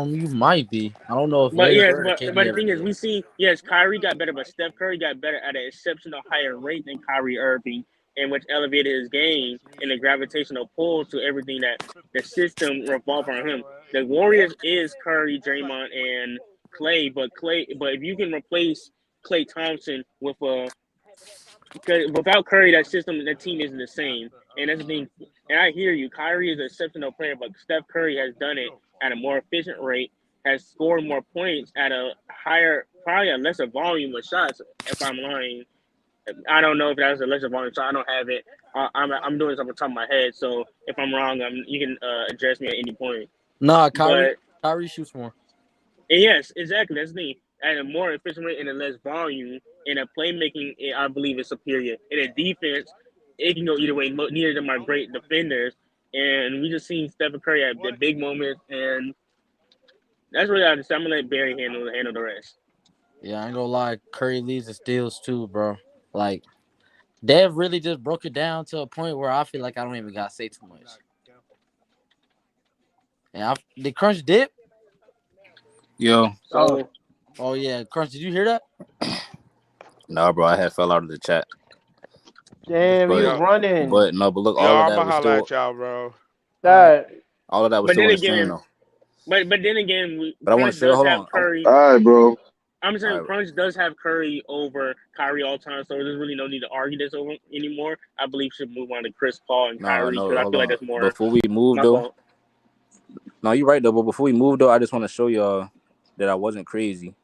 You might be. I don't know if But Larry yes, Bird or but KD the ever thing is, did. we see Kyrie got better, but Steph Curry got better at an exceptional higher rate than Kyrie Irving, and which elevated his game and the gravitational pull to everything that the system revolved around him. The Warriors is Curry, Draymond, and Clay, but if you can replace Klay Thompson with because without Curry, that team isn't the same. And that's the thing. And I hear you. Kyrie is an exceptional player, but Steph Curry has done it at a more efficient rate, has scored more points at a higher, probably a lesser volume of shots. If I'm lying, I don't know if that was a lesser volume shot. I don't have it. I'm doing this off the top of my head. So if I'm wrong, you can address me at any point. Nah, Kyrie But shoots more. yes, exactly. That's the thing. At a more efficient rate and a less volume, in a playmaking, I believe is superior. In a defense, it can go either way. Neither of them are great defenders, and we just seen Stephen Curry at the big moments, and that's really I'm gonna let Barry handle the rest. Yeah, I ain't gonna lie. Curry leads the steals too, bro. Like Dev really just broke it down to a point where I feel like I don't even gotta say too much. And did Crunch dip? Yo. Oh yeah, Crunch. Did you hear that? Nah, bro. I had fell out of the chat. Damn, he was running. But look, all of that was still. At y'all, bro. All of that was still on the stream though. But then again, I want to show. Hold on. Curry. All right, bro. I'm saying Crunch does have Curry over Kyrie all time, so there's really no need to argue this over anymore. I believe we should move on to Chris Paul and Kyrie because I feel like that's more. Before we move though, no, you're right though. But before we move though, I just want to show y'all that I wasn't crazy,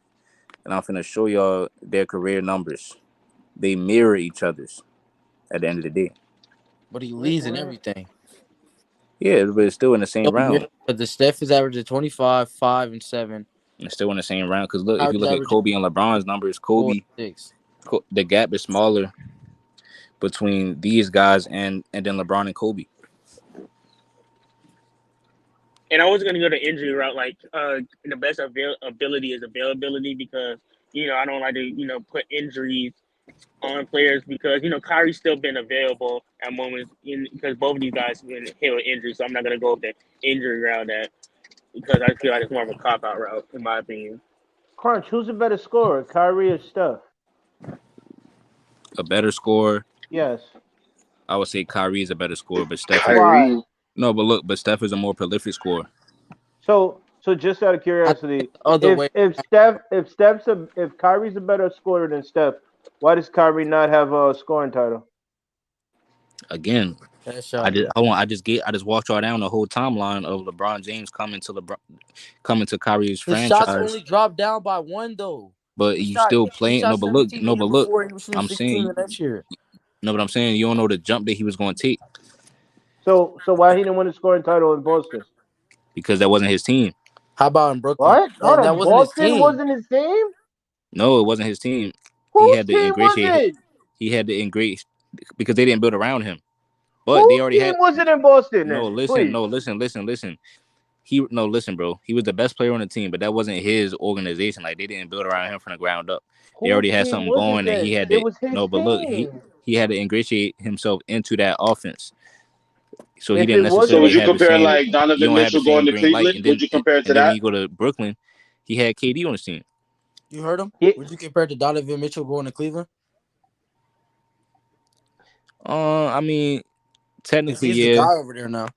and I'm finna show y'all their career numbers. They mirror each other's at the end of the day. But he leads in everything. Yeah, but it's still in the same round. But the Steph is averaging 25, 5, and 7. It's still in the same round because look, if you look at Kobe and LeBron's numbers, the gap is smaller between these guys and then LeBron and Kobe. And I was going to go the injury route, like the best ability is availability because I don't like to put injuries on players because Kyrie's still been available at moments because both of these guys have been hit with injuries. So I'm not gonna go with the injury route because I feel like it's more of a cop out route in my opinion. Crunch, who's a better scorer, Kyrie or Steph? A better scorer? Yes. I would say Kyrie is a better scorer, but Steph. Kyrie. No, but Steph is a more prolific scorer. So just out of curiosity, if Kyrie's a better scorer than Steph, why does Kyrie not have a scoring title? Again, I just walked y'all down the whole timeline of LeBron James coming to Kyrie's franchise. His shots only dropped down by 1 though. But you still playing. No, but look. I'm saying next year. No, but I'm saying you don't know the jump that he was going to take. So why he didn't win the scoring title in Boston? Because that wasn't his team. How about in Brooklyn? What? Hold on, that Boston wasn't his team? No, it wasn't his team. Whose team was it? He had to ingratiate because they didn't build around him. But Whose they already team was it in Boston? No, listen. Listen, bro. He was the best player on the team, but that wasn't his organization. Like they didn't build around him from the ground up. They already had something going, and he had to. But look, he had to ingratiate himself into that offense. So he didn't necessarily. So would you compare like Donovan Mitchell going to Cleveland? Would you compare it to that? When you go to Brooklyn, he had KD on his team. You heard him? Yeah. Would you compare it to Donovan Mitchell going to Cleveland? I mean, technically, he's the guy over there now.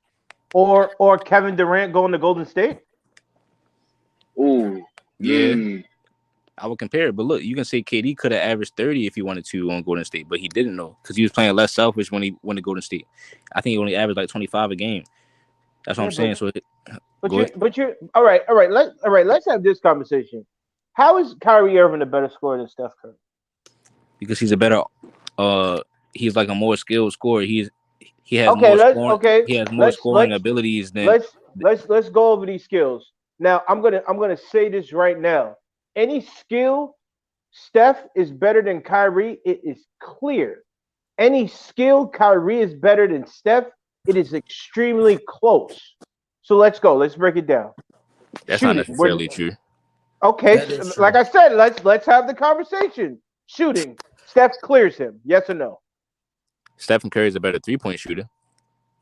Or Kevin Durant going to Golden State? Ooh. Yeah. I would compare it, but look, you can say KD could have averaged 30 if he wanted to on Golden State, but he didn't know because he was playing less selfish when he went to Golden State. I think he only averaged like 25 a game. That's what I'm saying. But you're all right. Let's have this conversation. How is Kyrie Irving a better scorer than Steph Curry? Because he's a better. He's like a more skilled scorer. He has more scoring abilities than. Let's go over these skills. Now I'm gonna say this right now. Any skill, Steph is better than Kyrie. It is clear. Any skill, Kyrie is better than Steph. It is extremely close. So let's go. Let's break it down. That's not necessarily true. Okay, like I said, let's have the conversation. Shooting, Steph clears him. Yes or no? Stephen Curry is a better 3-point shooter.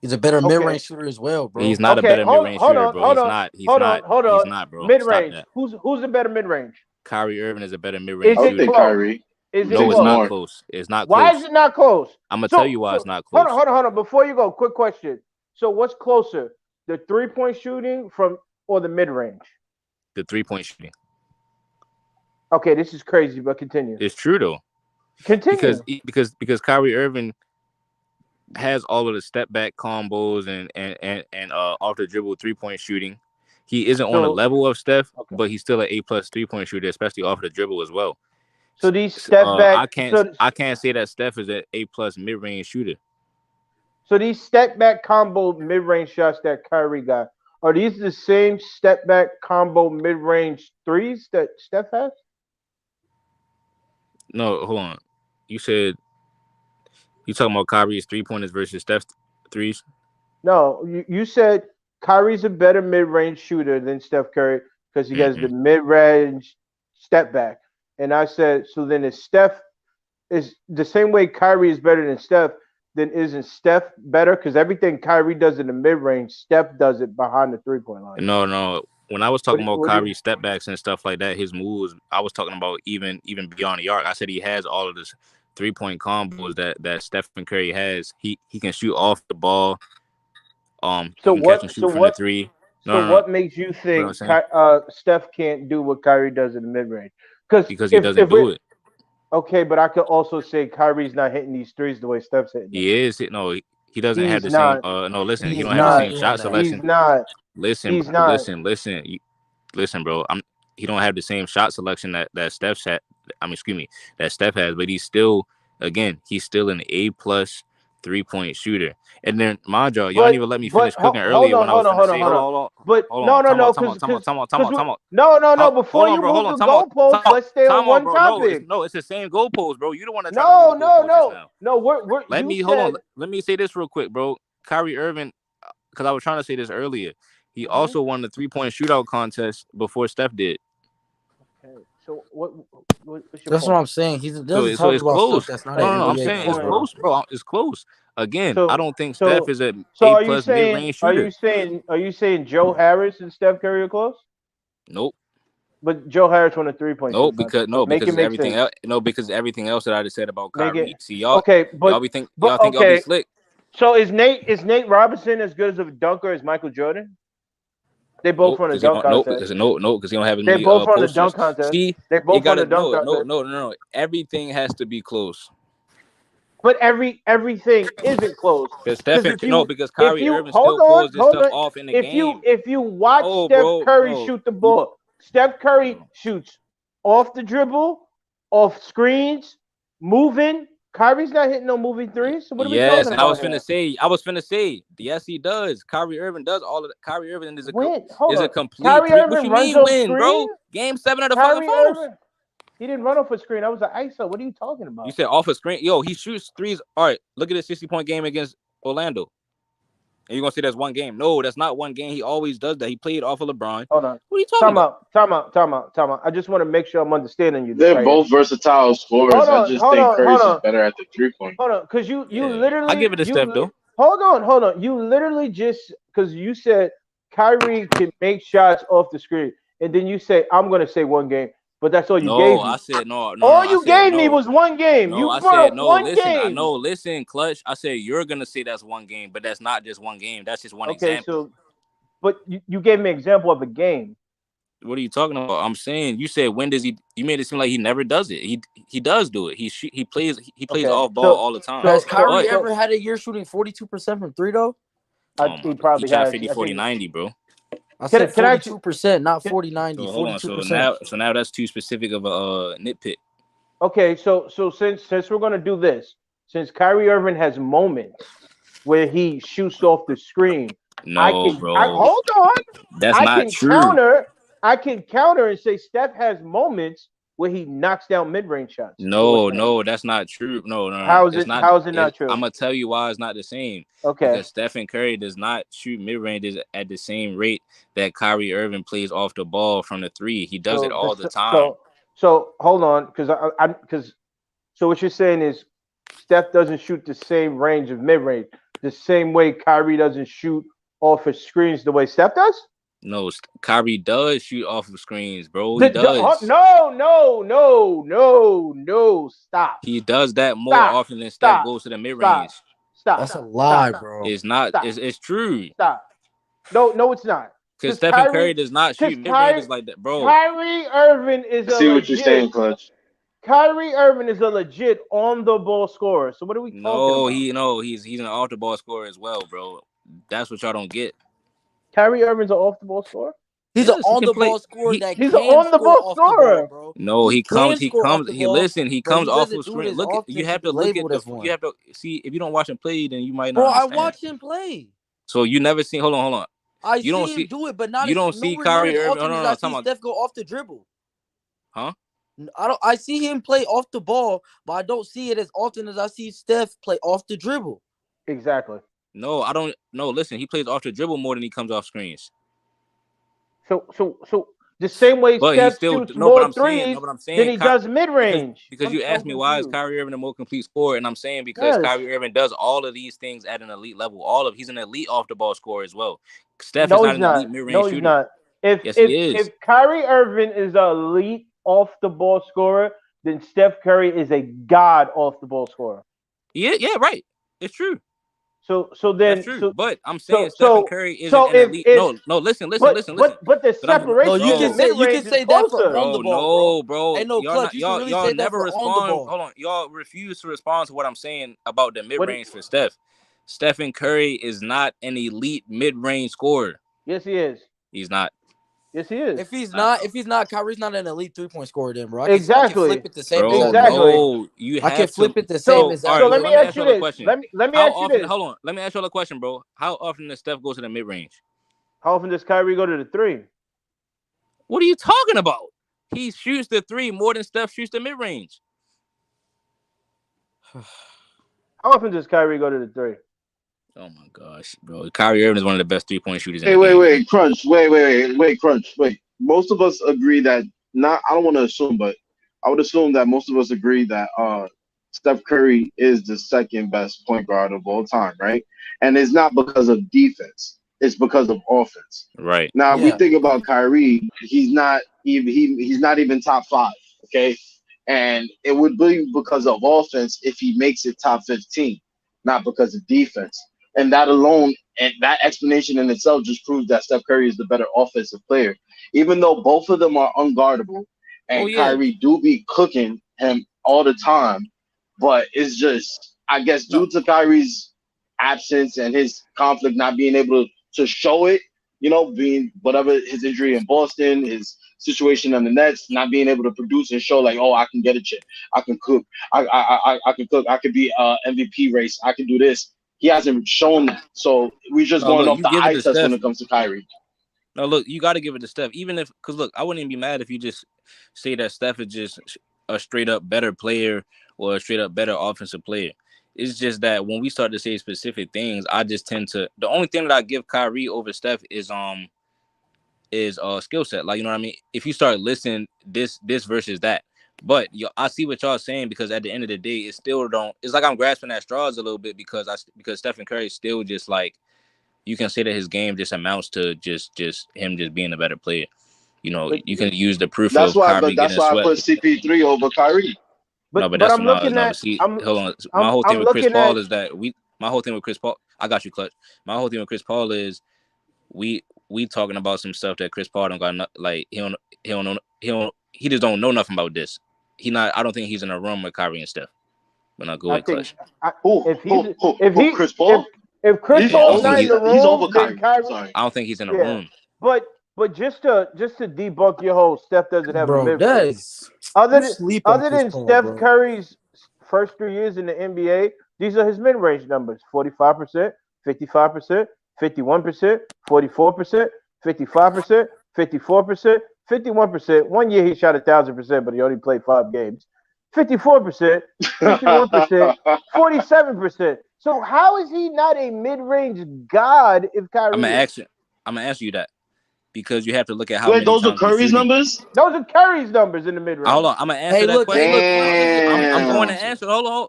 He's a better mid-range shooter as well, bro. He's not a better mid-range shooter, bro. He's not, bro. Mid-range. Who's a better mid-range? Kyrie Irving is a better mid-range shooter. I think Kyrie. No, it's not close. It's not close. Why is it not close? I'm gonna tell you why it's not close. Hold on. Before you go, quick question. So what's closer, the 3-point shooting or the mid-range? The 3-point shooting. Okay, this is crazy, but continue. It's true though. Continue. Because Kyrie Irving has all of the step back combos and off the dribble 3-point shooting. He isn't on the level of Steph, but he's still an A+ 3-point shooter, especially off the dribble as well. So these step back, I can't say that Steph is an A+ mid-range shooter. So these step back combo mid-range shots that Kyrie got, are these the same step back combo mid-range threes that Steph has? No, hold on. You said you talking about Kyrie's 3-pointers versus Steph's threes? No, you said Kyrie's a better mid-range shooter than Steph Curry because he has the mid-range step back. And I said, so then if Steph is the same way Kyrie is better than Steph, then isn't Steph better? Because everything Kyrie does in the mid-range, Steph does it behind the 3-point line. No. When I was talking about Kyrie step backs and stuff like that, his moves, I was talking about even beyond the arc. I said he has all of this 3-point combos that Stephen Curry has. He can shoot off the ball. So what makes you think Steph can't do what Kyrie does in the mid-range? Because he doesn't do it. Okay, but I could also say Kyrie's not hitting these threes the way Steph's hitting them. He is. No, he doesn't have the same. No, listen, he don't have the same shot selection. He's not. Listen, bro. He don't have the same shot selection that Steph's had. That Steph has, but he's still an A+ 3-point shooter. And then, mind y'all didn't even let me finish cooking earlier when I was going to say, No. Before you move the goalposts, let's stay on one topic. No, it's the same goalpost, bro. You don't want to. No. Let me say this real quick, bro. Kyrie Irving, because I was trying to say this earlier. He also won the 3-point shootout contest before Steph did. Okay. So what's your That's point? what I'm saying. He doesn't So talk it's about close. stuff that's not No, an I'm NBA saying game, it's bro. close, bro. It's close. Again, I So don't think Steph is a so A plus mid range shooter. Are you saying Joe Harris and Steph Curry are close? Nope. But Joe Harris won a 3-point No, shooter. Make it because make everything sense. else. No, because everything else that I just said about Make Kyrie. it See, y'all okay, y'all think y'all be okay. slick. So is Nate Robinson as good as a dunker as Michael Jordan? They both Nope, won the because he dunk don't. Nope, contest. because he don't have as They many both won the posters. dunk contest. See, They you both won gotta the dunk contest. no. Everything has to be close. But everything isn't close. Because because Kyrie Irving still pulls this stuff off in the game. If you watch No, Steph bro, Curry no. shoot the ball, Steph Curry No. shoots off the dribble, off screens, moving. Kyrie's not hitting no moving threes. So what are we Yes, talking and about? I was finna say, yes, he does. Kyrie Irving does all of that. Kyrie Irving is a complete Kyrie three. Irving What you runs mean off win, screen? bro? Game 7 of the Kyrie fucking finals. Irving, he didn't run off a screen. That was an ISO. What are you talking about? You said off a screen. Yo, he shoots threes. All right, look at his 60-point game against Orlando. And you're gonna say that's one game. No, that's not one game. He always does that. He played off of LeBron. Hold on. What are you talking about? Time out. I just want to make sure I'm understanding you. They're both versatile scorers. I just think Curry's is better at the 3-point. Hold on, because you literally. I give it to Steph though. Hold on. You literally just because you said Kyrie can make shots off the screen, and then you say I'm gonna say one game, but that's all you gave me. I said no. All you gave me was one game. No, I said no. Listen, listen, Clutch. I said you're gonna say that's one game, but that's not just one game. That's just one example. So, but you gave me an example of a game. What are you talking about? I'm saying you said when does he? You made it seem like he never does it. He does do it. He plays off ball all the time. Has Kyrie ever had a year shooting 42% from three though? He probably has 50, 40, 90, bro. I said 42%, not 40, 90. So hold on. So now that's too specific of a nitpick. Okay, so since we're gonna do this, since Kyrie Irving has moments where he shoots off the screen, bro. Hold on. That's not true. I can counter and say Steph has moments where he knocks down mid-range shots. No, that's not true. No. How is it not true? I'm gonna tell you why it's not the same. Okay. Because Stephen Curry does not shoot mid-ranges at the same rate that Kyrie Irving plays off the ball from the three. He does it all the time. So hold on, because what you're saying is Steph doesn't shoot the same range of mid-range, the same way Kyrie doesn't shoot off of screens the way Steph does? No, Kyrie does shoot off of screens, bro. He does. No. Stop. He does that more often than Steph goes to the mid-range. Stop. That's a lie, bro. It's not. It's true. Stop. No, it's not. Because Stephen Curry does not shoot mid-ranges like that, bro. Kyrie Irving is I see what you're saying, Clutch. Kyrie Irving is a legit on-the-ball scorer. So what are we talking about? He's an off-the-ball scorer as well, bro. That's what y'all don't get. Kyrie Irving's an off-the-ball scorer? He's an on-the-ball scorer that he's an on-the-ball scorer, bro. No, he comes off of screen. Look, you have to look at you have to see if you don't watch him play, then you might not understand. I watch him play. So you never seen hold on. You don't see him do it, but not you don't see Kyrie Irving. I see Steph go off the dribble. Huh? I see him play off the ball, but I don't see it as often as I see Steph play off the dribble. Exactly. No, I don't. No, listen, he plays off the dribble more than he comes off screens. So the same way Steph shoots more threes than he does mid-range. Because you asked me why is Kyrie Irving a more complete scorer, and I'm saying because Kyrie Irving does all of these things at an elite level. He's an elite off-the-ball scorer as well. Steph is not an elite mid-range shooter. He's not. Yes, he is. If Kyrie Irving is an elite off-the-ball scorer, then Steph Curry is a god off-the-ball scorer. Yeah, right. It's true. So then, that's true. But I'm saying Stephen Curry isn't an elite. No, listen. But the separation. You can say that for on the ball. No, bro. Hey, no, Clutch. Y'all never respond. Hold on. Y'all refuse to respond to what I'm saying about the mid range for Steph. Stephen Curry is not an elite mid range scorer. Yes, he is. He's not. Yes, he is. If he's not, Kyrie's not an elite 3-point scorer, then, bro. Exactly. I can flip it the same. I can flip it the same. So let me ask you this. Let me ask you this. Hold on. Let me ask you a question, bro. How often does Steph go to the mid range? How often does Kyrie go to the three? What are you talking about? He shoots the three more than Steph shoots the mid range. How often does Kyrie go to the three? Oh my gosh, bro! Kyrie Irving is one of the best 3-point shooters. Wait, Crunch. Wait, Crunch. Wait. Most of us agree that not. I don't want to assume, but I would assume that most of us agree that Steph Curry is the second best point guard of all time, right? And it's not because of defense; it's because of offense. Right. Now, if we think about Kyrie, he's not even top 5, okay? And it would be because of offense if he makes it top 15, not because of defense. And that alone, and that explanation in itself just proves that Steph Curry is the better offensive player, even though both of them are unguardable. And Kyrie do be cooking him all the time. But it's just, I guess, due to Kyrie's absence and his conflict not being able to show it, being whatever his injury in Boston, his situation on the Nets, not being able to produce and show like, oh, I can get a chip, I can cook, I can cook, I could be MVP race, I can do this. He hasn't shown that, so we're just going off the eye test when it comes to Kyrie. No, look, you got to give it to Steph, because look, I wouldn't even be mad if you just say that Steph is just a straight up better player or a straight up better offensive player. It's just that when we start to say specific things, I just tend to. The only thing that I give Kyrie over Steph is skill set. Like, you know what I mean? If you start listening this versus that. But I see what y'all saying, because at the end of the day, it still don't. It's like I'm grasping at straws a little bit because Stephen Curry is still just like, you can say that his game just amounts to just him just being a better player. You can use the proof of Kyrie getting a sweat. That's why I put CP3 over Kyrie. Hold on. My whole thing with Chris Paul is that my whole thing with Chris Paul. I got you, Clutch. My whole thing with Chris Paul is we talking about some stuff that Chris Paul don't got, like he just don't know nothing about this. I don't think he's in a room with Kyrie and Steph. But not go ahead, Clutch. If Chris Paul, if Chris Paul's not in the room, he's over Kyrie. I don't think he's in a room. But just to debunk your whole Steph doesn't have a mid-range. Other than Steph Curry's first 3 years in the NBA, these are his mid-range numbers: 45%, 55%, 51%, 44%, 55%, 54%, 51%. 1 year he shot 1,000%, but he only played 5 games. 54%, 51%, 47%. So how is he not a mid-range god if Kyrie? I'm gonna ask you that, because you have to look at how many those are Curry's numbers? Those are Curry's numbers in the mid-range. Hold on, I'm gonna answer that question. I'm going to answer. Hold on.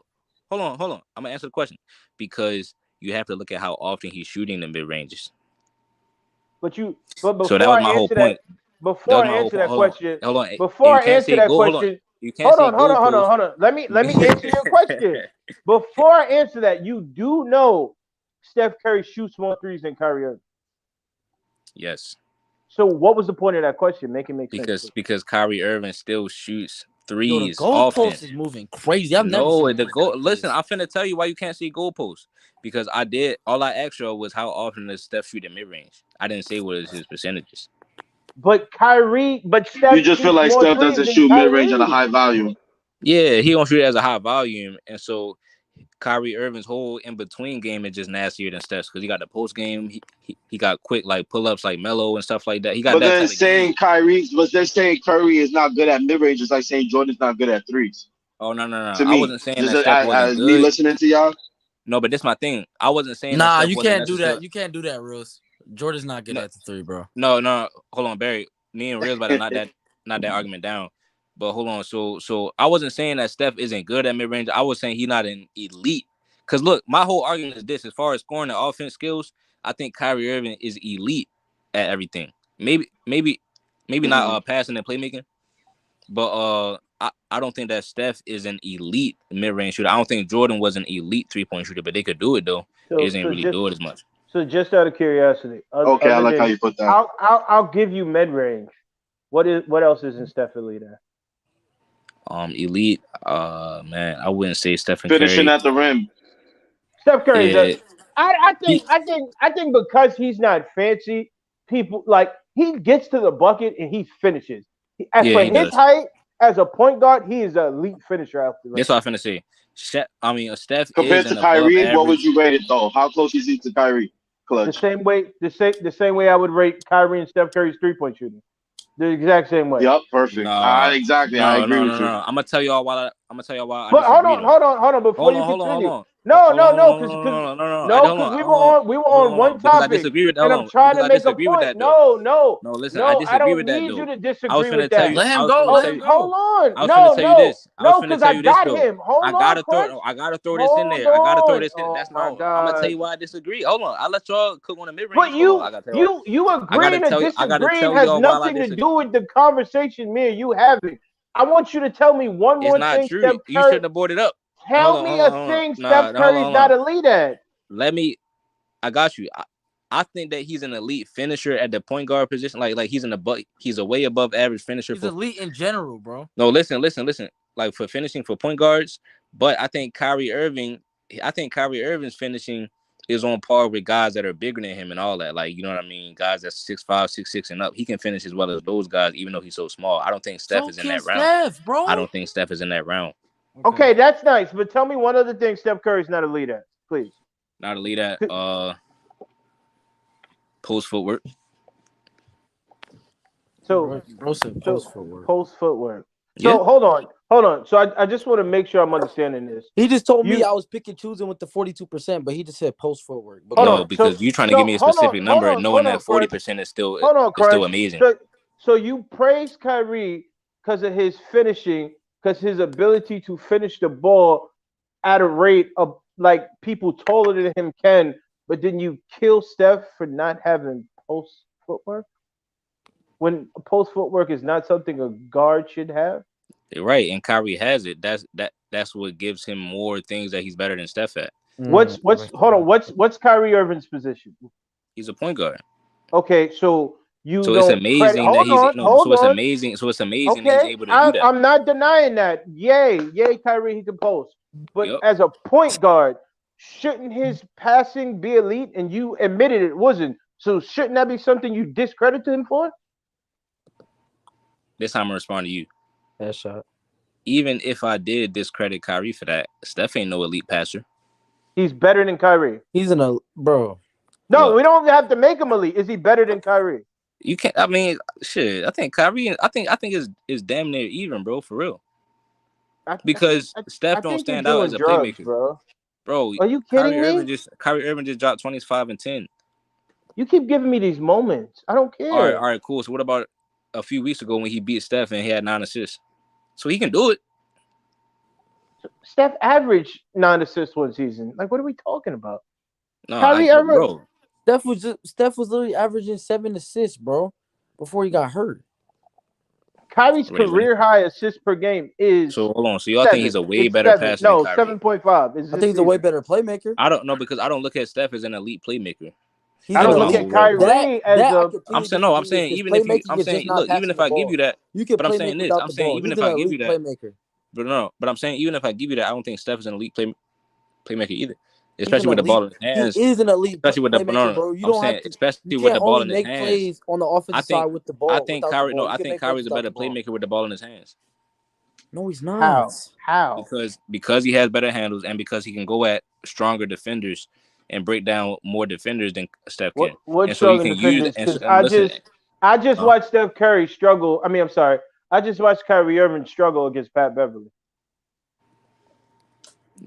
I'm gonna answer the question, because you have to look at how often he's shooting the mid ranges. But before so that was my whole point. Before I answer that question, hold on. Before I answer that question, hold on. Let me answer your question. Before I answer that, you do know Steph Curry shoots more threes than Kyrie Irving. Yes. So what was the point of that question? Make it make sense. Because Kyrie Irving still shoots threes the often. Goalpost is moving crazy. I've never seen the goal. Listen, I'm finna tell you why you can't see goalposts. Because all I asked you was how often does Steph shoot in mid range. I didn't say what is his percentages. But Steph, you just feel like Steph doesn't shoot mid range at a high volume. Yeah, he don't shoot it as a high volume, and so Kyrie Irving's whole in between game is just nastier than Steph's, because he got the post game. He got quick like pull ups like Melo and stuff like that. He got. But then saying Curry is not good at mid range is like saying Jordan's not good at threes. Oh no! To me, I wasn't saying that Steph wasn't good. Me listening to y'all. No, but this my thing. I wasn't saying. Nah, you can't do that. You can't do that, Rose. Jordan's not good at the three, bro. No. Hold on, Barry. Me and Reels about to not that argument down. But hold on. So I wasn't saying that Steph isn't good at mid range. I was saying he's not an elite. Because look, my whole argument is this: as far as scoring and offense skills, I think Kyrie Irving is elite at everything. Maybe not passing and playmaking, but I don't think that Steph is an elite mid-range shooter. I don't think Jordan was an elite 3-point shooter, but they could do it though. They didn't really do it as much. So just out of curiosity, okay, I like how you put that. I'll give you mid-range. What else isn't Steph elite at? Elite, man, I wouldn't say Stephen Curry. Finishing at the rim. Steph Curry does. I think because he's not fancy, people like he gets to the bucket and he finishes. For his height as a point guard, he is an elite finisher out there. That's what I'm finna say. Steph compared to Kyrie, what would you rate it though? How close is he to Kyrie? Clutch. The same way I would rate Kyrie and Steph Curry's 3-point shooting. The exact same way. Yep, perfect. Exactly. I agree with you. I'm gonna tell y'all why. But hold on. Before you continue, No, No, because we were on one because I topic, disagree with that. and Hold I'm on, trying because to I make a disagree with point. that though. No, No, listen, I I disagree don't with that need you though. to I was disagree finna with tell you. that. Let him I was go. finna Let tell him you. go. Hold on. I was finna tell you this. I was finna Because tell I you this got though. him. Hold on, Crunch. I gotta throw this in Hold there. I gotta throw on. this in. Oh That's my no. I'm gonna tell God. you why I disagree. Hold on. I let y'all cook on the mid But range. Hold on. I gotta tell you. you agreeing to I gotta disagreeing tell has y'all why I nothing to disagree. do with the conversation me and you having. I want you to tell me one It's more not thing, true. Steph You Curry. shouldn't have brought it up. Tell me a Hold on. thing Nah, Steph hold Curry's on. not elite at. Let me. I got you. I think that he's an elite finisher at the point guard position. Like he's a way above average finisher. He's elite in general, bro. No, listen. Like for finishing for point guards, but I think Kyrie Irving's finishing is on par with guys that are bigger than him and all that. Like, you know what I mean? Guys that's 6'5", 6'6", and up. He can finish as well as those guys, even though he's so small. I don't think Steph is in that round. Steph, bro. I don't think Steph is in that round. Okay, that's nice. But tell me one other thing Steph Curry's not elite at, please. Not elite at post footwork. So post footwork. Post footwork. Yeah. So hold on. So I just want to make sure I'm understanding this. He just told me I was picking choosing with the 42%, but he just said post footwork. But no, because you're trying to give me a specific number and knowing that 40% is still amazing. So you praise Kyrie because of his finishing, because his ability to finish the ball at a rate of like people taller than him can, but then you kill Steph for not having post footwork? When post footwork is not something a guard should have? Right, and Kyrie has it. That's what gives him more things that he's better than Steph at. What's Kyrie Irving's position? He's a point guard. Okay, so it's amazing that he's amazing that he's able to do that. I'm not denying that. Yay, Kyrie, he can post. But as a point guard, shouldn't his passing be elite? And you admitted it wasn't. So shouldn't that be something you discredit him for? This time I'm gonna respond to you. That shot. Even if I did discredit Kyrie for that, Steph ain't no elite passer. He's better than Kyrie. He's bro. No, we don't have to make him elite. Is he better than Kyrie? You can't. I mean, shit. I think Kyrie. I think is damn near even, bro. For real. Because Steph don't stand out as a playmaker, bro. Are you kidding me? Kyrie Irving just dropped 25 and 10. You keep giving me these moments. I don't care. All right, cool. So what about a few weeks ago when he beat Steph and he had 9 assists? So he can do it. Steph averaged 9 assists one season. Like, what are we talking about? No, bro. Steph was literally averaging 7 assists, bro, before he got hurt. Kyrie's career high assists per game is. So hold on. So y'all think he's a way better passer? No, 7.5. I think he's a way better playmaker. I don't know because I don't look at Steph as an elite playmaker. I don't look at Kyrie as a. I'm saying even if I give you that, but I'm saying this. I'm saying even if I give you that, but I'm saying even if I give you that, I don't think Steph is an elite playmaker either. Especially with the ball in his hands. He is an elite especially with the bro. You don't have to, especially with the ball in his hands. Plays on the offensive side with the ball. I think Kyrie's a better playmaker with the ball in his hands. No, he's not. How? Because he has better handles and because he can go at stronger defenders and break down more defenders than Steph can. What stronger defenders? I just watched Steph Curry struggle. I just watched Kyrie Irving struggle against Pat Beverly.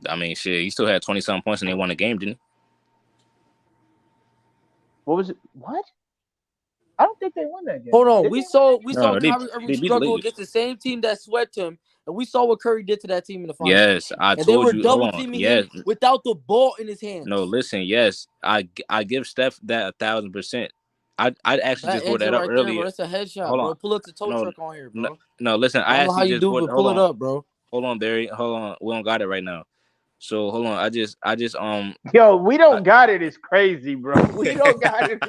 I mean, shit, he still had 20-something points and they won the game, didn't he? What was it? What? I don't think they won that game. Hold on. We saw Kyrie Irving struggle against the same team that swept him, and we saw what Curry did to that team in the finals. Yes, they were double teaming him without the ball in his hands. No, listen, yes, I give Steph that 1,000%. I actually just brought that up earlier. That's a headshot, bro. Pull up the tow truck on here, bro. No, listen, I actually how you just do it. Pull it up, bro. Hold on, Barry. Hold on, we don't got it right now. So hold on, I just Yo, we don't got it. It's crazy, bro. We don't got it.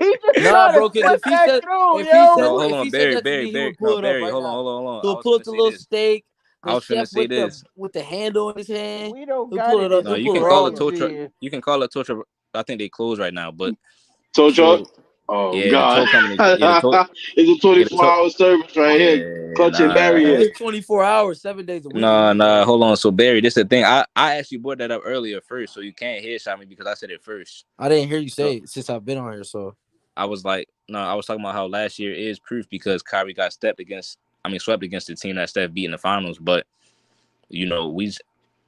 He just bro. Because if he said, hold on, Barry, hold on. He'll pull up the little steak. I was finna say this with the handle in his hand. We don't got it. No, you can call it tow truck. You can call it tow truck. I think they closed right now, but tow truck. Oh yeah, God! It's a 24-hour service right here. Clutching barriers. It's 24 hours, 7 days a week. Nah. Hold on. So Barry, this is the thing. I actually brought that up earlier first, so you can't headshot me because I said it first. I didn't hear you say it since I've been on here. So I was like, no, I was talking about how last year is proof because Kyrie got swept against the team that Steph beat in the finals. But you know,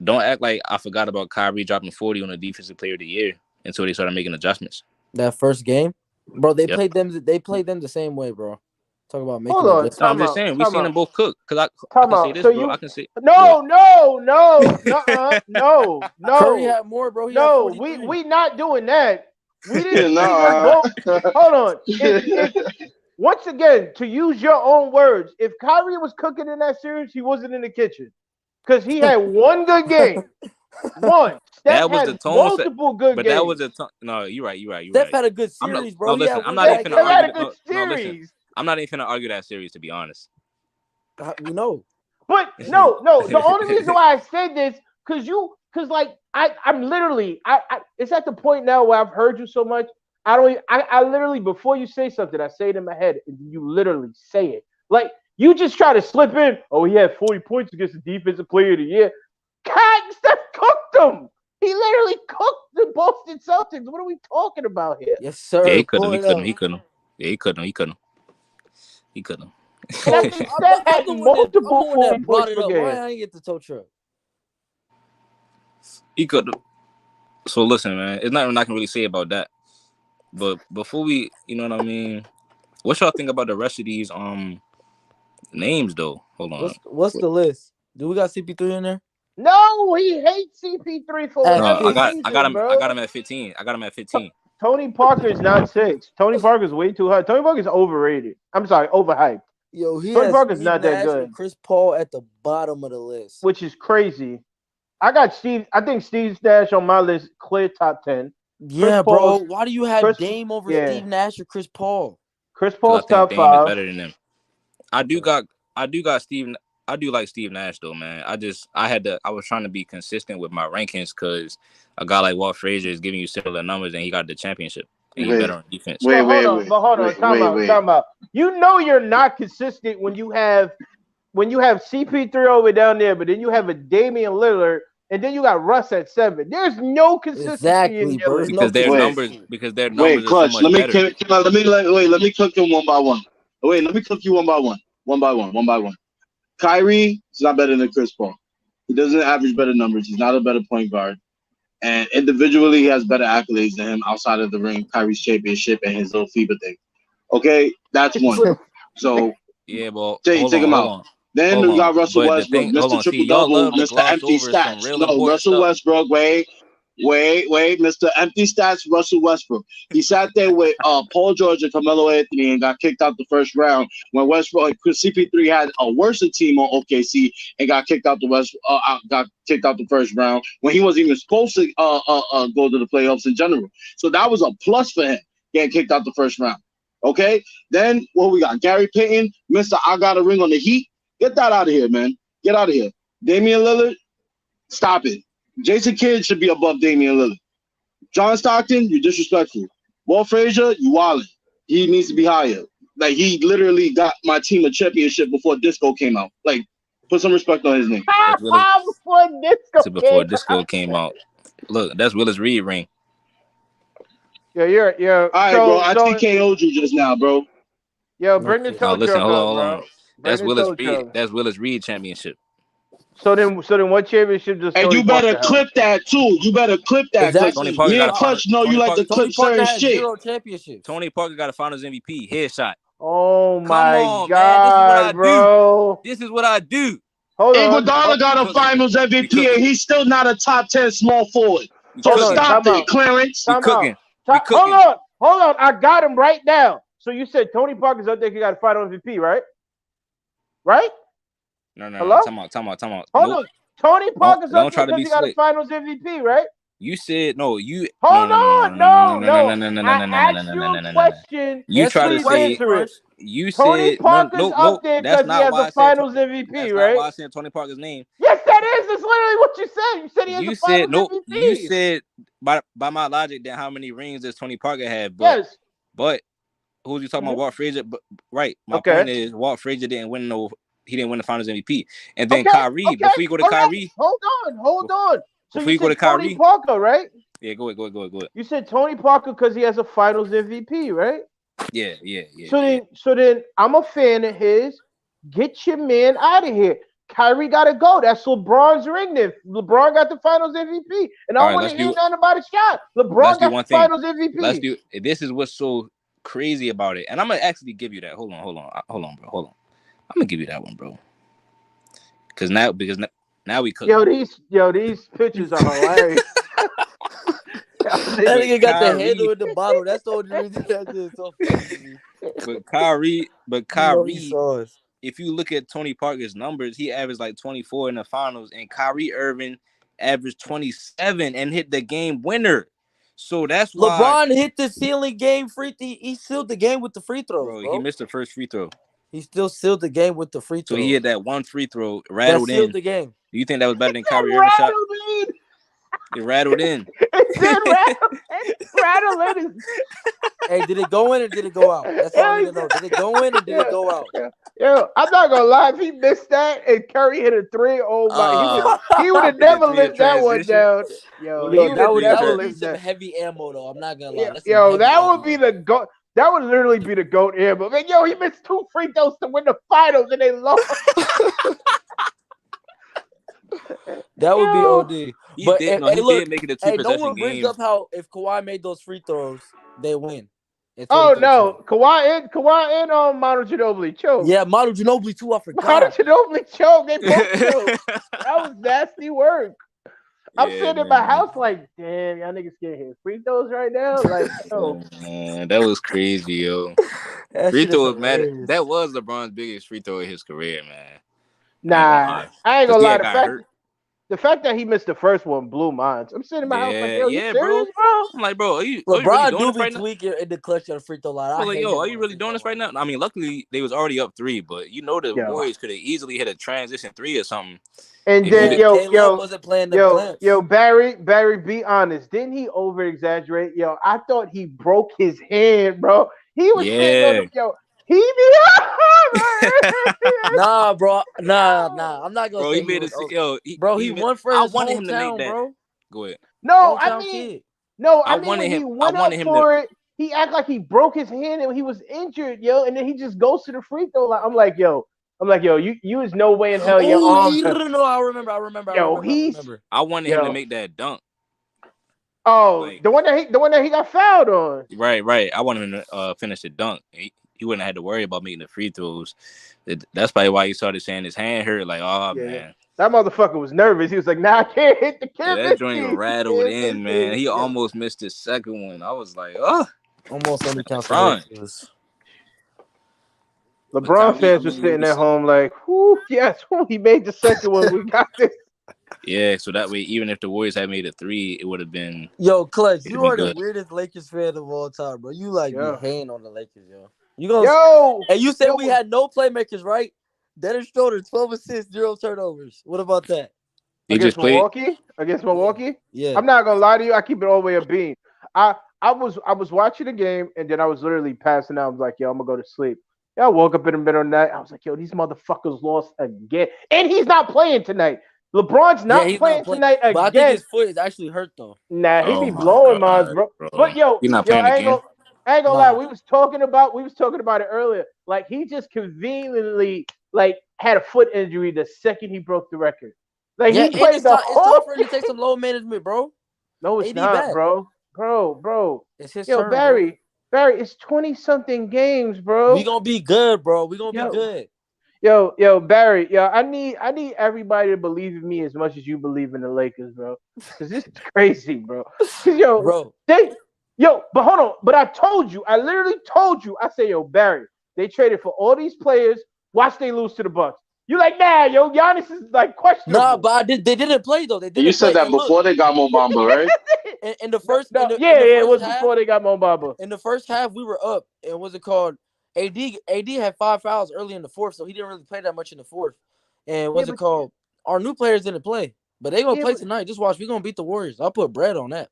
don't act like I forgot about Kyrie dropping 40 on the Defensive Player of the Year until they started making adjustments. That first game, bro, they played them. They played them the same way, bro. Talk about making. Hold on, adjustments. No, I'm just saying we seen them both cook. Cause I Time can say out. this, So bro. you I can say no, Curry had more, bro. He had no. 43. We not doing that. We didn't. Nah. Hold on. If, once again, to use your own words, if Kyrie was cooking in that series, he wasn't in the kitchen because he had one good game. One. that was had the tone. multiple good but games. that was the tone. No, you're right. Steph had a good series, bro. No, listen, I'm not even Steph gonna had a argue. good No, listen. series. I'm not even gonna argue that series, to be honest. We know. But no. The only reason why I said this, because like I'm literally, it's at the point now where I've heard you so much. I literally, before you say something, I say it in my head, and you literally say it. Like you just try to slip in. Oh, he had 40 points against the Defensive Player of the Year. God, Steph cooked them. He literally cooked the Boston Celtics. What are we talking about here? Yes, sir. Yeah, he couldn't. Yeah, he couldn't. Steph had multiple 40 points per game. Why I ain't get the tow truck? He could. So listen, man, it's nothing I can really say about that. But before we, you know what I mean, what y'all think about the rest of these names though? Hold on. What's the list? Do we got CP3 in there? No, he hates CP3 for I got him at 15. I got him at 15. Tony Parker's not 6. Tony Parker's way too high. Tony Parker's overrated. I'm sorry, overhyped. Yo, Tony Parker's not that good. Chris Paul at the bottom of the list, which is crazy. I think Steve Nash on my list, clear top 10. Yeah, bro. Why do you have Dame over Steve Nash or Chris Paul? Chris Paul's top 5. Dame is better than them. I do got Steve. I do like Steve Nash though, man. I was trying to be consistent with my rankings because a guy like Walt Frazier is giving you similar numbers and he got the championship. And he's better on defense. Hold on. Time out. You know you're not consistent when you have CP3 over down there, but then you have a Damian Lillard, and then you got Russ at 7. There's no consistency in your list. Because their numbers Clutch, are so much better. Let me cook them one by one. Wait, let me cook you one by one. Kyrie is not better than Chris Paul. He doesn't average better numbers. He's not a better point guard. And individually, he has better accolades than him outside of the ring, Kyrie's championship and his little FIBA thing. Okay, that's one. So yeah, well, take him out. Then we got Russell Westbrook, Mr. Triple-Double, Mr. Empty Stats. No, Russell Westbrook, wait, Mr. Empty Stats, Russell Westbrook. He sat there with Paul George and Carmelo Anthony and got kicked out the first round when Westbrook, CP3 had a worse team on OKC and got kicked out the first round when he wasn't even supposed to go to the playoffs in general. So that was a plus for him getting kicked out the first round. Okay, then what we got? Gary Payton, Mr. I got a ring on the Heat. Get that out of here, man. Get out of here. Damian Lillard, stop it. Jason Kidd should be above Damian Lillard. John Stockton, you're disrespectful. Walt Frazier, you wildin'. He needs to be higher. Like, he literally got my team a championship before Disco came out. Like, put some respect on his name. Before Disco came out. Look, that's Willis Reed ring. Yeah. All right, bro. I TKO'd you just now, bro. Yo, bring the toe listen, truck hold up, on. bro. That's Willis Reed. That's Willis Reed championship. So then what championship does? And you better clip that too. You better clip that. Exactly. Me and Clutch know you like to clip certain shit. Tony Parker got a Finals MVP headshot. Oh my God, bro! This is what I do. Iguodala got a Finals MVP, and he's still not a top 10 small forward. So stop it, Clarence. Hold on. I got him right now. So you said Tony Parker's up there. He got a Finals MVP, right? Right? No. Hello? Time out. Hold on. Tony Parker's up there because he got a Finals MVP, right? You said no. You hold on. No. I asked you a question. You try to say you said Tony Parker's up there because he has a Finals MVP, that's right? Not why I said Tony Parker's name. Yes, that is. That's literally what you said. You said he has a Finals MVP. You said by my logic that how many rings does Tony Parker have? But who's you talking about? Walt Frazier? But right. My point is Walt Frazier didn't win the Finals MVP. And then Kyrie, before you go to Kyrie. Hold on. So before you go to Kyrie. Tony Parker, right? Yeah, go ahead. You said Tony Parker because he has a Finals MVP, right? Yeah. So then I'm a fan of his. Get your man out of here. Kyrie got to go. That's LeBron's ring. Then LeBron got the Finals MVP, and I don't want to hear nothing about a shot. LeBron got the Finals MVP. Let's do. This is what's so crazy about it, and I'm gonna actually give you that. Hold on, bro. Hold on. I'm gonna give you that one, bro. Because now we cook. Yo, these pictures are hilarious. That nigga got the handle in the bottle. That's the only reason that is so funny to me. But Kyrie, if you look at Tony Parker's numbers, he averaged like 24 in the finals, and Kyrie Irving averaged 27 and hit the game winner. So that's why LeBron hit the ceiling game free. He sealed the game with the free throws. Bro, he missed the first free throw. He still sealed the game with the free throw. So he had that one free throw rattled sealed in. the game. Do you think that was better than Kyrie Irving's shot? It rattled in. It rattled in. Hey, did it go in or did it go out? That's all I need to know. Did it go in or did it go out? Yo, I'm not gonna lie. If he missed that and Curry hit a three, oh my, he would have never lived that one down. Yo, that would be some heavy ammo though. I'm not gonna lie. Yo, that would be the goat. That would literally be the GOAT ammo. Man, yo, he missed 2 free throws to win the finals and they lost. That would be OD. But he did make it a 2 possession no one brings up how if Kawhi made those free throws, they win. Oh no, Kawhi and Manu Ginobili choked. Yeah, Manu Ginobili too. I forgot. Manu Ginobili choked. They both choked. That was nasty work. I'm sitting in my house like, damn, y'all niggas can't hit free throws right now. Like, yo. Man, that was crazy, yo. Free throws matter. That was LeBron's biggest free throw in his career, man. Nah, I ain't gonna lie. The fact that he missed the first one blew minds. I'm sitting in my house like, yo, you serious, bro? I'm like, bro, are you LeBron really doing do be tweaking in the clutch on the free throw line. I was like, yo, are you really doing this right now? I mean, luckily they was already up 3, but you know the Warriors could have easily hit a transition 3 or something. And then wasn't playing the Barry, be honest. Didn't he over exaggerate? Yo, I thought he broke his hand, bro. He was saying, yo. Nah, bro. Nah. I'm not gonna. Bro, say he made it. Yo, he won for his wanted him to hometown, make that. Bro. Go ahead. No, I mean, when he went up for it, he acted like he broke his hand and he was injured, yo. And then he just goes to the free throw line. I'm like, yo, you is no way in hell your arm. No, I remember. Yo, I wanted him to make that dunk. Oh, like, the one that he got fouled on. Right. I wanted him to finish the dunk. He wouldn't have had to worry about making the free throws. That's probably why he started saying his hand hurt. Like, oh man, that motherfucker was nervous. He was like, "Nah, I can't hit the canvas." That joint rattled in, man. He almost missed his second one. I was like, oh, almost only counts. LeBron fans were sitting at home like, "Whoo, yes, he made the second one. We got this." Yeah, so that way, even if the Warriors had made a 3, it would have been. Yo, Clutch, you are the weirdest Lakers fan of all time, bro. You like be hating on the Lakers, yo. And you said we had no playmakers, right? Dennis Schroeder, 12 assists, 0 turnovers. What about that? Against Milwaukee? Yeah. I'm not gonna lie to you. I keep it all the way a bean. I was watching the game and then I was literally passing out. I was like, yo, I'm gonna go to sleep. Yeah, I woke up in the middle of the night. I was like, yo, these motherfuckers lost again. And he's not playing tonight. LeBron's not playing tonight again. But I think his foot is actually hurt though. Nah, he be blowing mine, bro. But yo, I ain't gonna lie. We was talking about it earlier. Like he just conveniently had a foot injury the second he broke the record. Like he played the whole. It's time for him to take some low management, bro. No, it's not, bro. It's his turn, Barry, it's 20-something games, bro. We gonna be good, bro. We gonna be good. Yo, Barry, I need everybody to believe in me as much as you believe in the Lakers, bro. Because this is crazy, bro. But hold on. But I literally told you. I say, yo, Barry, they traded for all these players. Watch they lose to the Bucks. You like, nah, yo, Giannis is like questionable. Nah, but they didn't play though. You said that before they got Mo Bamba, right? in the first, it was before they got Mo Bamba. In the first half, we were up. And what's it called? AD had 5 fouls early in the fourth, so he didn't really play that much in the fourth. And what's it called? Our new players didn't play, but they gonna play tonight. Just watch. We're gonna beat the Warriors. I'll put bread on that.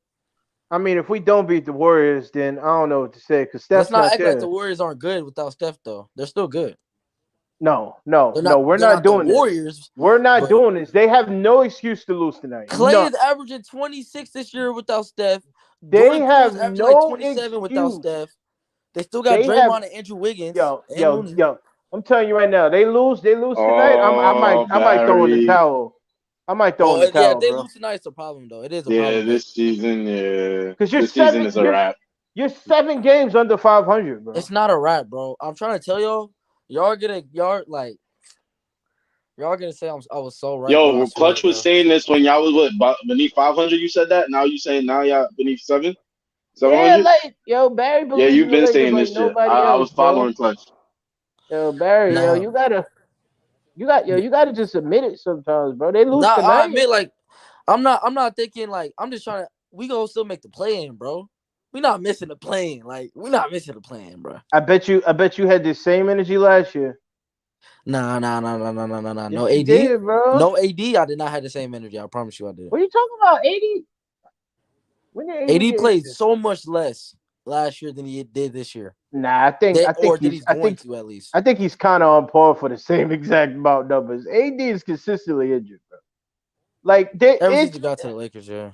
I mean, if we don't beat the Warriors, then I don't know what to say. Because Steph's not act like the Warriors aren't good without Steph, though. They're still good. No. We're not doing this. Warriors. We're not doing this. They have no excuse to lose tonight. Clay is averaging 26 this year without Steph. They have no 27 excuse. without Steph. They still got Draymond and Andrew Wiggins. Yo. I'm telling you right now, they lose tonight. I might throw in the towel. I might throw in the towel. Yeah, they bro. lose tonight. It's a problem though. It is a problem. Yeah, this season, yeah. Because this season is a wrap. You're 7 games under 500, bro. It's not a wrap, bro. I'm trying to tell y'all gonna say I was so right. Yo, Clutch was saying this when y'all was beneath 500. You said that. Now you saying now y'all beneath 700. Yeah, like Barry. Yeah, you've been saying this shit. I was following Clutch. Yo, Barry, you gotta just admit it sometimes, bro. They lose tonight. I admit, like, I'm not thinking like I'm just trying to. We gonna still make the play in, bro. We not missing the play in. Like, we not missing the play in, bro. I bet you had the same energy last year. Nah. Yes, No you AD, did, bro. No AD. I did not have the same energy. I promise you, I did. What are you talking about, 80? When did AD played so much less last year than he did this year. Nah, I think he's kind of on par for the same exact amount numbers. AD is consistently injured, bro. Like ever since he got to the Lakers, yeah.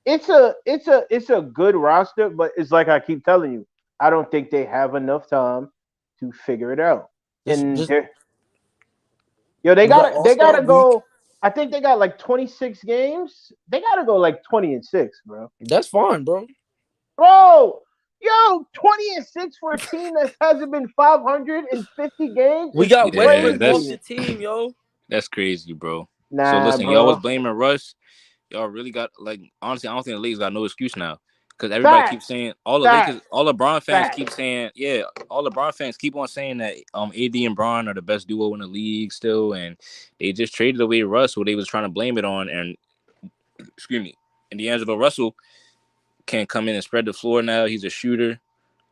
It's a good roster, but it's like I keep telling you, I don't think they have enough time to figure it out. They gotta go. I think they got like 26 games. They gotta go like 20-6, bro. That's fine, bro. Bro, 20-6 for a team that hasn't been 550 games. We got Westbrook off the team, yo. That's crazy, bro. Nah, so listen, bro. y'all was blaming Russ. Y'all really got honestly, I don't think the Lakers got no excuse now. Because everybody keeps saying all LeBron fans keep saying, all LeBron fans keep on saying that AD and Bron are the best duo in the league still, and they just traded away Russ, who they was trying to blame it on, and D'Angelo Russell can come in and spread the floor now. He's a shooter.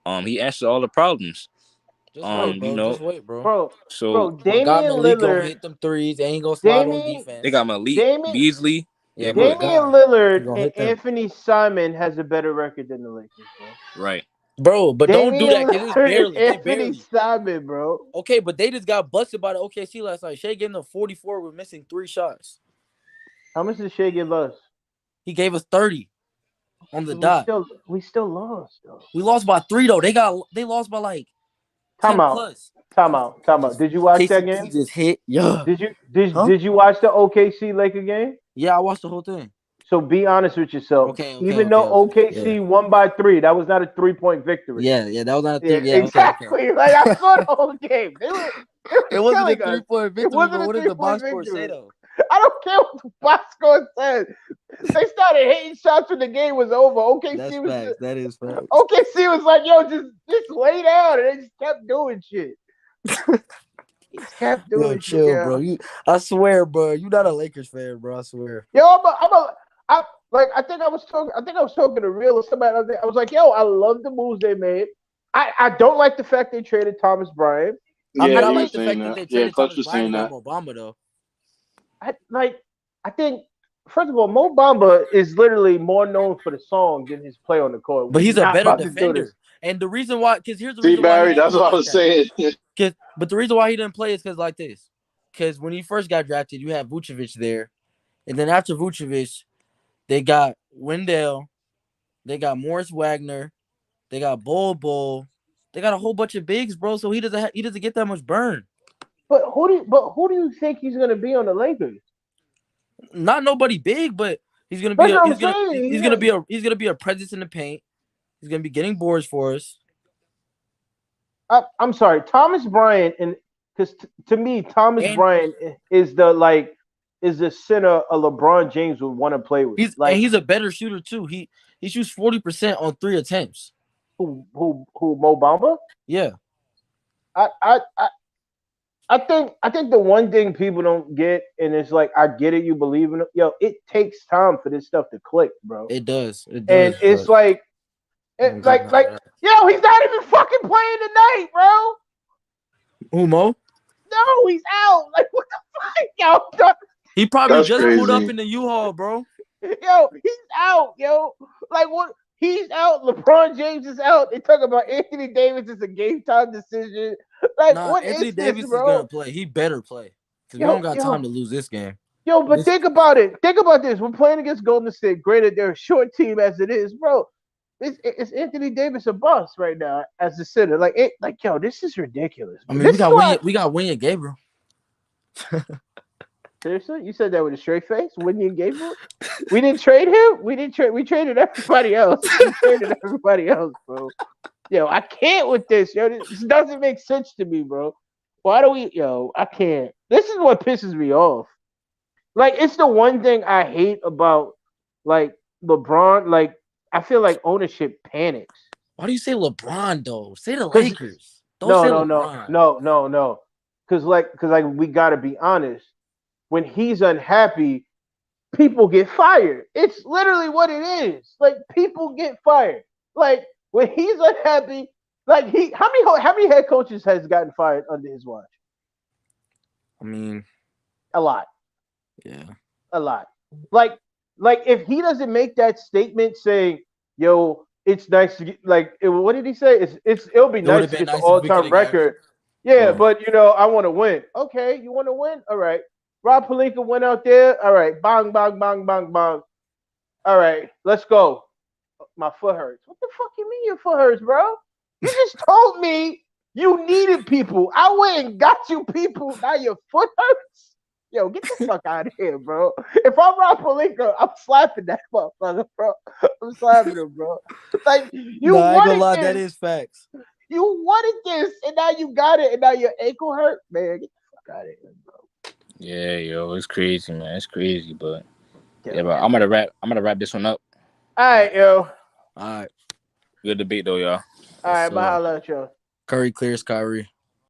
He answers all the problems. Just wait, bro. Just wait, bro. Damian Lillard gonna hit them threes. They ain't gonna slide on defense. They got Malik Beasley. Yeah, Damian Lillard and Anthony Simon has a better record than the Lakers, bro. Right. Bro, but don't do that because it's barely. Anthony Simon, bro. Okay, but they just got busted by the OKC last night. Shea gave them 44 with missing 3 shots. How much did Shea give us? He gave us 30 on the dot. We still lost, though. We lost by 3 though. They lost by like 10 plus. Time out. Did you watch that game? Just hit. Yeah. Did you watch the OKC Laker game? Yeah, I watched the whole thing. So be honest with yourself. Even though OKC won by 3, that was not a 3-point victory. Yeah, that was not a 3. Yeah, exactly. Okay. Like I saw the whole game. It wasn't a 3-point victory. What did the box score say though? I don't care what the box score said. They started hitting shots when the game was over. That is facts. OKC was like, "Yo, just lay down," and they just kept doing shit. Kept doing shit, chill, bro. I swear, bro. You not a Lakers fan, bro. I swear. Yo, I think I was talking to Real or somebody. I was like, yo, I love the moves they made. I don't like the fact they traded Thomas Bryant. I like the fact that they traded Thomas Bryant and Mo Bamba, though. I think, first of all, Mo Bamba is literally more known for the song than his play on the court. But he's a better defender. And the reason why, because here's the reason Barry, that's what I was saying. But the reason why he didn't play is because like this. Because when he first got drafted, you had Vucevic there. And then after Vucevic, they got Wendell. They got Morris Wagner. They got Bol. They got a whole bunch of bigs, bro. So he doesn't get that much burn. But who do you think he's gonna be on the Lakers? Not nobody big, but he's gonna be a presence in the paint. He's gonna be getting boards for us. I'm sorry, Thomas Bryant, and because to me, Bryant is the center a LeBron James would want to play with. He's a better shooter too. He shoots 40% on 3 attempts. Who Mo Bamba? Yeah. I think the one thing people don't get, and it's like I get it, you believe in it. Yo, it takes time for this stuff to click, bro. It does. And it's like yo, he's not even fucking playing tonight, bro. Who, Mo? No, he's out. Like what the fuck, yo? He probably just pulled up in the U-Haul, bro. Yo, he's out, yo. Like what? He's out. LeBron James is out. They talk about Anthony Davis is a game time decision. Like what Anthony is Davis this, bro? is gonna play. He better play because we don't got time to lose this game. Yo, but think about it. Think about this. We're playing against Golden State. Granted, they're a short team as it is, bro. Is Anthony Davis a bust right now as the center? Yo, this is ridiculous. I mean, we got William Gabriel. Seriously, you said that with a straight face. William Gabriel. We didn't trade him. We didn't trade. We traded everybody else. We traded everybody else, bro. Yo, I can't with this. Yo, this doesn't make sense to me, bro. Why do we? Yo, I can't. This is what pisses me off. Like, it's the one thing I hate about like LeBron. Like, I feel like ownership panics. Why do you say LeBron though? Say the Lakers. Don't say LeBron. No. Because we gotta be honest. When he's unhappy, people get fired. It's literally what it is. Like, people get fired. Like, when he's unhappy, like how many head coaches has gotten fired under his watch? I mean, a lot. Yeah, a lot. Like if he doesn't make that statement saying, "Yo, it's nice to get," what did he say? It'll be nice to get the all-time record. Yeah, but I want to win. Okay, you want to win? All right. Rob Pelinka went out there. All right, bang, bang, bang, bang, bang. All right, let's go. My foot hurts. What the fuck you mean your foot hurts, bro? You just told me you needed people. I went and got you people. Now your foot hurts? Yo, get the fuck out of here, bro. If I'm Rob Pelinka, I'm slapping that motherfucker, bro. I'm slapping him, bro. Like, you wanted I ain't gonna lie, this. that is facts. You wanted this, and now you got it, and now your ankle hurt? Man, get the fuck out of here, bro. Yeah, yo, it's crazy, man. It's crazy, but yeah, but I'm gonna wrap this one up. All right, yo. All right. Good debate though, y'all. All right, bye, y'all. Curry clears Kyrie.